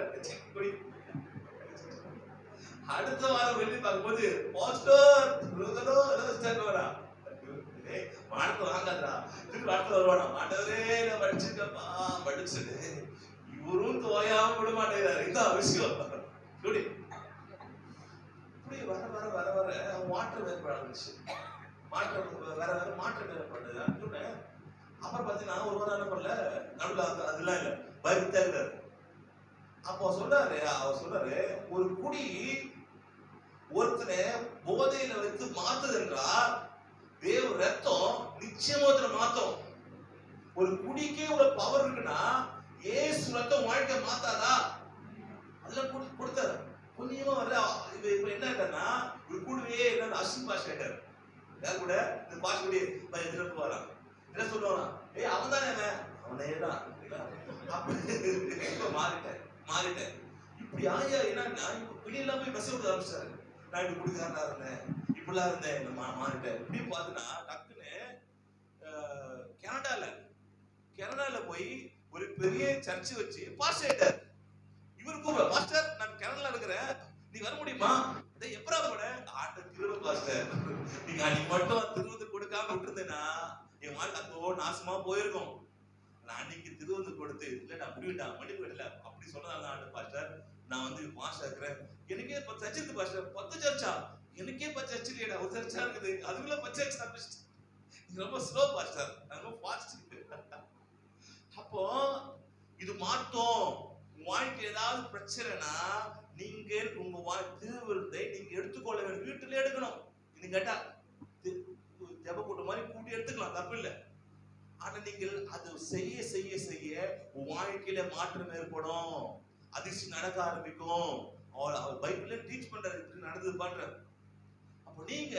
அடுத்த வாரம் வெளியே பார்க்கும்போது வானத்தை வாங்காதா, திருப்பி வானத்தை வருவானா, ஆண்டவரே நான் படிச்சிருக்கப்பா படிச்சது, இவரும் தோயாம விட மாட்டேங்கிறாரு. இதான் விஷயம். இப்படி வர வர வர வர மாற்றம் ஏற்பட ஆரம்பிச்சு, மாற்றம் வேற வேற மாற்றம் ஏற்படுது. அப்புறம் பாத்தீங்கன்னா ஒரு வாரம் என்ன பண்ணல, நடுவில் அதெல்லாம் இல்ல, பயப்பட்டே இருக்காரு. அப்போ சொல்றாரு, அவர் சொல்றாரு, ஒரு குடி ஒருத்தனை போதையில வைத்து மாத்துது என்றால் தேவ ரத்தம் நிச்சயமா மாத்தும். ஒரு குடிக்கே இவ்வளவு பவர் இருக்குன்னா ஏசு ரத்தம் வாழ்க்கை மாத்தாதா? அதெல்லாம் கொடுத்தாரு. கொஞ்சமா வரல. இப்ப என்ன ஆயிட்டாருன்னா, ஒரு கூடவே என்ன அசின் பாஷ் ஆயிட்டாரு. யார் கூட இந்த பாஷ் கூட எதிர்ப்பு வரான். என்ன சொல்லுவானா, அவன் தானே, அவனே தான். இப்ப மாறிட்டேன். இப்படி ஆயா என்னன்னா, இப்ப வெளியெல்லாம் போய் மெசேஜ் விட ஆரம்பிச்சாரு. நான் இப்படி குடிக்காரனா இருந்தேன், இப்படிலாம் இருந்தேன், மாறிட்டேன். இப்படி பாத்துனா டக்குன்னு கனடால போய் ஒரு பெரிய சர்ச் வச்சு பாஸ்டர் ஆயிட்டார். இவரு கூப்பிட, பாஸ்டர் நான் கனடால இருக்கிறேன், நீ வர முடியுமா? எப்படா கூட ஆட்ட திரும்ப பாஸ்டர், நீங்க அன்னைக்கு மட்டும் திருவது கொடுக்காம விட்டுருந்தேன்னா என் வாழ்க்கை அதோ நாசமா போயிருக்கும். நான் அன்னைக்கு திருவது கொடுத்து இல்ல நான் முடிவிட்டான், மன்னிப்பு விடல அப்படி சொன்னதால ஆண்டு பாஸ்டர் நான் பாஸ்டர் இருக்கிறேன். எனக்கே 10 சர்ச் இருக்கு பாஸ்டர். 10 சர்ச்சா? எனக்கே 10 சர்ச் இல்லையா, ஒரு சர்ச்சா இருக்குது, அதுக்குள்ள 10 சர்ச். ரொம்ப ஸ்லோ பாஸ்டர், ரொம்ப ஃபாஸ்ட். அப்போ இது மாத்தோம். உங்க வாழ்க்கை ஏதாவது பிரச்சனைனா நீங்கள் உங்க திருவிருந்தை நீங்க எடுத்துக்கொள்ள வேண்டும். வீட்டிலே எடுக்கணும். இது கேட்டா ஜெப கூட்டம் மாதிரி கூட்டி எடுத்துக்கலாம், தப்பு இல்லை. ஆனா நீங்கள் அது செய்ய செய்ய செய்ய உன் வாழ்க்கையில மாற்றம் ஏற்படும். அதிர்ஷ்டம் நடக்க ஆரம்பிக்கும். அவர் பைபிள்ல டீச் பண்றாரு, நடந்தது பண்றாரு. அப்ப நீங்க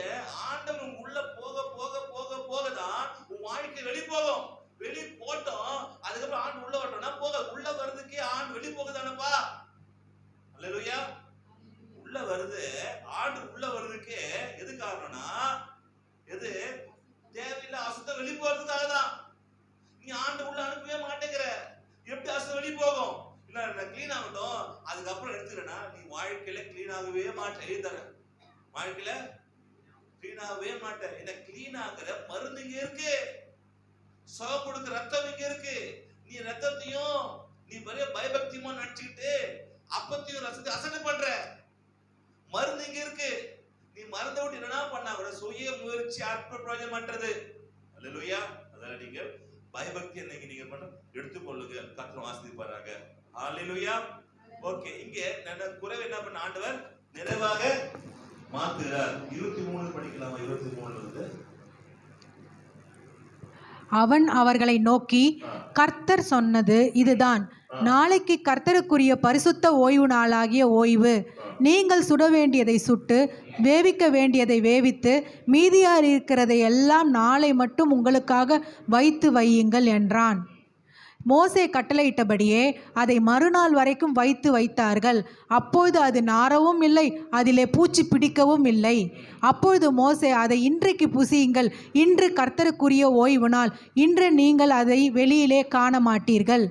ஆண்டவர் உள்ள போக போக போக போகதான் உன் வாழ்க்கை வெளி போகும். வெளி போட்டோம், அதுக்கப்புறம் ஆண்டு உள்ள வரட்டோம்னா போக. உள்ள வர்றதுக்கே ஆண்டு வெளி போகுதானப்பா. அல்லேலூயா. உள்ள வருது, ஆண்டு உள்ள வர்றதுக்கே எது காரணம்னா, எது தேவையில்லை அசுத்தம் வெளி போறதுக்காக தான். நீ ஆண்டு உள்ள அனுப்பவே மாட்டேங்கிற, எப்படி அசுத்தம் வெளி போகும்? இல்ல நான் கிளீன் ஆகட்டும் அதுக்கப்புறம் எடுத்துக்கிறேன்னா நீ வாழ்க்கையில கிளீன் ஆகவே மாட்டேன். எழுதுற வாழ்க்கையில கிளீன் ஆகவே மாட்டேன். என்ன கிளீன் ஆகுற மருந்து இங்க இருக்கு, சுகம் கொடுக்க ரத்தம் இங்க இருக்கு. நீ ரத்தத்தையும் நீ பெரிய பயபக்தியமா நினைச்சுக்கிட்டு அப்பத்தையும் ரசத்தை அசட்டை பண்ற. மருந்து இங்க இருக்கு. நீ மருந்தை விட்டு என்ன பண்ணா கூட சுய முயற்சி அற்ப பிரயோஜனம் பண்றது. அல்லேலூயா. அதனால நீங்க பயபக்தி என்னைக்கு நீங்க பண்ண எடுத்துக்கொள்ளுங்க. கர்த்தர் ஆசீர்வதிப்பாராக. அல்லேலூயா. ஓகே, இங்க குறைவு என்ன பண்ண ஆண்டவர் நிறைவாக மாத்துகிறார். 23 படிக்கலாமா? 23 இருந்து அவன் அவர்களை நோக்கி, கர்த்தர் சொன்னது இதுதான், நாளைக்கு கர்த்தருக்குரிய பரிசுத்த ஓய்வு நாளாகிய ஓய்வு. நீங்கள் சுட வேண்டியதை சுட்டு, வேவிக்க வேண்டியதை வேவித்து, மீதியார் இருக்கிறதை எல்லாம் நாளை மட்டும் உங்களுக்காக வைத்து வையுங்கள் என்றான். மோசே கட்டளையிட்டபடியே அதை மறுநாள் வரைக்கும் வைத்தார்கள். அப்பொழுது அது நாரவும் இல்லை, அதிலே பூச்சி பிடிக்கவும் இல்லை. அப்பொழுது மோசே, அதை இன்றைக்கு புசியுங்கள், இன்று கர்த்தருக்குரிய ஓய்வு நாள், இன்று நீங்கள் அதை வெளியிலே காண மாட்டீர்கள்.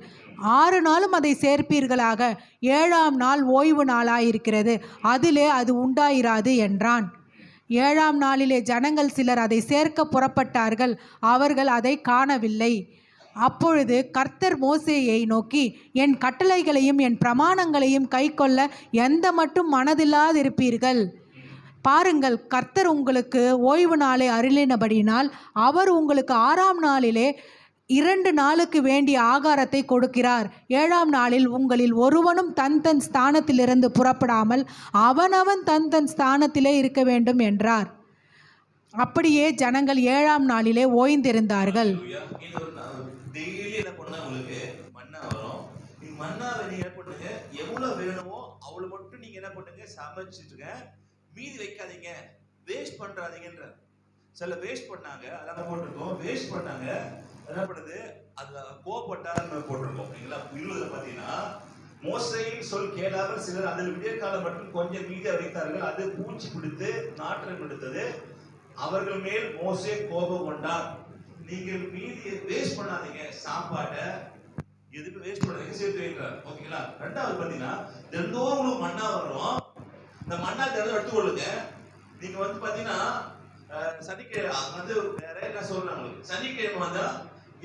6 நாளும் அதை சேர்ப்பீர்களாக, 7ஆம் நாள் ஓய்வு நாளாயிருக்கிறது, அதிலே அது உண்டாயிராது என்றான். 7ஆம் நாளிலே ஜனங்கள் சிலர் அதை சேர்க்க புறப்பட்டார்கள், அவர்கள் அதை காணவில்லை. அப்பொழுது கர்த்தர் மோசேயை நோக்கி, என் கட்டளைகளையும் என் பிரமாணங்களையும் கைக்கொள்ள எந்த மட்டும் மனதில்லாதிருப்பீர்கள்? பாருங்கள், கர்த்தர் உங்களுக்கு ஓய்வு நாளை அருளினபடினால் அவர் உங்களுக்கு 6ஆம் நாளிலே 2 நாளுக்கு வேண்டிய ஆகாரத்தை கொடுக்கிறார். 7ஆம் நாளில் உங்களில் ஒருவனும் தன் தன் ஸ்தானத்திலிருந்து புறப்படாமல் அவனவன் தன் தன் ஸ்தானத்திலே இருக்க வேண்டும் என்றார். அப்படியே ஜனங்கள் 7ஆம் நாளிலே ஓய்ந்திருந்தார்கள். என்ன பண்ணா உங்களுக்கு மன்னா வரும். நீங்க மன்னாவை நீங்க என்ன பண்ணுங்க, எவ்வளவு வேணுமோ அவ்வளவு மட்டும் நீங்க என்ன பண்ணுங்க, சமைச்சிட்டுங்க. மீதி வைக்காதீங்க, வேஸ்ட் பண்றாதீங்கன்ற. சில வேஸ்ட் பண்ணாங்க, அதான் போட்டிருக்கோம். வேஸ்ட் பண்ணாங்க, என்ன பண்ணுது, அது கோபப்பட்டாரு போட்டிருக்கோம். இல்லைங்களா? 20 பாத்தீங்கன்னா, மோசேயின் சொல் கேளாமல் சிலர் அதில் விடியற்காலம் மட்டும் கொஞ்சம் மீதி வைத்தார்கள், அது பூச்சி பிடித்து நாற்றம் எடுத்தது. அவர்கள் மேல் மோசே கோபம் கொண்டார். நீங்கள் மீதி வேஸ்ட் பண்ணாதீங்க, சாப்பாட்டை எதுக்கு வேஸ்ட் பண்ணாதீங்க, சேர்த்து வைக்கிறார். ஓகேங்களா? 2வது பாத்தீங்கன்னா, தினந்தோறும் உங்களுக்கு மன்னா வரும். இந்த மன்னா தினம் எடுத்துக்கொள்ளுங்க. நீங்க பாத்தீங்கன்னா சனிக்கிழமை வேற என்ன சொல்றேன் உங்களுக்கு, சனிக்கிழமை வந்தா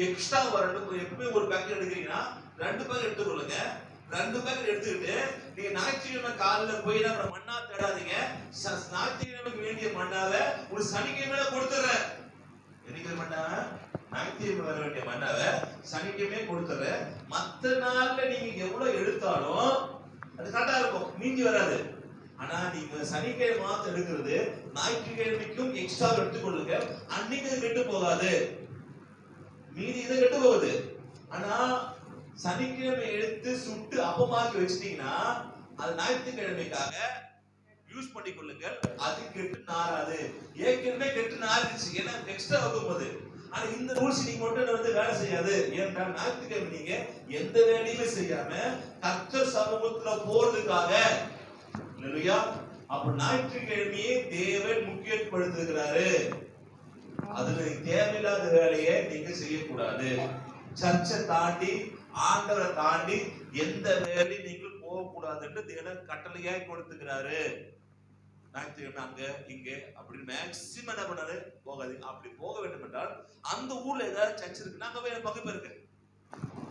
எக்ஸ்ட்ரா எப்பவுமே ஒரு பேக்கெட் எடுக்கிறீங்கன்னா 2 பேக்கெட் எடுத்துக்கொள்ளுங்க. 2 பேக்கெட் எடுத்துக்கிட்டு நீங்க ஞாயிற்றுக்கிழமை காலையில போய் மன்னா தேடாதீங்க. ஞாயிற்றுக்கிழமைக்கு வேண்டிய மன்னாவை ஒரு சனிக்கிழமையில கொடுத்துடுறேன். ஞாயிற்றுக்கிழமை வர வேண்டிய மன்னாவை சனிக்கிழமை கொடுத்துற. மற்ற நாள்ல நீங்க எவ்வளவு எடுத்தாலும் அது கரெக்டா இருக்கும், மீஞ்சி வராது. ஆனா நீங்க சனிக்கிழமை மாத்திரம் எடுக்கிறது, ஞாயிற்றுக்கிழமைக்கும் எக்ஸ்ட்ரா எடுத்துக்கொள்ளுங்க. அன்னைக்கு கெட்டு போகாது, மீதி இதை கெட்டு போகுது. ஆனா சனிக்கிழமை எடுத்து சுட்டு அப்பமாக்கி வச்சிட்டீங்கன்னா அது ஞாயிற்றுக்கிழமைக்காக யூஸ் பண்ணிக்கொள்ளுங்க. அது கெட்டு நாராது. ஏற்கனவே கெட்டு நாரிச்சு, ஏன்னா எக்ஸ்ட்ரா வைக்கும்போது. ஆனா இந்த ரூல்ஸ் நீங்க மட்டும் வேலை செய்யாது. ஏன்னால் ஞாயிற்றுக்கிழமை நீங்க எந்த வேலையுமே செய்யாம கர்த்தர் சமூகத்துல போறதுக்காக. இல்லையா? அப்ப ஞாயிற்றுக்கிழமையே தேவன் முக்கியப்படுத்துகிறாரு. அதுல தேவையில்லாத வேலையை நீங்க செய்யக்கூடாது. சர்ச்சை தாண்டி, ஆண்டவரை தாண்டி எந்த வேலையும் நீங்கள் போகக்கூடாதுன்னு தேவன் கட்டளையாய் கொடுத்துக்கிறாரு. ஞாயிற்றுக்கிழமை அங்க இங்க அப்படின்னு மேக்சிமம் என்ன பண்ணாரு, போகாதீங்க. அப்படி போக வேண்டும் என்றால் அந்த ஊர்ல ஏதாவது சர்ச் இருக்குன்னா அங்க போய் பகுப்பு இருக்கு.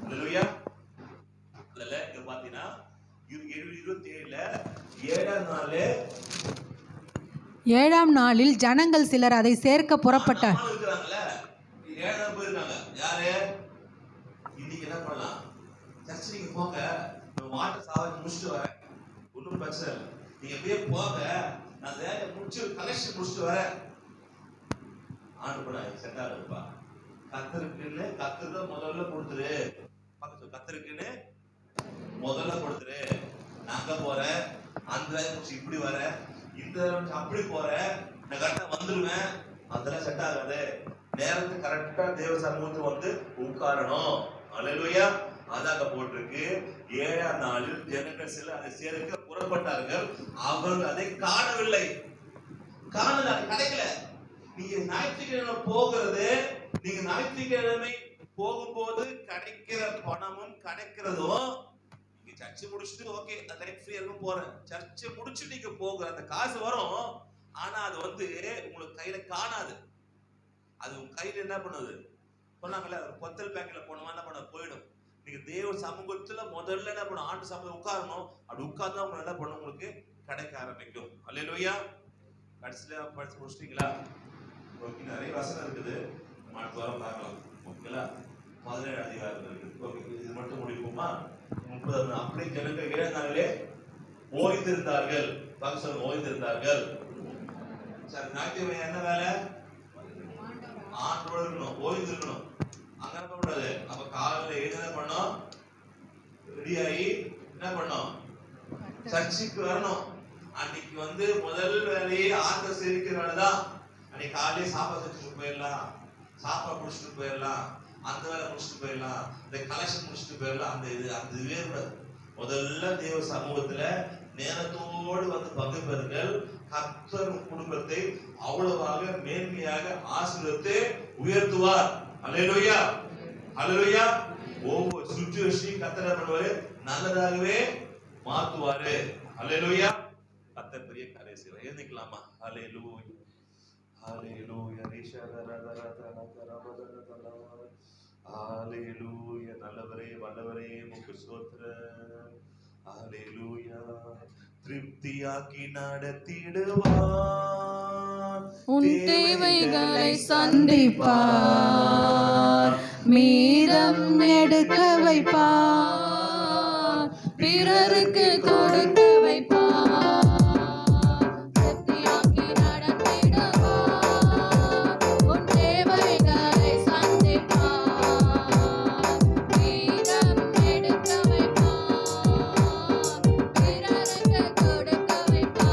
அல்லேலூயா. இல்ல இங்க பாத்தீங்கன்னா 27ல 7ஆம் நாளில் ஜனங்கள் சிலர் அதை சேர்க்க புறப்பட்டார். ஏழை போயிருக்காங்க. யாரு? இன்னைக்கு என்ன பண்ணலாம்? சர்ச்சு நீங்க போங்க, வாட்டர் சாவடி முடிச்சுட்டு வரேன், ஒன்றும் பிரச்சனை இல்லை, நீங்க அப்படியே போங்க, நான் வேலையை முடிச்சு கலெக்ஷன் முடிச்சுட்டு வரேன். ஆண்டு பண்ண செட் ஆகுதுப்பா. கத்தருக்குன்னு கத்தருக்கு முதல்ல கொடுத்துரு. கத்தருக்குன்னு முதல்ல கொடுத்துரு. நாங்க போறேன், அந்த வேலை முடிச்சு இப்படி வரேன், இந்த அப்படி போறேன், நான் கரெக்டா வந்துடுவேன், அதெல்லாம் செட் ஆகாது. நேரத்துக்கு கரெக்டா தேவ சமூகத்துக்கு வந்து உட்காரணும். அல்லேலூயா. அதாக போட்டிருக்கு. 7ஆம் நாளில் ஜனங்கள் சில அதை சேர்க்க புறப்பட்டார்கள், அவர்கள் அதை காணவில்லை. காணல, கிடைக்கல. நீங்க ஞாயிற்றுக்கிழமை போகிறது, நீங்க ஞாயிற்றுக்கிழமை போகும்போது கிடைக்கிற பணமும் கிடைக்கிறதும், நீங்க சர்ச்சை முடிச்சுட்டு ஓகே லைஃப் ஃப்ரீயா இருக்கும் போறேன், சர்ச்சை முடிச்சுட்டு நீங்க போகிற அந்த காசு வரும், ஆனா அது வந்து உங்களுக்கு கையில காணாது. அது உங்க கையில என்ன பண்ணுது? சொன்னாங்கல்ல, பொத்தல் பேங்க்ல போனோமா என்ன பண்ண போயிடும். நீங்க தேவ சமூகத்துல முதல்ல என்ன பண்ணும்? ஆண்டு சமூகம் உட்காரணும். அப்படி உட்கார்ந்தா உங்களுக்கு என்ன பண்ணும்? உங்களுக்கு கிடைக்க ஆரம்பிக்கும். அல்லேலூயா. கடைசியில படிச்சு முடிச்சிட்டீங்களா? ஓகே, நிறைய வசனம் இருக்குது, அடுத்த வாரம் பார்க்கலாம். ஓகேங்களா? 17 அதிகாரம் இருக்குது. ஓகே, இது மட்டும் முடிப்போமா? 30 அப்படி ஜனங்கள் 7 நாளிலே ஓய்ந்திருந்தார்கள். பக்தர்கள் ஓய்ந்திருந்தார்கள். சரி, ஞாயிற்றுக்கிழமை என்ன வேலை? ஆண்டோடு இருக்கணும், ஓய்ந்திருக்கணும். அங்க என்ன பண்ணக்கூடாது. அப்ப காலையில எழுத பண்ணோம், ரெடி ஆகி என்ன பண்ணோம்? சர்ச்சுக்கு வரணும். அன்னைக்கு வந்து முதல் வேலையே ஆண்ட சேவிக்கிற வேலைதான். அன்னைக்கு காலையிலே சாப்பாடு செஞ்சுட்டு போயிடலாம், சாப்பாடு முடிச்சுட்டு போயிடலாம், அந்த வேலை முடிச்சுட்டு போயிடலாம், இந்த கலெக்ஷன் முடிச்சுட்டு போயிடலாம். அந்த இதுவே கூடாது. முதல்ல தேவ சமூகத்துல நேரத்தோடு வந்து பங்கு பெறுங்கள். கர்த்தர் குடும்பத்தை அவ்வளவாக மேன்மையாக ஆசீர்வதித்து உயர்த்துவார். அல்லேலூயா, அல்லேலூயா. ஒவ்வொரு சுச்சுவேஷனையும் கர்த்தர் பண்ணுவாரு, நல்லதாகவே மாத்துவாரு. அல்லேலூயா. கர்த்தர் பெரிய காரியம் செய்வார். எழுந்திக்கலாமா? அல்லேலூயா, அல்லேலூயா. அல்லேலூயா. நல்லவரே, வல்லவரே, உமக்கு ஸ்தோத்திரம். அல்லேலூயா. திருப்தியாக்கி நடத்திடுவார், உன் தேவைகளை சந்திப்பார், மீதம் எடுக்க வைப்பார், பிறருக்கு கொடுக்க வைப்பார். திருப்தியாக்கி நடத்திடுவார், உன் தேவைகளை சந்திப்பார், மீதம் எடுக்க வைப்பார், பிறருக்கு கொடுக்க வைப்பார்.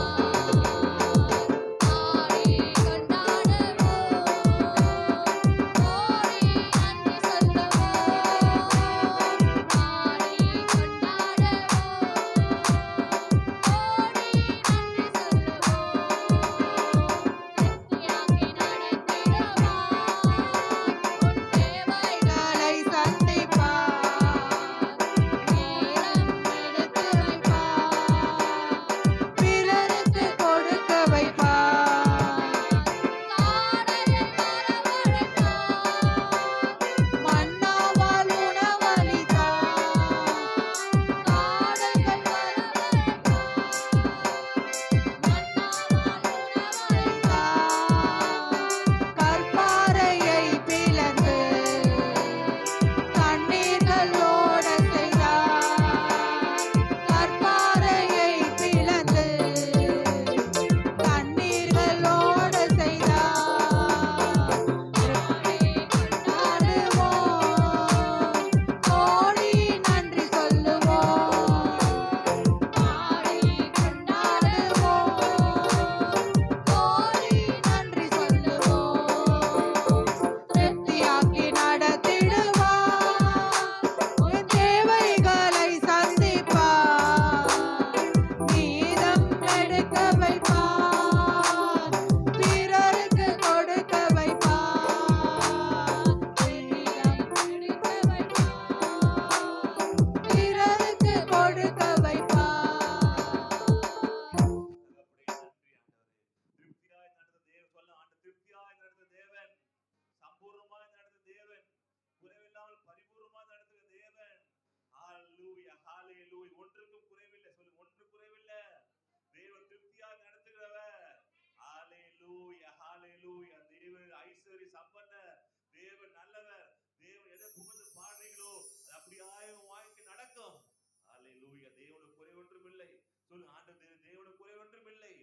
ஆடி கொண்டாடுவோம், ஓடி நன்றி சொல்லுவோம், ஆடி ஹalleluya. தேவன் ஐஸ்வர்ய சம்பன்ன தேவன் ஒன்றும் இல்லை. சொல்லுங்க, ஆண்டவர் தேவனுக்கு குறை ஒன்றும் இல்லை.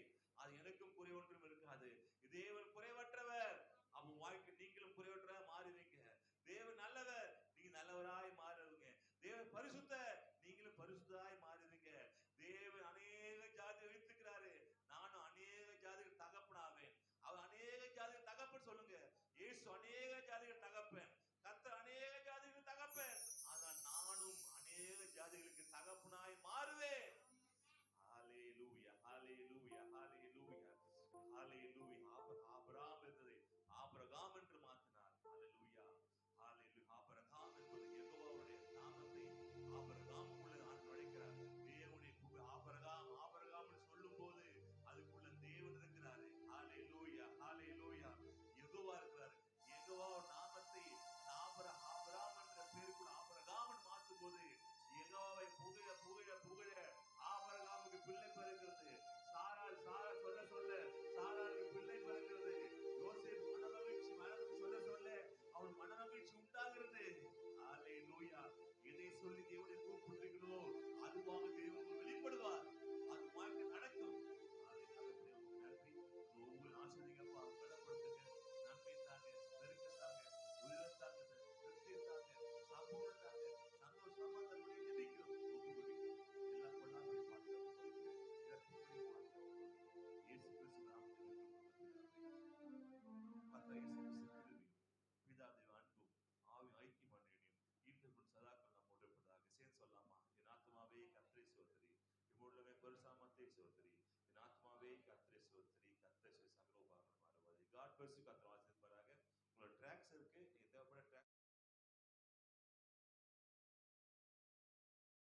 அது எனக்கும் குறை ஒன்றும் இருக்காது. தேவன் குறைவற்றவர். அவன் வாழ்க்கை நீங்களும் குறைவற்றவரா மாறுவீங்க. தேவன் நல்லவர், நீங்க நல்லவராய் மாறுவீங்க. தேவன் பரிசுத்தர், நீங்களும் பரிசுத்தராய் மாறுவீங்க. தேவன் அநேக ஜாதி வைத்திருக்கிறாரு. நானும் அநேக ஜாதிகள் தகப்பனாவேன். அவர் அநேக ஜாதிகள் தகப்பன். சொல்லுங்க, இயேசு அநேக ஜாதிகள் தகப்பன். கர்த்தர் அநேக ஜாதிகள் தகப்பன். ஆனால் நானும் அநேக ஜாதிகளுக்கு தகப்பனாய் மாறுவேன். ஹalleluya, ஹalleluya, ஹalleluya, ஹalleluya. ஆபிரகாம் இருந்தது ஆபிரகாம் என்று மாற்றினார். ஹalleluya, ஹalleluya. ஆபிரகாம் என்பது யெகோவாவுடைய நாமத்தை ஆபிரகாமுக்குள்ள நான் நுழைக்கிறார். தேவனுடைய ஆபிரகாம் ஆபிரகாம் என்று சொல்லும்போது அதுக்குள்ள தேவன் இருக்கிறாரு. ஹalleluya, ஹalleluya. யெகோவா இருக்கிறாரு. யெகோவா நாமத்தை ஆபிரகாம் என்ற பேருக்குள்ள ஆபிரகாம் மாற்றும் போது யெகோவாவை புகழ புகழ புகழ ஆபிரகாமுக்கு பிள்ளை பிறக்கிறது. சாராள் சொல்ல சொல்ல சாராளுக்கு பிள்ளை பிறக்கிறது. யோசேப்பு மனமகிழ்ச்சி சொல்ல சொல்ல அவன் மனமகிழ்ச்சி உண்டாகிறது. ஹalleluya. எதை சொல்லி தேவனை கூப்பிடுகிறோ அதுவாக தேவன் வெளிப்படுவார். அது வாழ்க்கை நடக்கும். நன்றி. ஒவ்வொரு ஆசிரியப்பா பலப்படுத்துங்க, நன்மை தாங்க, பெருக்கத்தாங்க, உயிரத்தாங்க, திருப்தியத்தாங்க, சம்பூர்ணத்தாங்க, சந்தோஷமா தன்னுடைய ஜெபிக்கிறோம். ஒப்பு கொடுக்கிறோம். எல்லாம் கொண்டாந்து பார்க்கிறோம். இயேசு கிறிஸ்து நாமத்தில் கர்த்தர் இயேசு கிறிஸ்து கிருபை, பிதாவின் அன்பும் ஆவியின் ஐக்கியமான இணையும் இன்றும் சதாக்கள் நம்மோடு இருப்பதாக. சேர்ந்து சொல்லலாமா? என் ஆத்மாவே கர்த்தரை ஸ்தோத்திரி, இம்முள்ளமே பரிசுத்தத்தை ஸ்தோத்திரி, என் ஆத்மாவே கர்த்தரை ஸ்தோத்திரி, கர்த்தரை சகல உபகாரம் மாறுவது. God bless you. கர்த்தர் ஆசீர்வதிப்பாராக. உங்களோட ட்ராக்ஸ் இருக்கு.